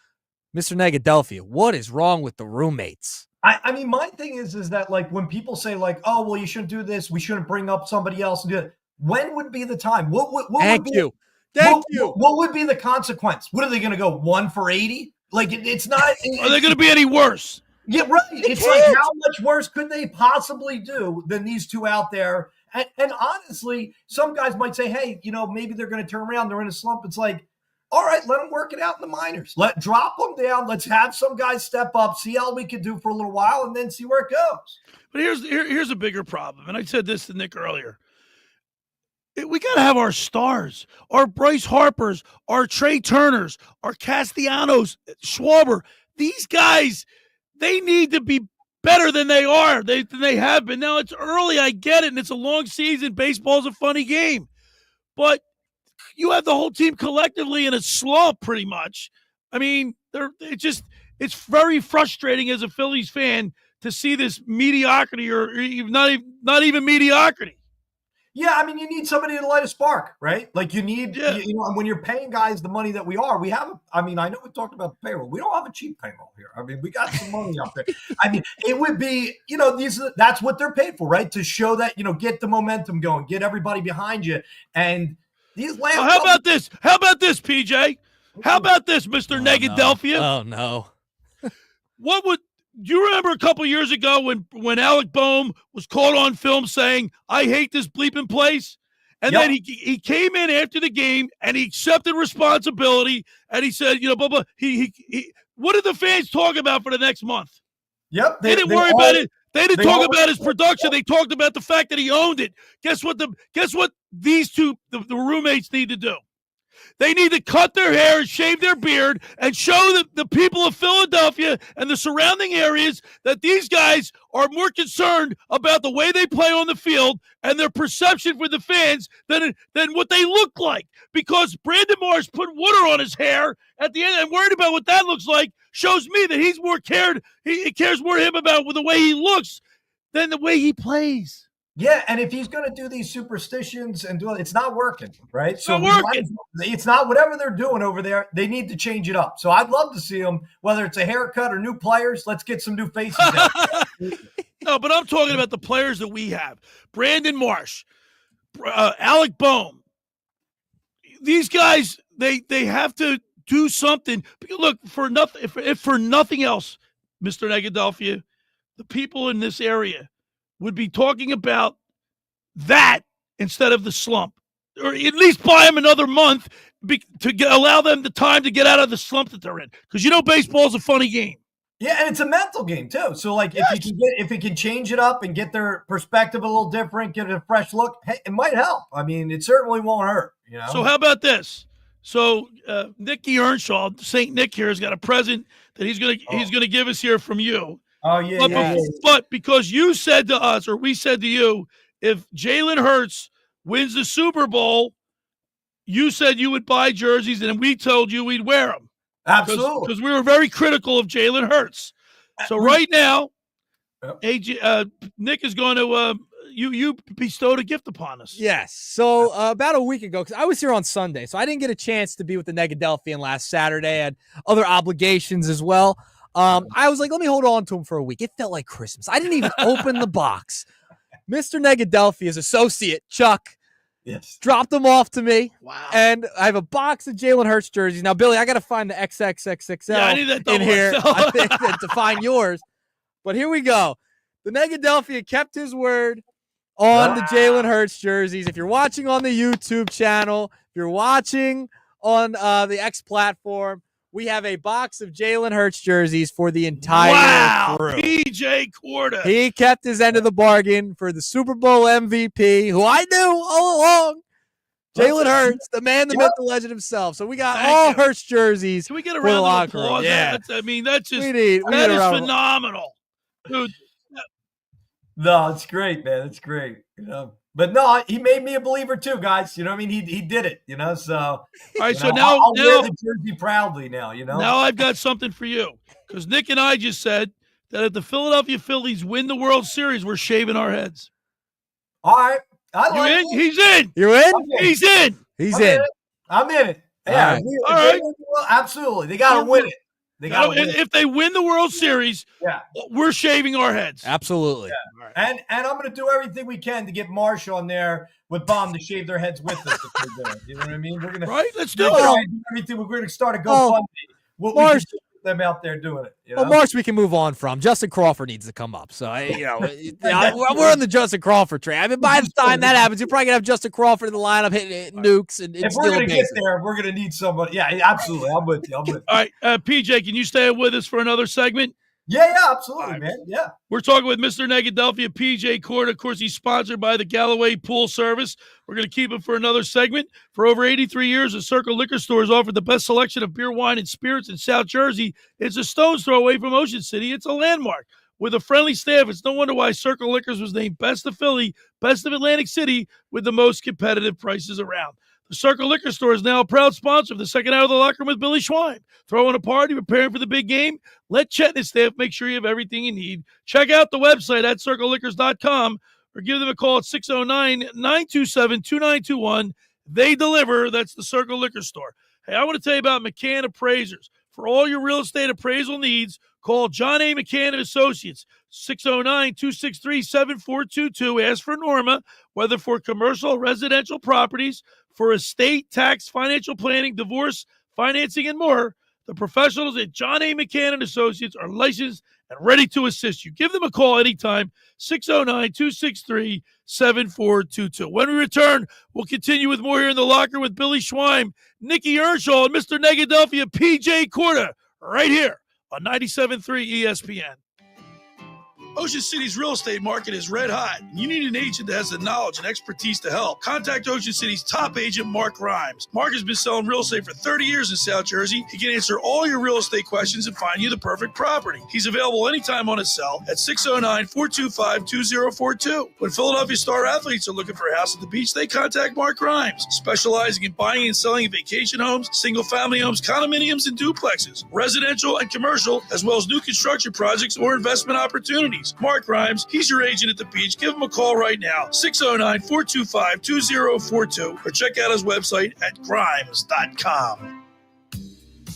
Mr. Negadelphia, what is wrong with the roommates? I mean, my thing is that, like, when people say, like, oh, well, you shouldn't do this, we shouldn't bring up somebody else and do it. When would be the time? What Thank would be, you. Thank you. What would be the consequence? What are they going to go 1 for 80? Like, it's not. Are they going to be any worse? Yeah, right. It's like, how much worse could they possibly do than these two out there? And honestly, some guys might say, hey, maybe they're going to turn around. They're in a slump. It's like, all right, let them work it out in the minors. Drop them down. Let's have some guys step up, see how we can do for a little while, and then see where it goes. But here's a bigger problem, and I said this to Nick earlier. We got to have our stars, our Bryce Harpers, our Trey Turners, our Castellanos, Schwarber. These guys, they need to be better than they are, than they have been. Now, it's early, I get it, and it's a long season. Baseball's a funny game. But you have the whole team collectively in a slump, pretty much. I mean, it's very frustrating as a Phillies fan to see this mediocrity, or not even mediocrity. Yeah, I mean, you need somebody to light a spark, right? Like, you need, and when you're paying guys the money that we have, I mean, I know we talked about the payroll. We don't have a cheap payroll here. I mean, we got some money up there. I mean, it would be, that's what they're paid for, right? To show that, get the momentum going, get everybody behind you. And these last how about this? How about this, PJ? How about this, Mr. Negadelphia? Oh, no. Do you remember a couple years ago when Alec Boehm was caught on film saying, I hate this bleeping place? And then he came in after the game and he accepted responsibility and he said, blah, blah. What did the fans talk about for the next month? Yep. They didn't worry about it. They didn't talk about his production. They talked about the fact that he owned it. Guess what these two, the roommates, need to do? They need to cut their hair and shave their beard and show the people of Philadelphia and the surrounding areas that these guys are more concerned about the way they play on the field and their perception for the fans than what they look like. Because Brandon Marsh put water on his hair at the end and worried about what that looks like shows me that he's more cared. He cares more him about the way he looks than the way he plays. Yeah, and if he's going to do these superstitions and do it, it's not working, right? It's not working. It's not whatever they're doing over there. They need to change it up. So I'd love to see them, whether it's a haircut or new players. Let's get some new faces out there. No, but I'm talking about the players that we have. Brandon Marsh, Alec Boehm. These guys, they have to do something. Look, if for nothing else, Mr. Negadelphia, the people in this area would be talking about that instead of the slump, or at least buy them another month allow them the time to get out of the slump that they're in. Because baseball is a funny game. Yeah, and it's a mental game too. So, like, if you can change it up and get their perspective a little different, get a fresh look, hey, it might help. I mean, it certainly won't hurt. So how about this? So Nick Earnshaw, Saint Nick here, has got a present that he's gonna give us here from you. Oh, yeah, but because you said to us, or we said to you, if Jalen Hurts wins the Super Bowl, you said you would buy jerseys, and we told you we'd wear them. Absolutely. Because we were very critical of Jalen Hurts. So right now, Nick is going to you bestowed a gift upon us. Yes. So about a week ago, because I was here on Sunday, so I didn't get a chance to be with the Negadelphian last Saturday. I had other obligations as well. I was like, let me hold on to him for a week. It felt like Christmas. I didn't even open the box. Mr. Negadelphia's associate, Chuck, dropped them off to me. Wow. And I have a box of Jalen Hurts jerseys. Now, Billy, I got to find the XXXXL in here I think, to find yours. But here we go. The Negadelphia kept his word on the Jalen Hurts jerseys. If you're watching on the YouTube channel, if you're watching on the X platform, we have a box of Jalen Hurts jerseys for the entire crew. P.J. Corda. He kept his end of the bargain for the Super Bowl MVP, who I knew all along. Jalen Hurts, the man, the myth, the legend himself. So we got Hurts jerseys. Can we get a round of applause? Yeah. That's just that is phenomenal. Dude. No, it's great, man. It's great. But no, he made me a believer too, guys. You know what I mean? He did it, So all right, so I'll wear the jersey proudly now, Now I've got something for you. Because Nick and I just said that if the Philadelphia Phillies win the World Series, we're shaving our heads. All right. You in? He's in. You're in? He's in. He's in. I'm in it. Yeah. All right. Absolutely. They got to win it. If they win the World Series, we're shaving our heads. Absolutely. Yeah. And I'm going to do everything we can to get Marshall on there with Bomb to shave their heads with us if they're doing it. You know what I mean? We're going to Let's do it. Everything. We're going to start a GoFundMe. We'll get them out there doing it. Well, Marsh, we can move on from. Justin Crawford needs to come up. So, we're on the Justin Crawford train. I mean, by the time that happens, you're probably going to have Justin Crawford in the lineup hitting nukes. And if we're going to get there, we're going to need somebody. Yeah, absolutely. I'm with you. All right, PJ, can you stay with us for another segment? Yeah, absolutely, man. Yeah. We're talking with Mr. Negadelphia P.J. Corda. Of course, he's sponsored by the Galloway Pool Service. We're going to keep him for another segment. For over 83 years, the Circle Liquor Store has offered the best selection of beer, wine, and spirits in South Jersey. It's a stone's throw away from Ocean City. It's a landmark. With a friendly staff, it's no wonder why Circle Liquors was named Best of Philly, Best of Atlantic City, with the most competitive prices around. The Circle Liquor Store is now a proud sponsor of the second hour of the Locker Room with Billy Schwein. Throwing a party, preparing for the big game? Let Chet and his staff make sure you have everything you need. Check out the website at circleliquors.com or give them a call at 609-927-2921. They deliver. That's the Circle Liquor Store. Hey, I want to tell you about McCann Appraisers. For all your real estate appraisal needs, call John A. McCann and Associates, 609-263-7422. Ask for Norma, whether for commercial or residential properties, for estate, tax, financial planning, divorce, financing, and more. The professionals at John A. McCann and Associates are licensed and ready to assist you. Give them a call anytime, 609-263-7422. When we return, we'll continue with more here in the locker with Billy Schwein, Nick Earnshaw, and Mr. Negadelphia P.J. Corda, right here on 97.3 ESPN. Ocean City's real estate market is red hot. You need an agent that has the knowledge and expertise to help. Contact Ocean City's top agent, Mark Grimes. Mark has been selling real estate for 30 years in South Jersey. He can answer all your real estate questions and find you the perfect property. He's available anytime on his cell at 609-425-2042. When Philadelphia star athletes are looking for a house at the beach, they contact Mark Grimes, specializing in buying and selling vacation homes, single-family homes, condominiums, and duplexes, residential and commercial, as well as new construction projects or investment opportunities. Mark Grimes, he's your agent at the beach. Give him a call right now, 609-425-2042, or check out his website at grimes.com.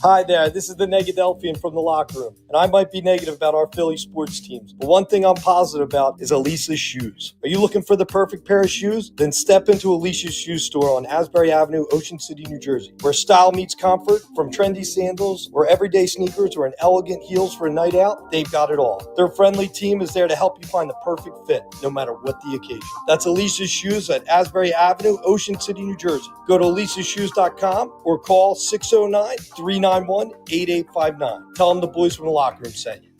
Hi there, this is the Negadelphian from the Locker Room, and I might be negative about our Philly sports teams, but one thing I'm positive about is Elisa's shoes. Are you looking for the perfect pair of shoes? Then step into Elisa's shoe store on Asbury Avenue, Ocean City, New Jersey, where style meets comfort. From trendy sandals or everyday sneakers or an elegant heels for a night out, they've got it all. Their friendly team is there to help you find the perfect fit, no matter what the occasion. That's Elisa's Shoes at Asbury Avenue, Ocean City, New Jersey. Go to elisashoes.com or call 609-391-8859. Tell them the boys from the Locker Room sent you.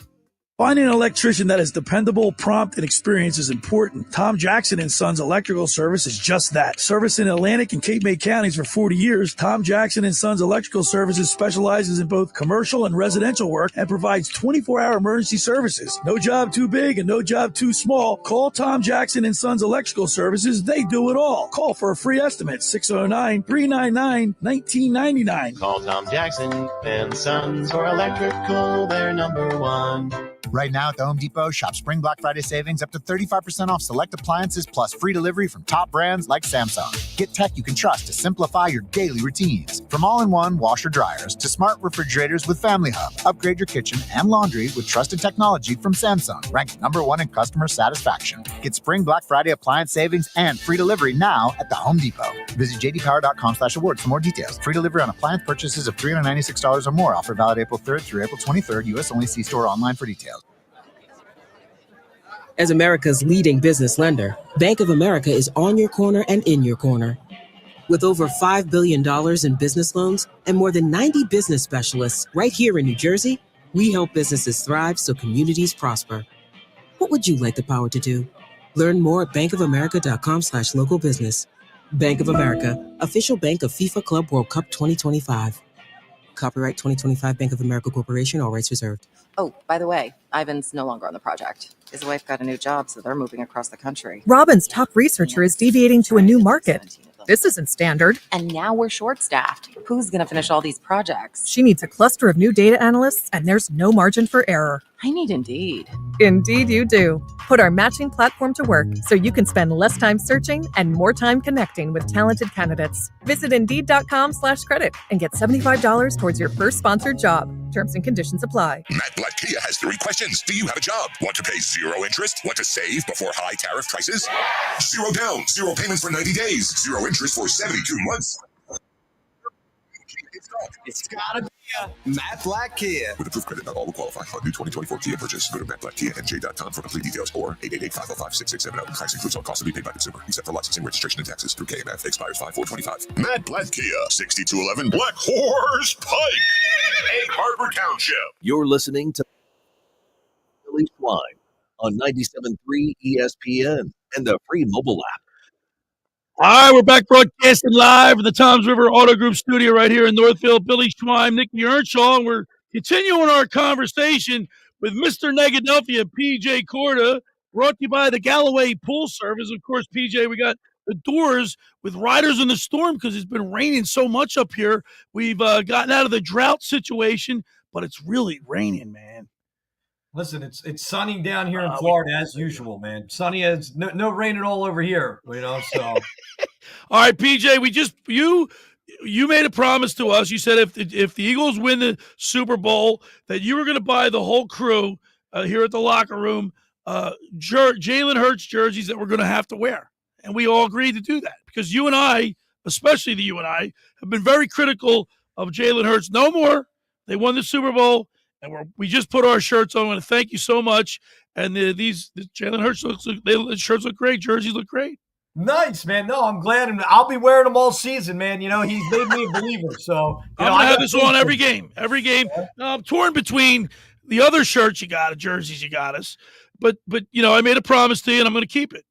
Finding an electrician that is dependable, prompt, and experienced is important. Tom Jackson and Sons Electrical Service is just that. Service in Atlantic and Cape May counties for 40 years, Tom Jackson and Sons Electrical Services specializes in both commercial and residential work and provides 24-hour emergency services. No job too big and no job too small. Call Tom Jackson and Sons Electrical Services. They do it all. Call for a free estimate, 609-399-1999. Call Tom Jackson and Sons for electrical. They're number one. Right now at the Home Depot, shop Spring Black Friday savings up to 35% off select appliances plus free delivery from top brands like Samsung. Get tech you can trust to simplify your daily routines. From all-in-one washer dryers to smart refrigerators with Family Hub. Upgrade your kitchen and laundry with trusted technology from Samsung, ranked #1 in customer satisfaction. Get Spring Black Friday appliance savings and free delivery now at the Home Depot. Visit jdpower.com/awards for more details. Free delivery on appliance purchases of $396 or more. Offer valid April 3rd through April 23rd. U.S. only. See store online for details. As America's leading business lender, Bank of America is on your corner and in your corner. With over $5 billion in business loans and more than 90 business specialists right here in New Jersey, we help businesses thrive so communities prosper. What would you like the power to do? Learn more at bankofamerica.com/local business. Bank of America, official bank of FIFA Club World Cup 2025. Copyright 2025 Bank of America Corporation, all rights reserved. Oh, by the way, Ivan's no longer on the project. His wife got a new job, so they're moving across the country. Robin's top researcher is deviating to a new market. This isn't standard. And now we're short-staffed. Who's going to finish all these projects? She needs a cluster of new data analysts, and there's no margin for error. I need Indeed. Indeed you do. Put our matching platform to work so you can spend less time searching and more time connecting with talented candidates. Visit Indeed.com/credit and get $75 towards your first sponsored job. Terms and conditions apply. Matt Black Kia has 3 questions. Do you have a job? Want to pay 0 interest? Want to save before high tariff prices? 0 down, 0 payments for 90 days, 0 interest for 72 months. It's gotta be a Matt Black Kia. With approved credit, not all will qualify. On new 2024 Kia purchase. Go to mattblackkianj.com for complete details or 888-505-6670. Price includes all costs to be paid by consumer, except for licensing, registration, and taxes through KMF. Expires 5/4/25. Matt Black Kia, 6211 Black Horse Pike, Egg Harbor Township. You're listening to Phillies Live on 97.3 ESPN and the free mobile app. All right, we're back broadcasting live in the Toms River Auto Group studio right here in Northfield. Billy Schweim, Nick Earnshaw, and we're continuing our conversation with Mr. Negadelphia P.J. Corda, brought to you by the Galloway Pool Service. Of course, P.J., we got the doors with riders in the storm because it's been raining so much up here. We've gotten out of the drought situation, but it's really raining, man. Listen, it's sunny down here in Florida as usual, man. Sunny as no rain at all over here, So, all right, PJ, you made a promise to us. You said if the Eagles win the Super Bowl, that you were going to buy the whole crew here at the locker room Jalen Hurts jerseys that we're going to have to wear, and we all agreed to do that because you and I, especially you and I, have been very critical of Jalen Hurts. No more. They won the Super Bowl. And we just put our shirts on. I want to thank you so much. And the Jalen Hurts the shirts look great. Jerseys look great. Nice, man. No, I'm glad. I'll be wearing them all season, man. He's made me a believer. So I'm going to have this on every game. Every game. I'm torn between the other shirts jerseys you got us. But I made a promise to you, and I'm going to keep it.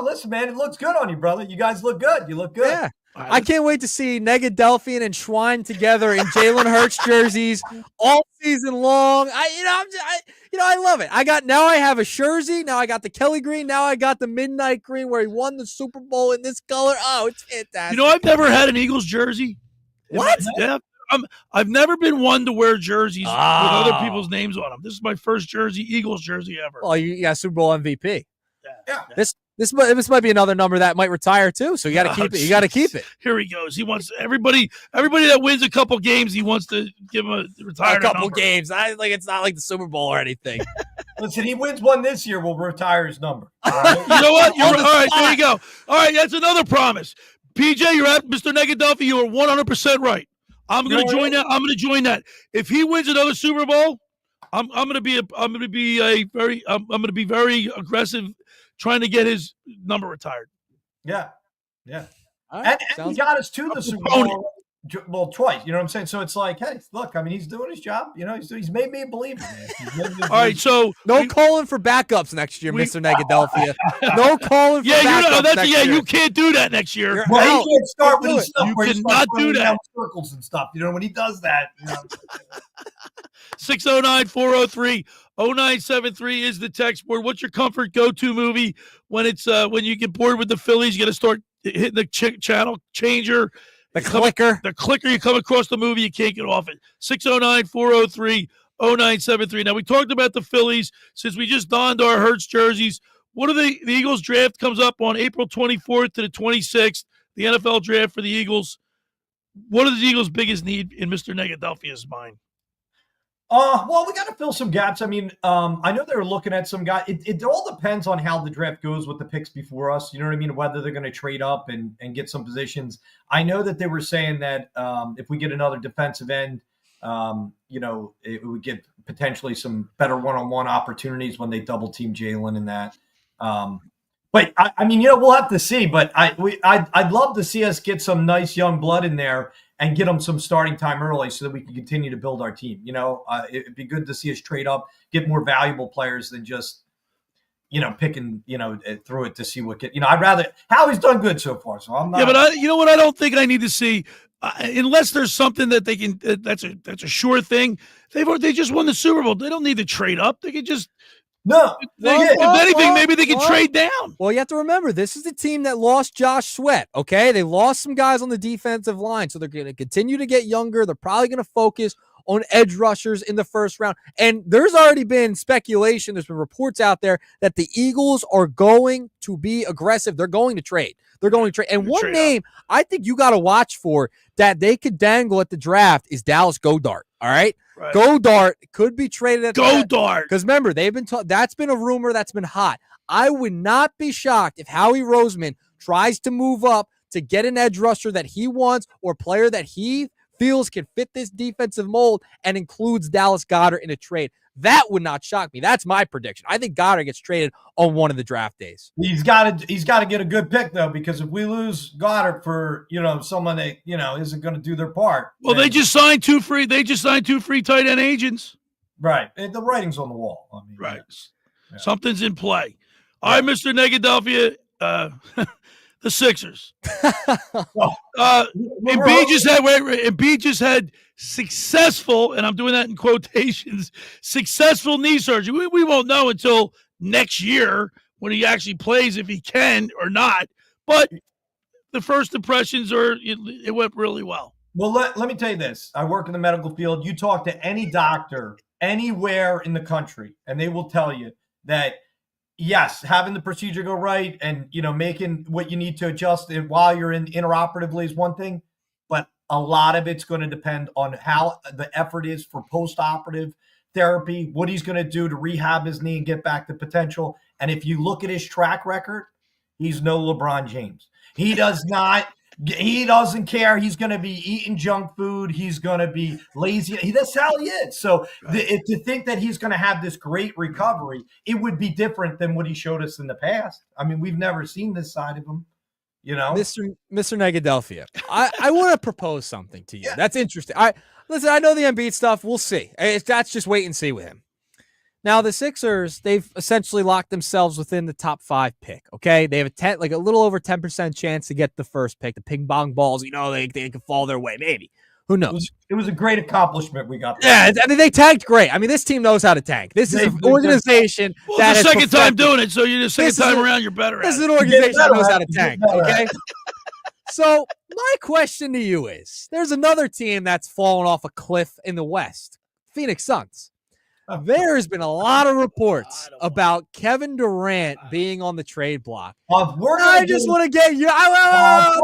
Listen, man. It looks good on you, brother. You guys look good. You look good. Yeah. I can't wait to see Negadelphian and Schwein together in Jalen Hurts jerseys all season long. I love it. I have a jersey. Now I got the Kelly green. Now I got the midnight green where he won the Super Bowl in this color. Oh, it's fantastic. I've never had an Eagles jersey. What? Yeah. I've never been one to wear jerseys with other people's names on them. This is my first Eagles jersey ever. Oh, you got Super Bowl MVP. Yeah. This might be another number that might retire too, so you got to keep it. You got to keep it. Here he goes. He wants everybody that wins a couple games. He wants to give him a retire a couple number. Games. It's not like the Super Bowl or anything. Listen, he wins one this year, we'll retire his number. Right? You know what? All right, there you go. All right, that's another promise. PJ, you're at Mr. Negadelphia. You are 100% right. I'm going to join that. I'm going to join that. If he wins another Super Bowl, I'm going to be very aggressive, trying to get his number retired. Yeah. Right, and he got us to the Super Bowl twice. You know what I'm saying? So it's like, hey, look, he's doing his job. He's made me a believer, man. All right, so no calling for backups next year, Mr. Negadelphia. No calling for backups next year. You can't do that next year. Well, he can't start with his stuff. You cannot do that. Circles and stuff. When he does that. 609-403-0973 is the text board. What's your comfort go-to movie when you get bored with the Phillies? You got to start hitting the channel changer. The clicker. You come across the movie, you can't get off it. 609-403-0973. Now, we talked about the Phillies since we just donned our Hurts jerseys. What are the Eagles draft comes up on April 24th to the 26th, the NFL draft for the Eagles. What are the Eagles' biggest need in Mr. Negadelphia's mind? Well, we got to fill some gaps. I know they were looking at some guy. It all depends on how the draft goes with the picks before us. You know what I mean? Whether they're going to trade up and get some positions. I know that they were saying that if we get another defensive end, it would get potentially some better one-on-one opportunities when they double team Jalen and that. But we'll have to see. But I'd love to see us get some nice young blood in there and get them some starting time early so that we can continue to build our team. It'd be good to see us trade up, get more valuable players than just, picking, through it to see what I'd rather Howie's done good so far. So I'm not. Yeah, but you know what? I don't think I need to see unless there's something that they can. That's a sure thing. They just won the Super Bowl. They don't need to trade up. They could just. No. If anything, maybe they could trade down. Well, you have to remember, this is the team that lost Josh Sweat, okay? They lost some guys on the defensive line, so they're going to continue to get younger. They're probably going to focus on edge rushers in the first round. And there's already been speculation, there's been reports out there that the Eagles are going to be aggressive. They're going to trade. And one name I think you got to watch for that they could dangle at the draft is Dallas Goedert, all right? Right. Goedert could be traded at Goedert. Because remember, they've been that's been a rumor that's been hot. I would not be shocked if Howie Roseman tries to move up to get an edge rusher that he wants or player that he feels can fit this defensive mold and includes Dallas Goedert in a trade. That would not shock me. That's my prediction. I think Goddard gets traded on one of the draft days. He's got to get a good pick though, because if we lose Goddard for someone that isn't going to do their part. Well, they just signed two free tight end agents. Right, and the writing's on the wall. I mean, right, something's in play. All right, Mr. Negadelphia, the Sixers. Embiid just had successful, and I'm doing that in quotations, successful knee surgery. We won't know until next year when he actually plays, if he can or not. But the first impressions it went really well. Well, let me tell you this. I work in the medical field. You talk to any doctor anywhere in the country, and they will tell you that, yes, having the procedure go right and, making what you need to adjust it while you're in intraoperatively is one thing, but a lot of it's going to depend on how the effort is for post-operative therapy, what he's going to do to rehab his knee and get back to potential. And if you look at his track record, he's no LeBron James. He doesn't care. He's going to be eating junk food. He's going to be lazy. That's how he is. So to think that he's going to have this great recovery, it would be different than what he showed us in the past. I mean, we've never seen this side of him, Mr. Negadelphia, I want to propose something to you. Yeah. That's interesting. Listen, I know the Embiid stuff. We'll see. That's just wait and see with him. Now, the Sixers, they've essentially locked themselves within the top 5 pick, okay? They have a little over 10% chance to get the first pick. The ping pong balls, they can fall their way, maybe. Who knows? It was a great accomplishment we got. Yeah, I mean, they tanked great. I mean, this team knows how to tank. This is an organization that is the second time doing it, so you're the second time around, you're better at it. This is an organization that knows how to tank, okay? So my question to you is, there's another team that's fallen off a cliff in the West, Phoenix Suns. There's been a lot of reports about Kevin Durant being on the trade block. I just want to get you. I'm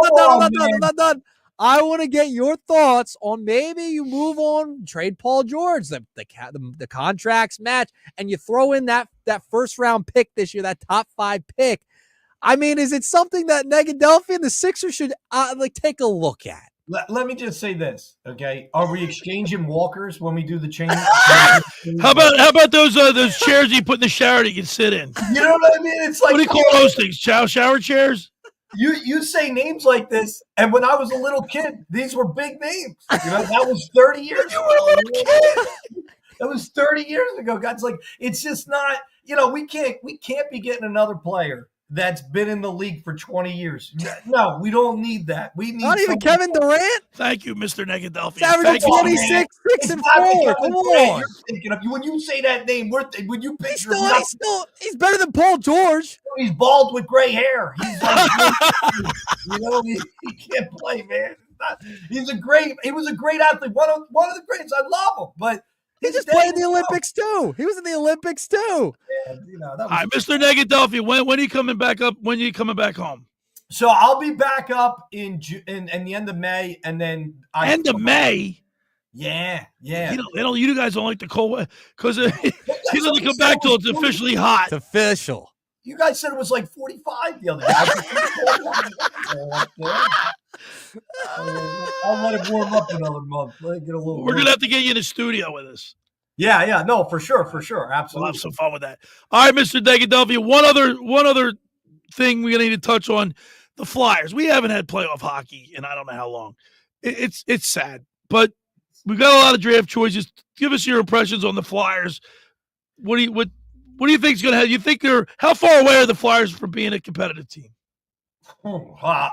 not done. I want to get your thoughts on maybe you move on, trade Paul George, the contracts match, and you throw in that first round pick this year, that top 5 pick. I mean, is it something that Negadelphia and the Sixers should take a look at? Let me just say this, okay? Are we exchanging walkers when we do the change? How about those chairs you put in the shower that you can sit in? You know what I mean? It's like, what do you call those things? Shower chairs? You say names like this, and when I was a little kid, these were big names. That was 30 years ago. You were a little kid. That was 30 years ago. God's like, it's just not. We can't be getting another player that's been in the league for 20 years. No, we don't need that. We need not even Kevin Durant. Thank you, Mr. Negadelphia. Averaging 26, 6 and 4. Come on. When you say that name, when you picture he's better than Paul George. He's bald with gray hair. He's like, he can't play, man. He was a great athlete. One of the greats. I love him, but he just played in the Olympics too. He was in the Olympics too. Yeah, all right, Mr. Negadelphia, when are you coming back up? When are you coming back home? So I'll be back up in the end of May, and then end of May. Yeah. You guys don't like the cold weather because he doesn't come back till it's officially hot. It's official. You guys said it was like 45 the other day. I'll let it warm up another month. Let it get a little. We're gonna have to get you in the studio with us. Yeah, no, for sure, absolutely. We'll have some fun with that. All right, Mr. Negadelphia. One other thing we're gonna need to touch on: the Flyers. We haven't had playoff hockey in I don't know how long. It's sad, but we've got a lot of draft choices. Give us your impressions on the Flyers. What What do you think is going to happen? You think how far away are the Flyers from being a competitive team? We have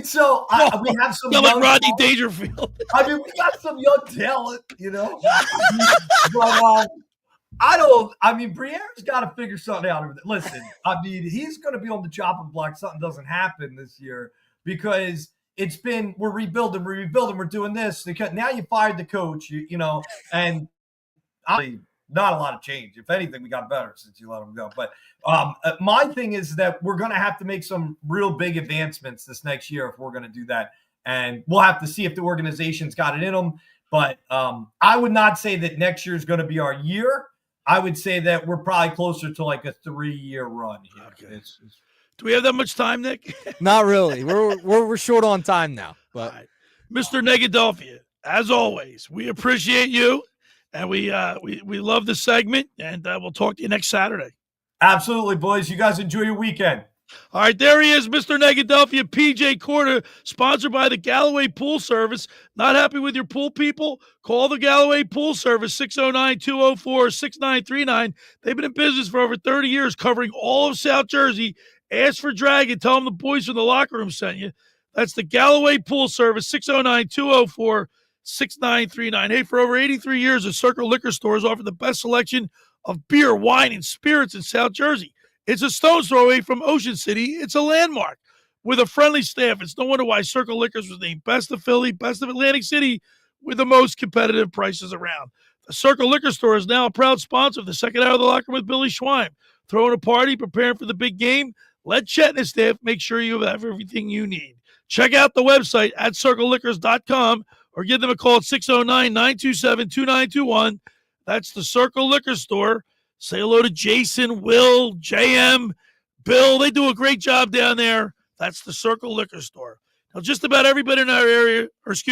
some like young Rodney talent. Dangerfield. We got some young talent, Briere's got to figure something out. Listen, he's going to be on the chopping block. Something doesn't happen this year because we're rebuilding, we're doing this. Now you fired the coach, and not a lot of change. If anything, we got better since you let him go. But my thing is that we're going to have to make some real big advancements this next year if we're going to do that. And we'll have to see if the organization's got it in them. But I would not say that next year is going to be our year. I would say that we're probably closer to like a 3-year run here. Okay. Do we have that much time, Nick? Not really. We're short on time now. But right. Mr. Negadelphia, as always, we appreciate you. And we love the segment, and we'll talk to you next Saturday. Absolutely, boys. You guys enjoy your weekend. All right, there he is, Mr. Negadelphia P.J. Corda, sponsored by the Galloway Pool Service. Not happy with your pool people? Call the Galloway Pool Service, 609-204-6939. They've been in business for over 30 years, covering all of South Jersey. Ask for Dragon. Tell them the boys from the locker room sent you. That's the Galloway Pool Service, 609-204-6939. Hey, for over 83 years, the Circle Liquor Store has offered the best selection of beer, wine, and spirits in South Jersey. It's a stone's throw away from Ocean City. It's a landmark with a friendly staff. It's no wonder why Circle Liquors was named Best of Philly, Best of Atlantic City, with the most competitive prices around. The Circle Liquor Store is now a proud sponsor of the second hour of the locker room with Billy Schwein. Throwing a party, preparing for the big game. Let Chet and his staff make sure you have everything you need. Check out the website at circleliquors.com. or give them a call at 609-927-2921. That's the Circle Liquor Store. Say hello to Jason, Will, JM, Bill. They do a great job down there. That's the Circle Liquor Store. Now, just about everybody in our area, let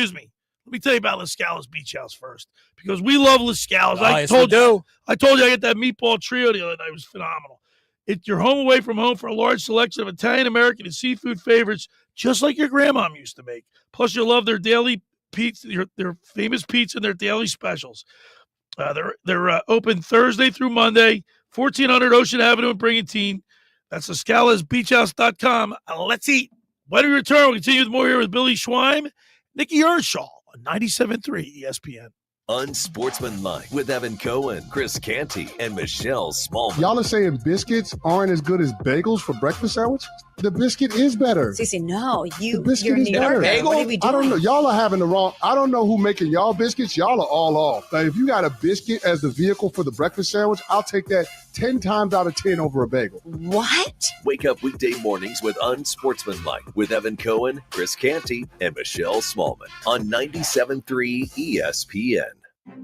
me tell you about Lascala's Beach House first, because we love Lascala's. I told you I get that meatball trio the other night. It was phenomenal. It's your home away from home for a large selection of Italian, American, and seafood favorites, just like your grandmom used to make. Plus, you'll love their daily pizza, their famous pizza, and their daily specials. They're open Thursday through Monday, 1400 Ocean Avenue in Brigantine. That's LaScalasBeachHouse.com. Let's eat. When we return, we'll continue with more here with Billy Schwein, Nick Earnshaw on 97.3 ESPN. Unsportsmanlike with Evan Cohen, Chris Canty, and Michelle Smallman. Y'all are saying biscuits aren't as good as bagels for breakfast sandwich? The biscuit is better. Cece, no, the biscuit is better. Bagel? What are we doing? I don't know. Y'all are having the wrong. I don't know who making y'all biscuits. Y'all are all off. Now, if you got a biscuit as the vehicle for the breakfast sandwich, I'll take that 10 times out of 10 over a bagel. What? Wake up weekday mornings with Unsportsmanlike with Evan Cohen, Chris Canty, and Michelle Smallman on 97.3 ESPN.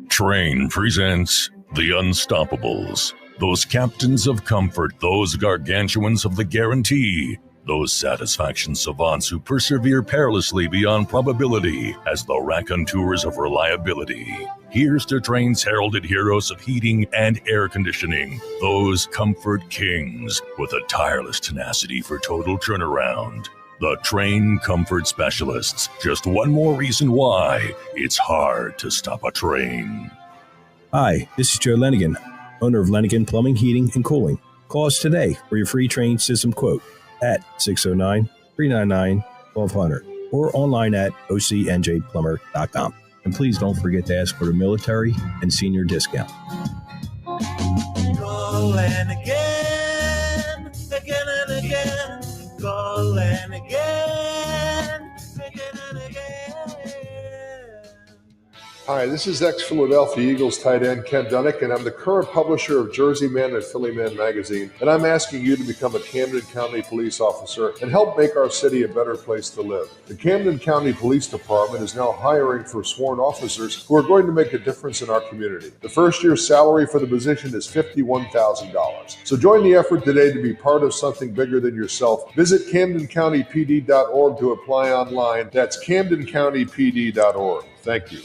Train presents The Unstoppables. Those captains of comfort, those gargantuans of the guarantee, those satisfaction savants who persevere perilously beyond probability as the raconteurs of reliability. Here's to Train's heralded heroes of heating and air conditioning, those comfort kings with a tireless tenacity for total turnaround. The Train Comfort Specialists. Just one more reason why it's hard to stop a train. Hi, this is Joe Lenigan, owner of Lenigan Plumbing, Heating, and Cooling. Call us today for your free train system quote at 609-399-1200 or online at ocnjplumber.com. And please don't forget to ask for the military and senior discount. Call Lenigan again and again. Call Lenigan again and again. Hi, this is ex-Philadelphia Eagles tight end Ken Dunnick, and I'm the current publisher of Jersey Man and Philly Man magazine, and I'm asking you to become a Camden County police officer and help make our city a better place to live. The Camden County Police Department is now hiring for sworn officers who are going to make a difference in our community. The first year's salary for the position is $51,000. So join the effort today to be part of something bigger than yourself. Visit CamdenCountyPD.org to apply online. That's CamdenCountyPD.org. Thank you.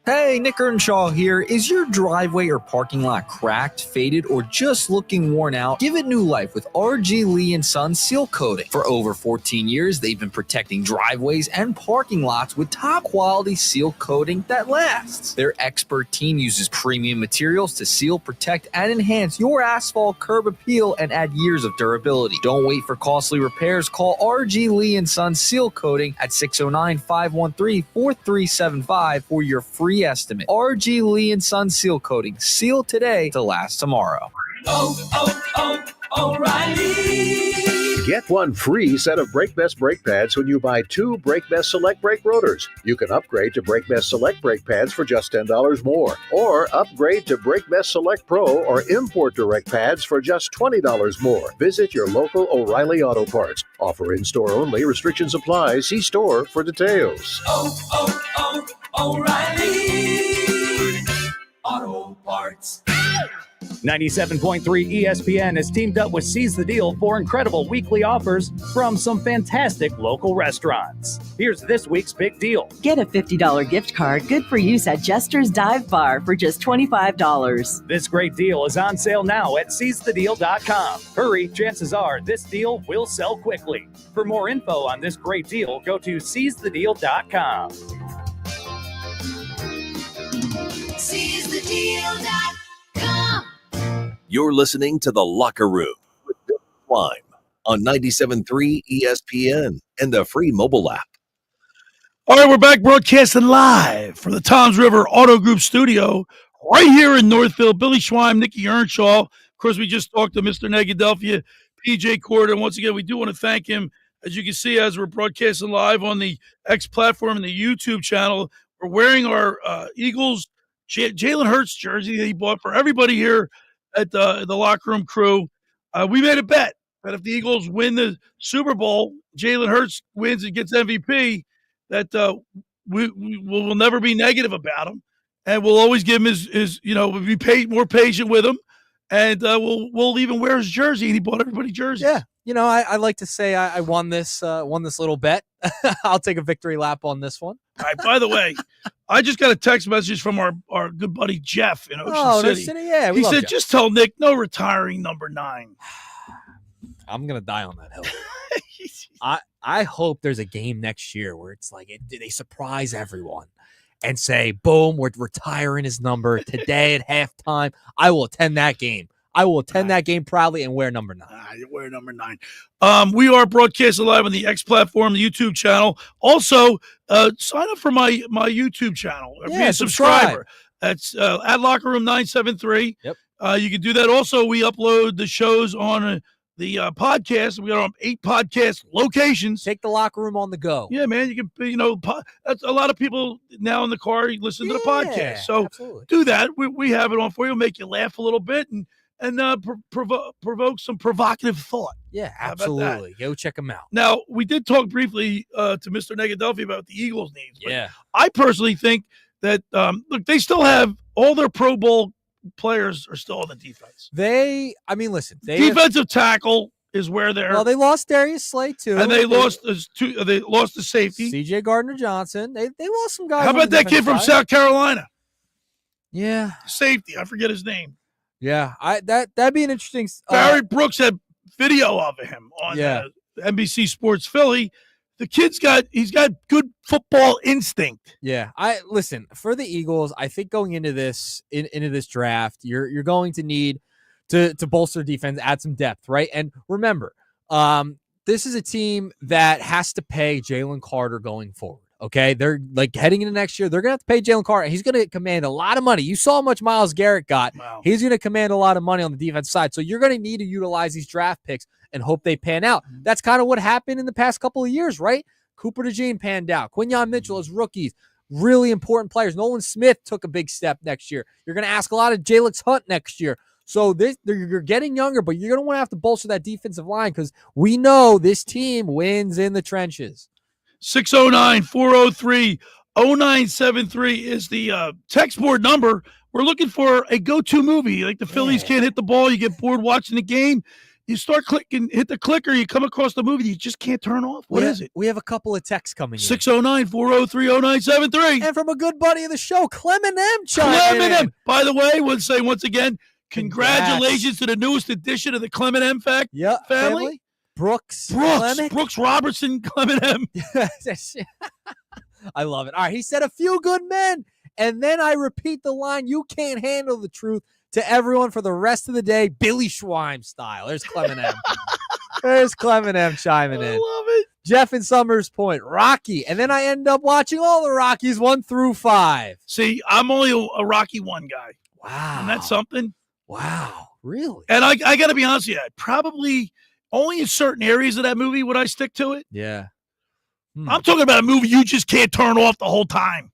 Hey, Nick Earnshaw here. Is your driveway or parking lot cracked, faded, or just looking worn out? Give it new life with R.G. Lee & Sons Seal Coating. For over 14 years, they've been protecting driveways and parking lots with top-quality seal coating that lasts. Their expert team uses premium materials to seal, protect, and enhance your asphalt curb appeal and add years of durability. Don't wait for costly repairs. Call R.G. Lee & Sons Seal Coating at 609-513-4375 for your free estimate. R.G. Lee & Son Seal Coating. Seal today to last tomorrow. O'Reilly. Get one free set of Brake Best brake pads when you buy 2 Brake Best Select brake rotors. You can upgrade to Brake Best Select brake pads for just $10 more. Or upgrade to Brake Best Select Pro or import direct pads for just $20 more. Visit your local O'Reilly Auto Parts. Offer in-store only. Restrictions apply. See store for details. O'Reilly Auto Parts. 97.3 ESPN has teamed up with Seize the Deal for incredible weekly offers from some fantastic local restaurants. Here's this week's big deal. Get a $50 gift card, good for use at Jester's Dive Bar for just $25. This great deal is on sale now at seizethedeal.com. Hurry, chances are this deal will sell quickly. For more info on this great deal, go to seizethedeal.com. SeizeTheDeal.com. You're listening to The Locker Room with Bill Swime on 97.3 ESPN and the free mobile app. All right, we're back broadcasting live from the Toms River Auto Group studio right here in Northville. Billy Schweim, Nick Earnshaw. Of course, we just talked to Mr. Negadelphia, P.J. Corda. And once again, we do want to thank him. As you can see, as we're broadcasting live on the X platform and the YouTube channel, we're wearing our Eagles Jalen Hurts jersey that he bought for everybody here at the Locker Room crew. We made a bet that if the Eagles win the Super Bowl, Jalen Hurts wins and gets MVP, that we will never be negative about him, and we'll always give him his we'll be more patient with him, and we'll even wear his jersey. And he bought everybody jerseys. Yeah, I like to say I won this little bet. I'll take a victory lap on this one. All right, by the way, I just got a text message from our good buddy Jeff in Ocean City. Yeah, he said, Jeff. just tell Nick, no retiring number 9. I'm going to die on that hill. I hope there's a game next year where it's like they surprise everyone and say, boom, we're retiring his number today at halftime. I will attend that game. I will attend that game proudly and wear number 9. You wear number 9. We are broadcasting live on the X platform, the YouTube channel. Also, sign up for my YouTube channel. Be a subscriber. That's at Locker Room 973. Yep. You can do that. Also, we upload the shows on the podcast. We are on 8 podcast locations. Take the Locker Room on the go. Yeah, man. You can, that's a lot of people now in the car listen to the podcast. So absolutely. Do that. We have it on for you. Make you laugh a little bit and provoke some provocative thought. Yeah, absolutely. Go check them out. Now, we did talk briefly to Mr. Negadelphia about the Eagles' needs. Yeah. I personally think that, look, they still have all their Pro Bowl players are still on the defense. Defensive tackle is where they're. Well, they lost Darius Slay, too. And they lost the safety. C.J. Gardner-Johnson. They lost some guys. How about that kid from South Carolina? Yeah. Safety. I forget his name. Yeah, that'd be an interesting. Barry Brooks had video of him on NBC Sports Philly. The kid's got good football instinct. Yeah, listen for the Eagles. I think going into this draft, you're going to need to bolster defense, add some depth, right? And remember, this is a team that has to pay Jalen Carter going forward. Okay, they're like heading into next year. They're gonna have to pay Jalen Carter. He's gonna command a lot of money. You saw how much Myles Garrett got. Wow. He's gonna command a lot of money on the defense side. So you're gonna need to utilize these draft picks and hope they pan out. That's kind of what happened in the past couple of years, right? Cooper DeJean panned out. Quinyon Mitchell as rookies, really important players. Nolan Smith took a big step next year. You're gonna ask a lot of Jalen Hunt next year. So you're getting younger, but you're gonna want to have to bolster that defensive line because we know this team wins in the trenches. 609-403-0973 is the text board number. We're looking for a go-to movie. Like the Phillies can't hit the ball. You get bored watching the game. You start clicking, hit the clicker, you come across the movie, you just can't turn off. What is it? We have a couple of texts coming in. 609-403-0973. And from a good buddy of the show, Clement M. chiming in. By the way, we'll say once again, congratulations to the newest edition of the Clement M family. Brooks Clement. Brooks Robertson, Clement M. I love it. All right, he said a few good men, and then I repeat the line, you can't handle the truth, to everyone for the rest of the day, Billy Schweim style. There's Clement M. There's Clement M chiming in. I love it. Jeff in Summers Point, Rocky, and then I end up watching all the Rockies 1 through 5. See, I'm only a Rocky 1 guy. Wow. And that's something. Wow, really? And I got to be honest with you, probably only in certain areas of that movie would I stick to it. Yeah. I'm talking about a movie you just can't turn off the whole time.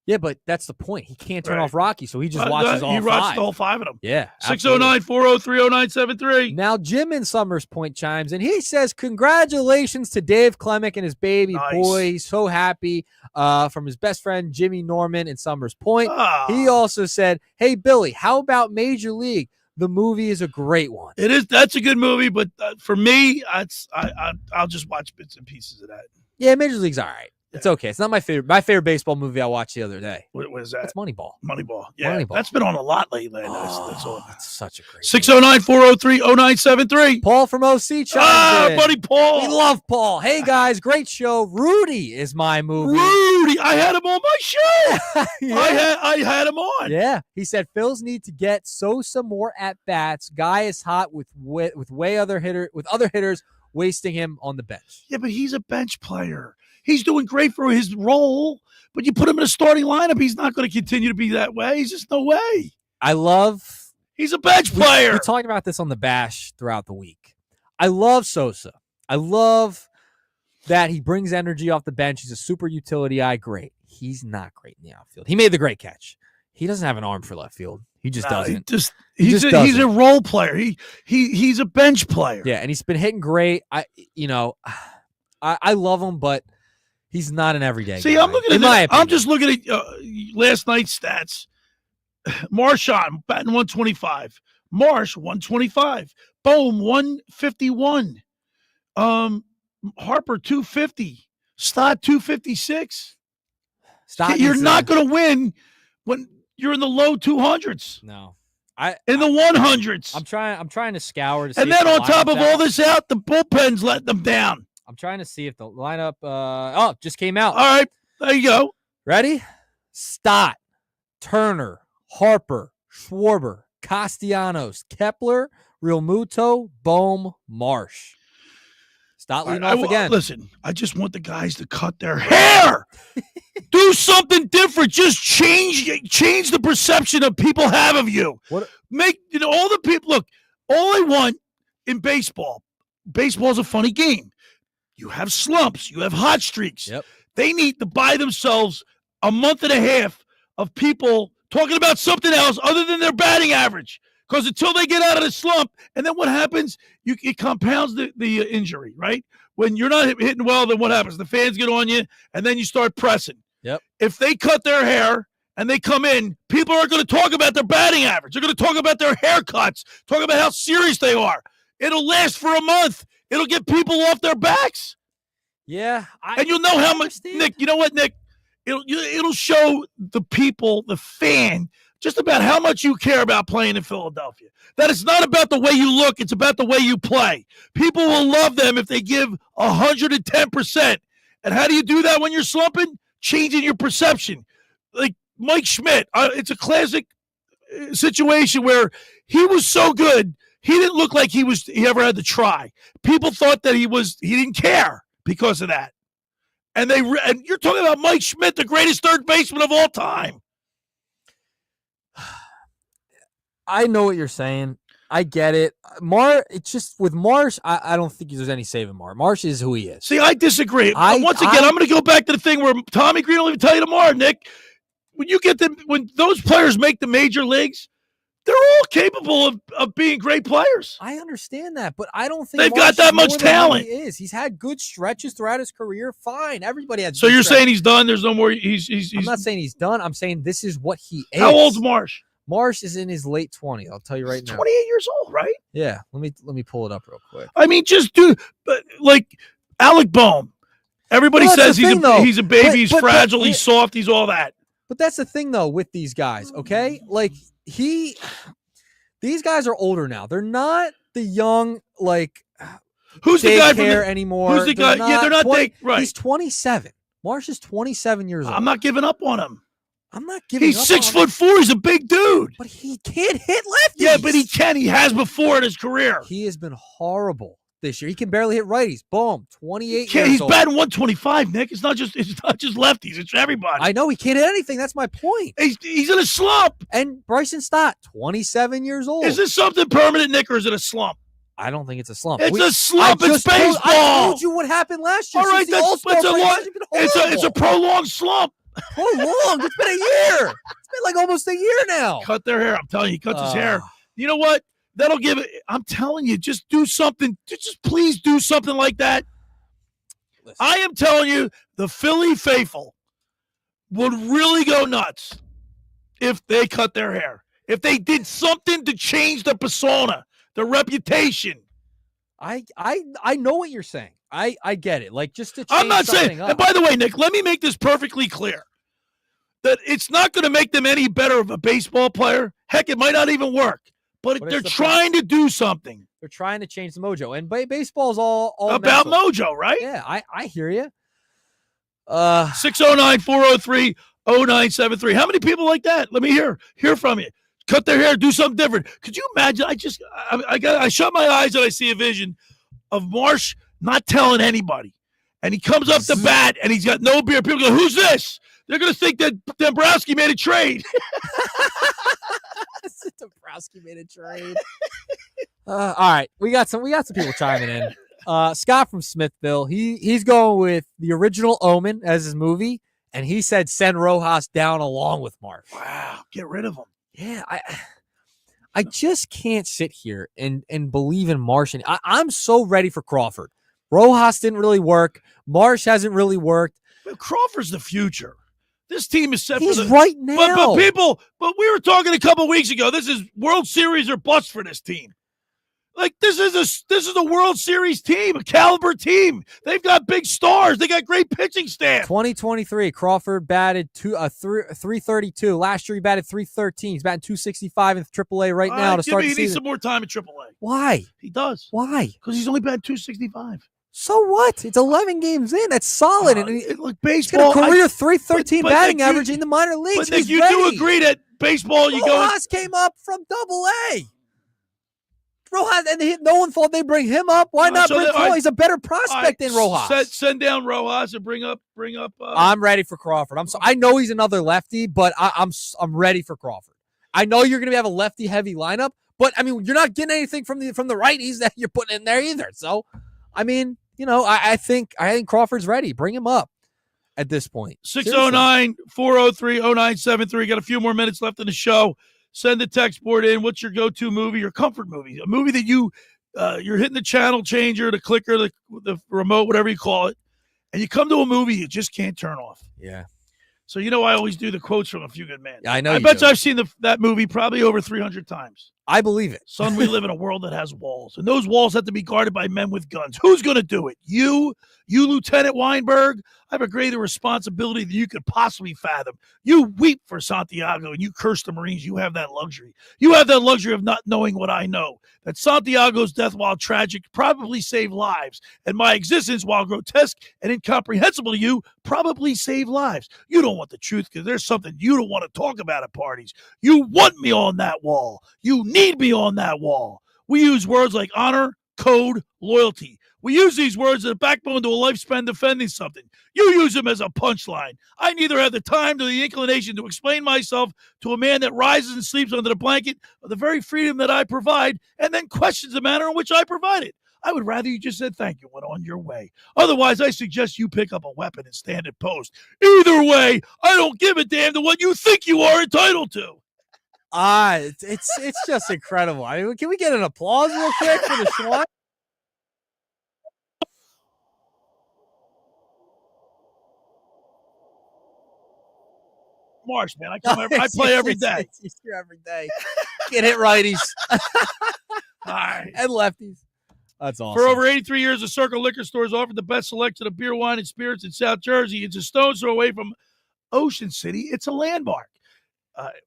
Yeah, but that's the point. He can't turn off Rocky, so he just watches all 5. He watched all 5 of them. Yeah. 609-403-0973. Now, Jim in Summers Point chimes in. He says, congratulations to Dave Clemick and his baby boy. He's so happy from his best friend, Jimmy Norman in Summers Point. He also said, hey, Billy, how about Major League? The movie is a great one. It is. That's a good movie, but for me, I'll just watch bits and pieces of that. Yeah, Major League's all right. It's okay. It's not my favorite. My favorite baseball movie I watched the other day. What is that? It's Moneyball. Moneyball. Yeah, Moneyball. That's been on a lot lately. That's all. That's such a great 609-403-0973. Paul from OC chimes in. Buddy Paul. We love Paul. Hey, guys, great show. Rudy is my movie. Rudy. I had him on my show. I had him on. Yeah. He said, Phils need to get Sosa more at-bats. Guy is hot with other hitters wasting him on the bench. Yeah, but he's a bench player. He's doing great for his role, but you put him in a starting lineup, he's not going to continue to be that way. He's just no way. He's a bench player. We talked about this on the Bash throughout the week. I love Sosa. I love that he brings energy off the bench. He's a super utility guy. Great. He's not great in the outfield. He made the great catch. He doesn't have an arm for left field. He just doesn't. He's a role player. He's a bench player. Yeah, and he's been hitting great. I love him, but he's not an everyday guy. I'm just looking at last night's stats. Marchand batting 125. Marsh 125. Bohm 151. Harper 250. Stott 256. You're not going to win when you're in the low 200s. No. In the 100s. I'm trying to scour to see. And then on top of all this out, the bullpen's letting them down. I'm trying to see if the lineup just came out. All right. There you go. Ready? Stott, Turner, Harper, Schwarber, Castellanos, Kepler, Real Muto, Bohm, Marsh. Stott leading off again. Listen, I just want the guys to cut their hair. Do something different. Just change the perception that people have of you. Make all the people look. All I want in baseball. Baseball's a funny game. You have slumps. You have hot streaks. Yep. They need to buy themselves a month and a half of people talking about something else other than their batting average. Because until they get out of the slump, and then what happens? It compounds the injury, right? When you're not hitting well, then what happens? The fans get on you, and then you start pressing. Yep. If they cut their hair and they come in, people aren't going to talk about their batting average. They're going to talk about their haircuts, talk about how serious they are. It'll last for a month. It'll get people off their backs. Yeah. And you'll know how much, Nick, you know what, Nick? It'll show the people, the fan, just about how much you care about playing in Philadelphia. That it's not about the way you look, it's about the way you play. People will love them if they give 110%. And how do you do that when you're slumping? Changing your perception. Like Mike Schmidt, it's a classic situation where he was so good, he didn't look like he ever had to try. People thought that he didn't care because of that. And you're talking about Mike Schmidt, the greatest third baseman of all time. I know what you're saying. I get it. It's just with Marsh, I don't think there's any saving Marsh. Marsh is who he is. See, I disagree. Once again, I'm going to go back to the thing where Tommy Green will even tell you tomorrow, Nick. When those players make the major leagues, they're all capable of being great players. I understand that, but I don't think they've Marsh got that much talent. He is. He's had good stretches throughout his career. Fine, everybody has. So you're saying he's done? There's no more. I'm not saying he's done. I'm saying this is what he is. How old's Marsh? Marsh is in his late 20s. I'll tell you right now. 28 years old, right? Yeah. Let me pull it up real quick. I mean, just do like Alec Boehm. Everybody Well, that's says the thing, though. he's a baby, But- he's but- fragile, but- he's soft, he's all that. But that's the thing, though, with these guys, okay? Like, these guys are older now. They're not the young, like, who's the guy from daycare anymore. Who's the guy? Yeah, they're not 20 right. He's 27. Marsh is 27 years old. I'm not giving up on him. I'm not giving He's up 6'4". He's a big dude. But he can't hit lefties. Yeah, but he can. He has before in his career. He has been horrible this year. He can barely hit righties. Boom, 28 Can't, years he's old. batting 125, Nick. It's not just lefties. It's everybody. I know he can't hit anything. That's my point. He's in a slump. And Bryson Stott, 27 years old. Is this something permanent, Nick, or is it a slump? I don't think it's a slump. It's a slump. I It's just told- baseball. I told you what happened last year. All right, Since the All-Star that's a break, long. it's been It's a horrible. prolonged slump. Prolonged. It's been a year. It's been like almost a year now. Cut their hair. I'm telling you, he cuts his hair. You know what? That'll give it. I'm telling you, just do something. Just please do something like that. Listen. I am telling you, the Philly faithful would really go nuts if they cut their hair. If they did something to change the persona, the reputation. I know what you're saying. I get it. Like, just to change I'm not saying. something up. And by the way, Nick, let me make this perfectly clear. That it's not going to make them any better of a baseball player. Heck, it might not even work. But But they're it's the trying to do something. They're trying to change the mojo. And baseball's all About mental. mojo, right? Yeah, I hear you. 609-403-0973. How many people like that? Let me hear from you. Cut their hair, do something different. Could you imagine? I shut my eyes and I see a vision of Marsh not telling anybody. And he comes up to bat and he's got no beard. People go, who's this? They're going to think that Dombrowski made a trade. Dombrowski made a trade. All right, we got some people chiming in. Scott from Smithville, he's going with the original Omen as his movie, and he said send Rojas down along with Marsh. Wow, get rid of him. Yeah, I just can't sit here and believe in Marsh. And I'm so ready for Crawford. Rojas didn't really work. Marsh hasn't really worked. But Crawford's the future. This team is set He's for the right now. But we were talking a couple weeks ago. This is World Series or bust for this team. Like this is a World Series team, a caliber team. They've got big stars. They got great pitching staff. 2023, Crawford batted 332. Last year he batted 313. He's batting 265 in AAA right now to start the He needs season. some more time in AAA. Why? He does. Why? Because he's only batting 265. So what? It's 11 games in. That's solid. And Like he's baseball, got a career 313 but batting Nick, average in the minor leagues. But Nick, He's you ready. do agree that baseball, you go. Rojas came up from Double-A. Rojas, and no one thought they'd bring him up. Why not bring Crawford? He's a better prospect than Rojas. Send down Rojas and bring up. I'm ready for Crawford. I know he's another lefty, but I'm ready for Crawford. I know you're going to have a lefty heavy lineup, but I mean you're not getting anything from the righties that you're putting in there either. So, I mean, you know, I think Crawford's ready. Bring him up at this point. 609-403-0973. Got a few more minutes left in the show. Send the text board in. What's your go-to movie, your comfort movie? A movie that you're hitting the channel changer, the clicker, the remote, whatever you call it, and you come to a movie you just can't turn off. Yeah. So you know I always do the quotes from A Few Good Men. Yeah, I know. I you bet do. I've seen that movie probably over 300 times. I believe it. Son, we live in a world that has walls, and those walls have to be guarded by men with guns. Who's going to do it? You, Lieutenant Weinberg? I have a greater responsibility than you could possibly fathom. You weep for Santiago, and you curse the Marines. You have that luxury. You have that luxury of not knowing what I know, that Santiago's death, while tragic, probably saved lives, and my existence, while grotesque and incomprehensible to you, probably saved lives. You don't want the truth because there's something you don't want to talk about at parties. You want me on that wall. You need me on that wall. We use words like honor, code, loyalty. We use these words as a backbone to a lifespan defending something. You use them as a punchline. I neither have the time nor the inclination to explain myself to a man that rises and sleeps under the blanket of the very freedom that I provide and then questions the manner in which I provide it. I would rather you just said thank you and went on your way. Otherwise, I suggest you pick up a weapon and stand at post. Either way, I don't give a damn to what you think you are entitled to. It's just incredible. I mean, can we get an applause real quick for the Schwan? Marsh, man. I play every day. He's here every day. Can't hit righties. All right. And lefties. That's awesome. For over 83 years, the Circle Liquor Store has offered the best selection of beer, wine, and spirits in South Jersey. It's a stone's throw away from Ocean City. It's a landmark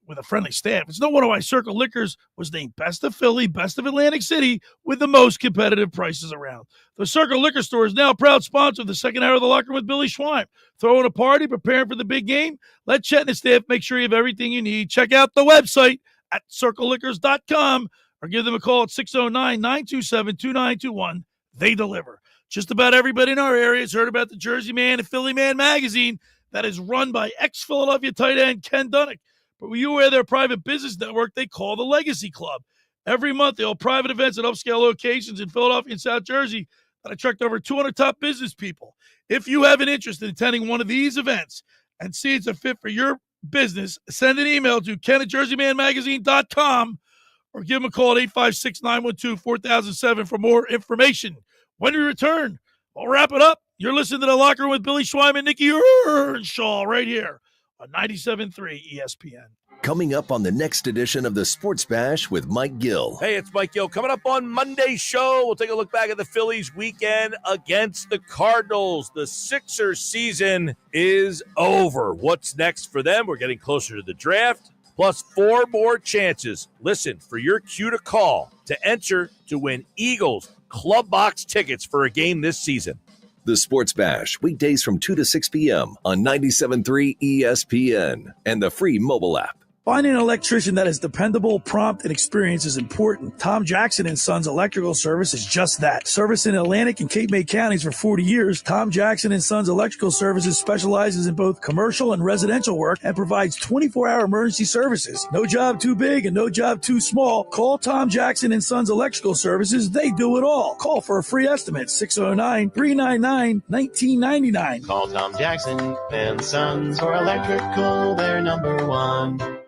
with a friendly staff. It's no wonder why Circle Liquors was named Best of Philly, Best of Atlantic City, with the most competitive prices around. The Circle Liquor Store is now a proud sponsor of the second hour of the Locker Room with Billy Schwein. Throwing a party, preparing for the big game? Let Chet and his staff make sure you have everything you need. Check out the website at circleliquors.com or give them a call at 609-927-2921. They deliver. Just about everybody in our area has heard about the Jersey Man and Philly Man magazine that is run by ex-Philadelphia tight end Ken Dunnick. But were you aware of their private business network they call the Legacy Club? Every month, they hold private events at upscale locations in Philadelphia and South Jersey that attract over 200 top business people. If you have an interest in attending one of these events and see it's a fit for your business, send an email to ken@jerseymanmagazine.com or give them a call at 856-912-4007 for more information. When we return, we'll wrap it up. You're listening to The Locker Room with Billy Schwein and Nick Earnshaw right here on 97.3 ESPN. Coming up on the next edition of the Sports Bash with Mike Gill. Hey, it's Mike Gill. Coming up on Monday's show, we'll take a look back at the Phillies weekend against the Cardinals. The Sixers season is over. What's next for them? We're getting closer to the draft, plus 4 more chances. Listen for your cue to call to enter to win Eagles Club Box tickets for a game this season. The Sports Bash, weekdays from 2 to 6 p.m. on 97.3 ESPN and the free mobile app. Finding an electrician that is dependable, prompt, and experienced is important. Tom Jackson & Sons Electrical Service is just that. Service in Atlantic and Cape May counties for 40 years, Tom Jackson & Sons Electrical Services specializes in both commercial and residential work and provides 24-hour emergency services. No job too big and no job too small. Call Tom Jackson & Sons Electrical Services. They do it all. Call for a free estimate, 609-399-1999. Call Tom Jackson and Sons for electrical. They're number one.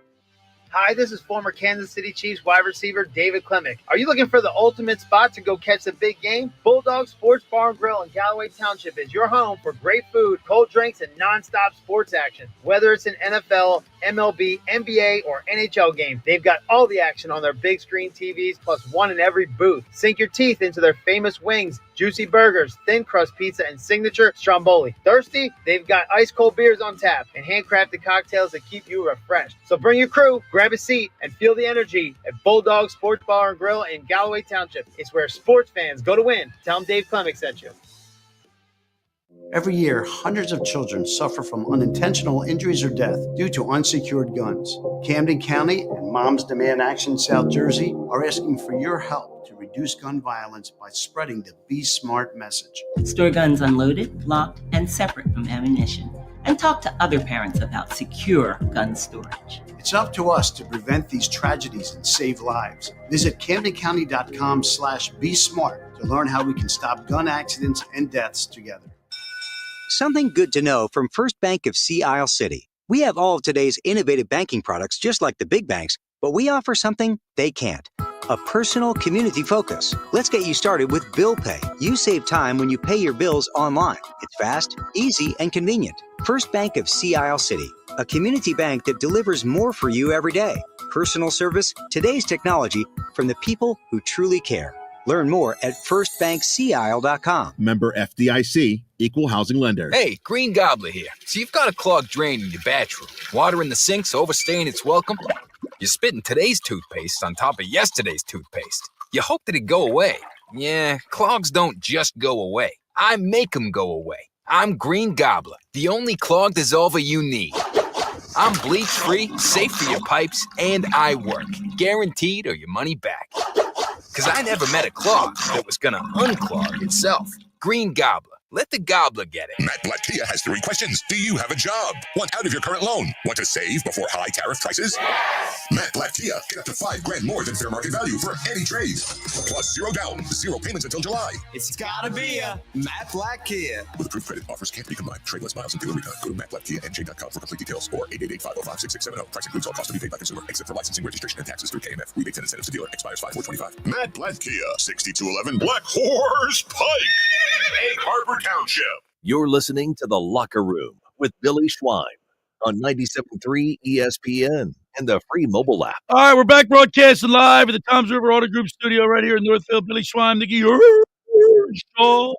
Hi, this is former Kansas City Chiefs wide receiver David Klemick. Are you looking for the ultimate spot to go catch the big game? Bulldog Sports Bar and Grill in Galloway Township is your home for great food, cold drinks, and nonstop sports action. Whether it's an NFL, MLB, NBA, or NHL game, they've got all the action on their big screen TVs, plus one in every booth. Sink your teeth into their famous wings, juicy burgers, thin crust pizza, and signature stromboli. Thirsty? They've got ice cold beers on tap and handcrafted cocktails that keep you refreshed. So bring your crew, grab a seat, and feel the energy at Bulldog Sports Bar and Grill in Galloway Township. It's where sports fans go to win. Tell them Dave Klemick sent you. Every year, hundreds of children suffer from unintentional injuries or death due to unsecured guns. Camden County and Moms Demand Action South Jersey are asking for your help to reduce gun violence by spreading the Be Smart message. Store guns unloaded, locked, and separate from ammunition. And talk to other parents about secure gun storage. It's up to us to prevent these tragedies and save lives. Visit CamdenCounty.com/Be Smart to learn how we can stop gun accidents and deaths together. Something good to know from First Bank of Sea Isle City. We have all of today's innovative banking products just like the big banks, but we offer something they can't. A personal community focus. Let's get you started with Bill Pay. You save time when you pay your bills online. It's fast, easy, and convenient. First Bank of Sea Isle City, a community bank that delivers more for you every day. Personal service, today's technology, from the people who truly care. Learn more at firstbankseaisle.com. Member FDIC, Equal Housing Lender. Hey, Green Gobbler here. So you've got a clogged drain in your bathroom. Water in the sink's overstaying its welcome. You're spitting today's toothpaste on top of yesterday's toothpaste. You hope that it go away. Yeah, clogs don't just go away. I make them go away. I'm Green Gobbler, the only clog dissolver you need. I'm bleach-free, safe for your pipes, and I work. Guaranteed or your money back. Because I never met a clog that was going to unclog itself. Green Gobbler. Let the gobbler get it. Matt Black Kia has 3 questions. Do you have a job? Want out of your current loan? Want to save before high tariff prices? Matt Black Kia. Get up to $5,000 more than fair market value for any trade. Plus 0 down, 0 payments until July. It's gotta be a Matt Black Kia. With approved credit, offers can't be combined. Trade less miles and dealer recon. Go to mattblackkia.nj.com for complete details or 888-505-6670. Price includes all costs to be paid by consumer, except for licensing, registration, and taxes through KMF. Rebates and incentives to dealer. Expires 5/4/25. Matt Black Kia, 6211 Black Horse Pike, Egg Harbor Township. You're listening to The Locker Room with Billy Schwein. on 97.3 ESPN and the free mobile app. All right, we're back broadcasting live at the Toms River Auto Group studio right here in Northfield. Billy Schwein, Nick Earnshaw.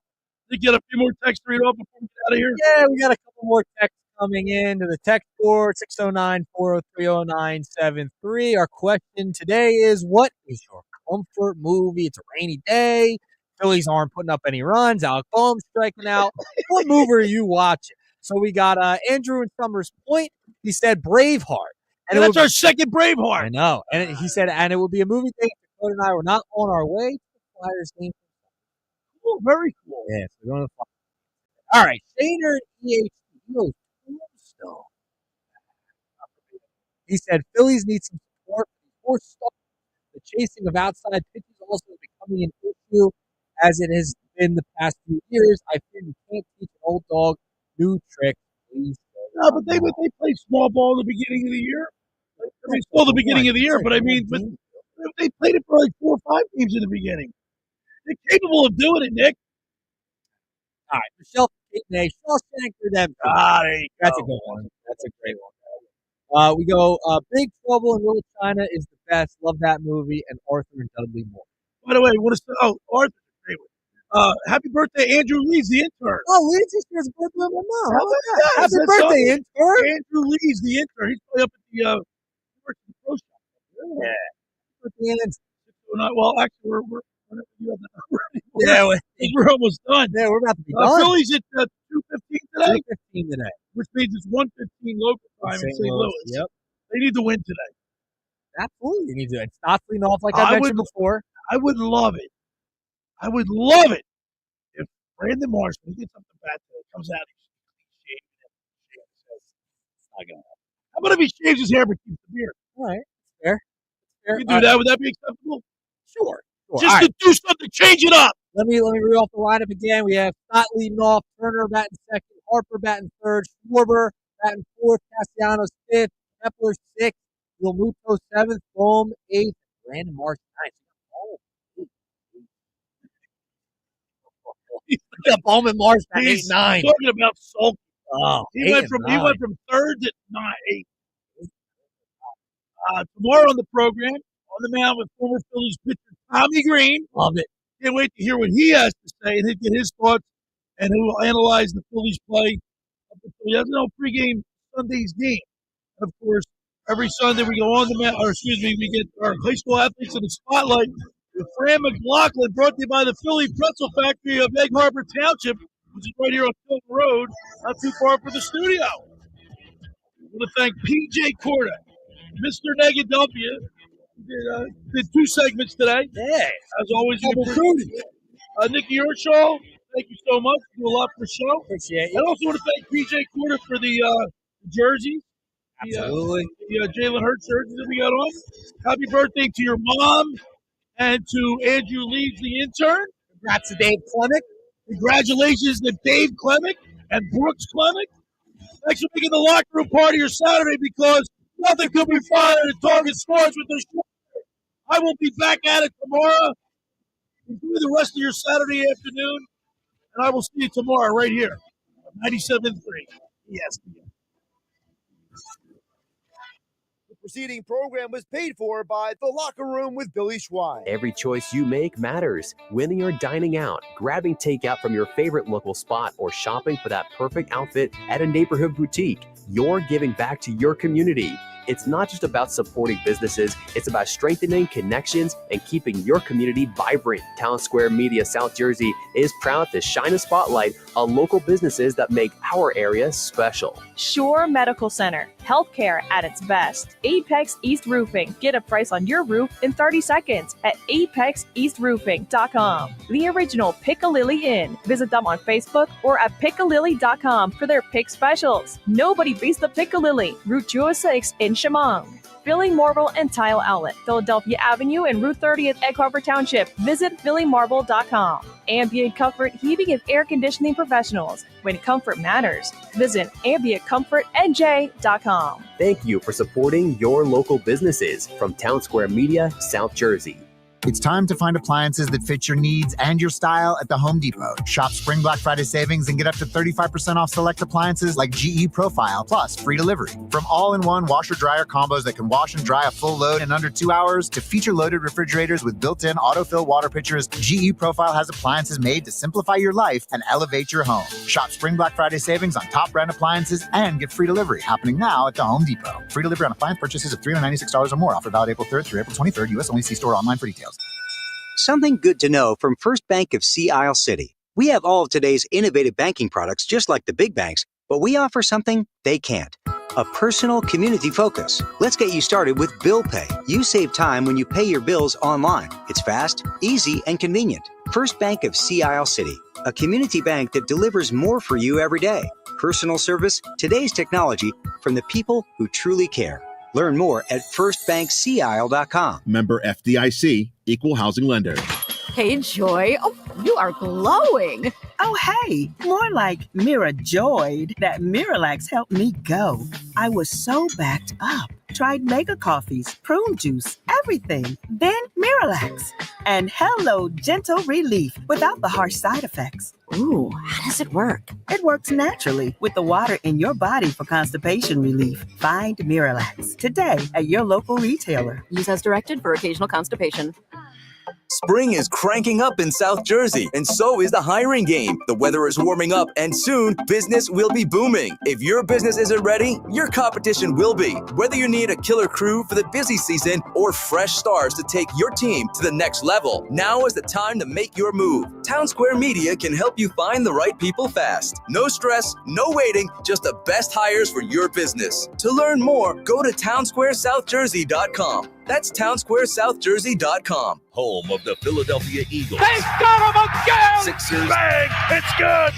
Did you get a few more texts to read off before we get out of here? Yeah, we got a couple more texts coming in to the text board, 609-403-0973. Our question today is, what is your comfort movie? It's a rainy day. Phillies aren't putting up any runs. Alec Boehm's striking out. What movie are you watching? So we got Andrew in Summers Point. He said Braveheart. And that's our second Braveheart. I know. And he said, and it would be a movie day if Corda and I were not on our way to the Flyers game. Cool, very cool. Yeah, so we're going to the Flyers. All right, Shaner EHT. Tombstone. He said Phillies need some support for stars. The chasing of outside pitches also is becoming an issue as it has been the past few years. I fear you can't teach an old dog new tricks. Please. No, but they played small ball in the beginning of the year. I mean, still the beginning of the year, but I mean, but they played it for like 4 or 5 games in the beginning. They're capable of doing it, Nick. All right, Michelle Shawshank Redemption. That's a good one. That's a great one. We go, Big Trouble in Little China is the best. Love that movie. And Arthur and Dudley Moore. By the way, what is Arthur's great one. Happy birthday, Andrew Lees, the intern. Oh, Lees is his birthday of my mom. How about that? Happy birthday, intern. Andrew Lees, the intern. He's probably up at the pro shop. Yeah. Well, actually, we're you have the number anymore. Yeah, we're almost done. Yeah, we're about to be done. Phillies at 2:15 today. 2:15 today, which means it's 1:15 local time in St. Louis. Yep, they need to win today. Absolutely, you need to. It's not leading off like I mentioned before. I would love it. I would love it if Brandon Marsh, when he gets up the bat today, comes out and shaves his head. It's not gonna happen. How about if he shaves his hair but keeps the beard? All right, fair. You can do that. Would that be acceptable? Sure. Just to do something, change it up. Let me read off the lineup again. We have Stott leading off, Turner batting second, Harper batting third, Schwarber batting fourth, Castellanos fifth, Kepler sixth, Realmuto seventh, Bohm eighth, Brandon Marsh ninth. Got Bohm and Marsh at 8-9. Talking about sulky. Oh, he went from third to 8. Tomorrow on the program, on the mound with former Phillies pitcher Tommy Green. Love it. Can't wait to hear what he has to say and get his thoughts, and he will analyze the Phillies play. He has no pregame Sunday's game. And of course, every Sunday we go on the mound, we get our high school athletes in the spotlight with Fran McLaughlin, brought to you by the Philly Pretzel Factory of Egg Harbor Township, which is right here on Tilton Road, not too far from the studio. I want to thank P.J. Corda, Mr. Negadelphia. Did 2 segments today. Yeah. As always, Nick Earnshaw, thank you so much. You do a lot for the show. Appreciate you. I also want to thank P.J. Corda for the jerseys. Absolutely. The Jalen Hurts jerseys that we got on. Happy birthday to your mom and to Andrew Leeds, the intern. Congrats to Dave Clemick. Congratulations to Dave Clemick and Brooks Clemick. Thanks for making the locker room part of your Saturday, because nothing could be finer than talking sports with the show. I will be back at it tomorrow. Enjoy the rest of your Saturday afternoon, and I will see you tomorrow right here on 97.3 ESPN. The preceding program was paid for by The Locker Room with Billy Schwein. Every choice you make matters. Whether you're dining out, grabbing takeout from your favorite local spot, or shopping for that perfect outfit at a neighborhood boutique, you're giving back to your community. It's not just about supporting businesses, it's about strengthening connections and keeping your community vibrant. Town Square Media South Jersey is proud to shine a spotlight on local businesses that make our area special. Shore Medical Center, healthcare at its best. Apex East Roofing. Get a price on your roof in 30 seconds at apexeastroofing.com. The original Piccalilli Inn. Visit them on Facebook or at piccalilli.com for their pick specials. Nobody beats the Piccalilli, Route 206 in Chemung. Philly Marble and Tile Outlet, Philadelphia Avenue and Route 30 at Egg Harbor Township. Visit phillymarble.com. Ambient Comfort Heating and Air Conditioning Professionals. When comfort matters, visit ambientcomfortnj.com. Thank you for supporting your local businesses from Town Square Media, South Jersey. It's time to find appliances that fit your needs and your style at the Home Depot. Shop Spring Black Friday savings and get up to 35% off select appliances like GE Profile, plus free delivery. From all-in-one washer-dryer combos that can wash and dry a full load in under 2 hours to feature-loaded refrigerators with built-in autofill water pitchers, GE Profile has appliances made to simplify your life and elevate your home. Shop Spring Black Friday savings on top brand appliances and get free delivery happening now at the Home Depot. Free delivery on appliance purchases of $396 or more. Offer valid April 3rd through April 23rd. U.S. only. See store online for details. Something good to know from First Bank of Sea Isle City. We have all of today's innovative banking products just like the big banks, but we offer something they can't. A personal community focus. Let's get you started with Bill Pay. You save time when you pay your bills online. It's fast, easy, and convenient. First Bank of Sea Isle City. A community bank that delivers more for you every day. Personal service, today's technology, from the people who truly care. Learn more at firstbankseaisle.com. Member FDIC, Equal Housing Lender. Hey, Joy. Oh, you are glowing. Oh, hey, more like Mira Joyed. That Miralax helped me go. I was so backed up. Tried mega coffees, prune juice, everything. Then Miralax. And hello, gentle relief without the harsh side effects. Ooh, how does it work? It works naturally with the water in your body for constipation relief. Find Miralax today at your local retailer. Use as directed for occasional constipation. Spring is cranking up in South Jersey, and so is the hiring game. The weather is warming up, and soon, business will be booming. If your business isn't ready, your competition will be. Whether you need a killer crew for the busy season or fresh stars to take your team to the next level, now is the time to make your move. Town Square Media can help you find the right people fast. No stress, no waiting, just the best hires for your business. To learn more, go to townsquaresouthjersey.com. That's townsquaresouthjersey.com. Home of the Philadelphia Eagles. They got him again! Sixers. Bang! It's good!